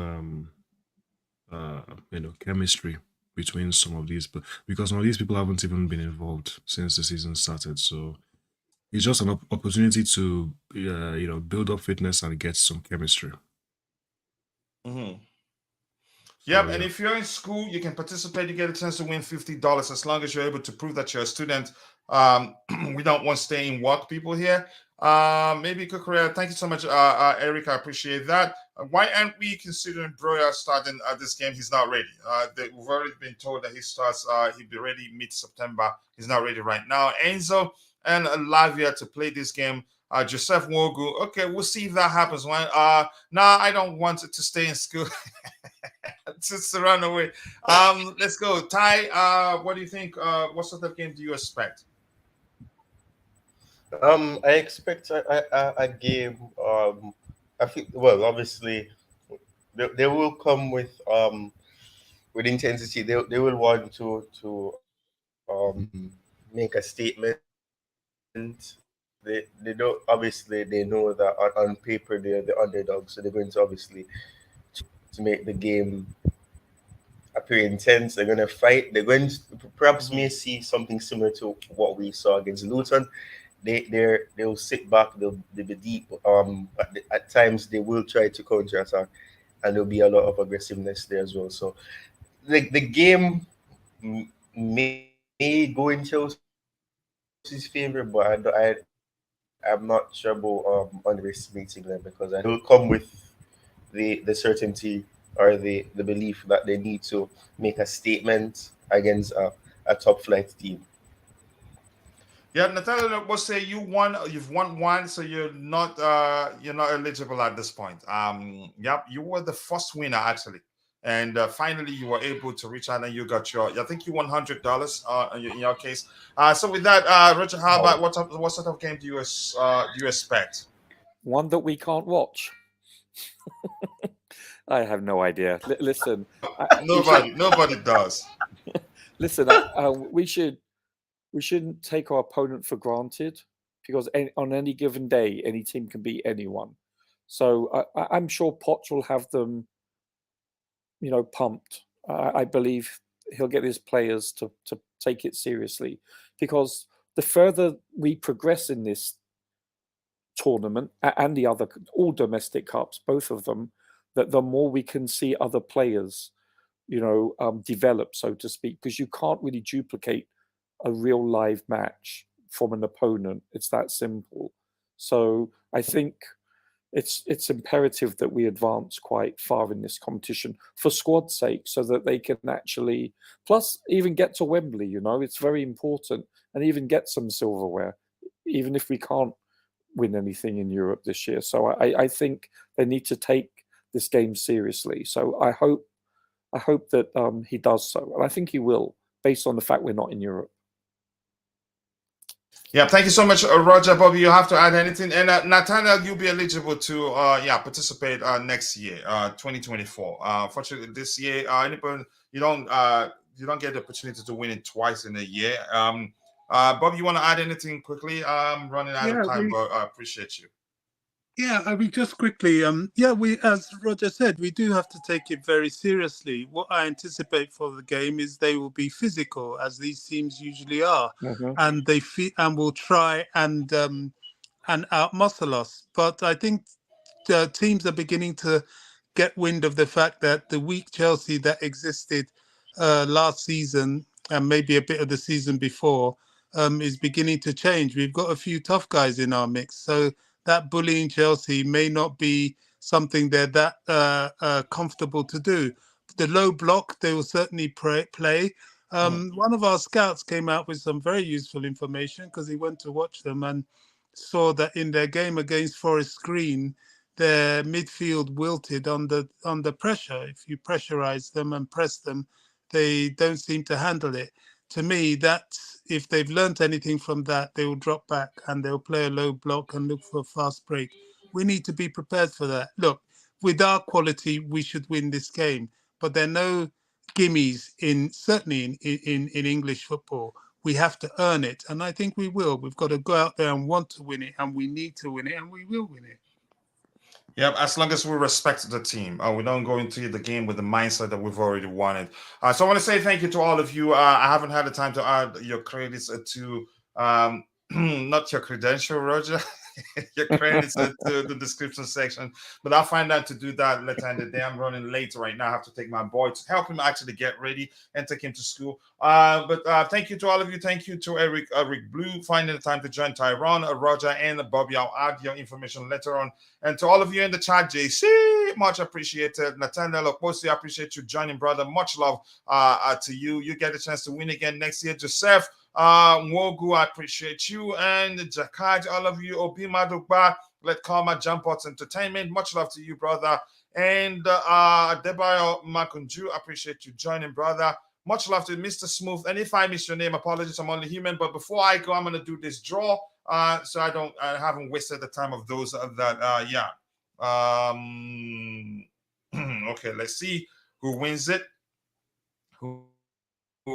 Speaker 4: chemistry between some of these, because some of these people haven't even been involved since the season started. So it's just an opportunity to build up fitness and get some chemistry.
Speaker 1: Mm-hmm.
Speaker 4: So,
Speaker 1: Yep, and if you're in school, you can participate. You get a chance to win $50 as long as you're able to prove that you're a student. We don't want staying work people here. Maybe Kukurea, thank you so much, Eric. I appreciate that. Why aren't we considering Broya starting this game? He's not ready. We've already been told that he starts. He'll be ready mid-September. He's not ready right now. Enzo and Lavia to play this game. Joseph Wogu. Okay, we'll see if that happens. I don't want it to stay in school. Just to run away. Let's go. Ty, what do you think? What sort of game do you expect?
Speaker 6: I expect a game. I think. Well, obviously, they will come with intensity. They will want to make a statement. They don't, obviously, they know that on paper they're the underdog, so they're going to obviously to make the game appear intense. They're going to fight. They're going to perhaps may see something similar to what we saw against Luton. They'll sit back. They'll be deep. At times they will try to counter attack, and there'll be a lot of aggressiveness there as well. So the game may go in Chelsea's favor, but I'm not sure about underestimating them, because I will come with the certainty or the belief that they need to make a statement against a top flight team.
Speaker 1: Yeah, Natalia will say you've won one, so you're not eligible at this point. Yep, you were the first winner actually. And finally you were able to reach out and you got I think you won $100 in your case. So with that, Roger, how about what sort of game do you expect?
Speaker 3: One that we can't watch. I have no idea. Listen,
Speaker 1: Nobody does.
Speaker 3: Listen, we shouldn't take our opponent for granted, because on any given day, any team can beat anyone. So I'm sure Poch will have them, pumped. I believe he'll get his players to take it seriously, because the further we progress in this tournament and the other, all domestic cups, both of them, that the more we can see other players, develop, so to speak, because you can't really duplicate a real live match from an opponent. It's that simple. So I think it's imperative that we advance quite far in this competition for squad's sake, so that they can actually, plus even get to Wembley. It's very important, and even get some silverware, even if we can't win anything in Europe this year. So I think they need to take this game seriously. So I hope that he does so, and I think he will, based on the fact we're not in Europe.
Speaker 1: Yeah, thank you so much, Roger. Bobby, you have to add anything? And Nathaniel, you'll be eligible to participate next year, 2024. Fortunately, this year, you don't get the opportunity to win it twice in a year. Bobby, you want to add anything quickly? I'm running out of time, but I appreciate you.
Speaker 2: Yeah, I mean, just quickly, we, as Roger said, we do have to take it very seriously. What I anticipate for the game is they will be physical, as these teams usually are, and and will try and outmuscle us. But I think the teams are beginning to get wind of the fact that the weak Chelsea that existed last season, and maybe a bit of the season before, is beginning to change. We've got a few tough guys in our mix, so that bullying Chelsea may not be something they're that comfortable to do. The low block, they will certainly play. One of our scouts came out with some very useful information, because he went to watch them and saw that in their game against Forest Green, their midfield wilted under pressure. If you pressurize them and press them, they don't seem to handle it. To me, that if they've learnt anything from that, they will drop back and they'll play a low block and look for a fast break. We need to be prepared for that. Look, with our quality, we should win this game, but there are no gimmies certainly in English football. We have to earn it, and I think we will. We've got to go out there and want to win it, and we need to win it, and we will win it.
Speaker 1: Yeah, as long as we respect the team, we don't go into the game with the mindset that we've already won it. So I want to say thank you to all of you. I haven't had the time to add your credits to not your credential, Roger. Your credits to the description section, but I'll find out to do that later in the day. I'm running late right now. I have to take my boy to help him actually get ready and take him to school. But thank you to all of you. Thank you to Eric Blue finding the time to join, Tyrone, Roger, and Bobby. I'll add your information later on. And to all of you in the chat, JC, much appreciated. Nathaniel Oposi, I appreciate you joining, brother. Much love to you. You get a chance to win again next year. Joseph Wogu, I appreciate you. And Jakaj, all of you. Obi Madugba, Let Karma Jump Out Entertainment. Much love to you, brother. And Debayo Makunju, I appreciate you joining, brother. Much love to Mr. Smooth. And if I miss your name, apologies, I'm only human. But before I go, I'm going to do this draw. So I haven't wasted the time of those that, okay, let's see who wins it. Who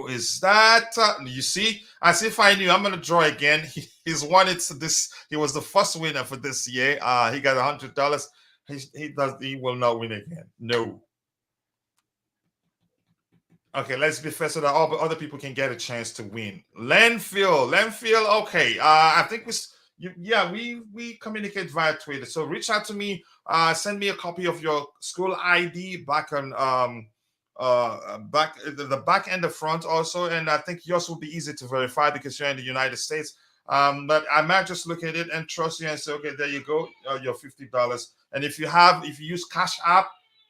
Speaker 1: is that? You see, as if I knew. I'm going to draw again. He's won it this. He was the first winner for this year. He got $100. He will not win again. No. Okay, let's be fair so that all other people can get a chance to win. Landfill. Okay. I think we communicate via Twitter. So reach out to me. Send me a copy of your school ID back on back the back and the front also. And I think yours will be easy to verify because you're in the United States. But I might just look at it and trust you and say, okay, there you go, your $50. And if you use Cash App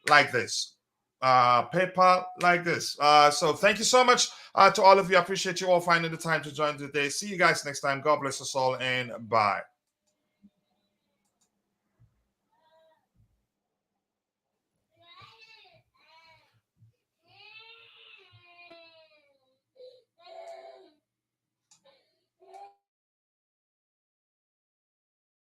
Speaker 1: like this, PayPal like this. So thank you so much to all of you. I appreciate you all finding the time to join today. See you guys next time. God bless us all, and bye.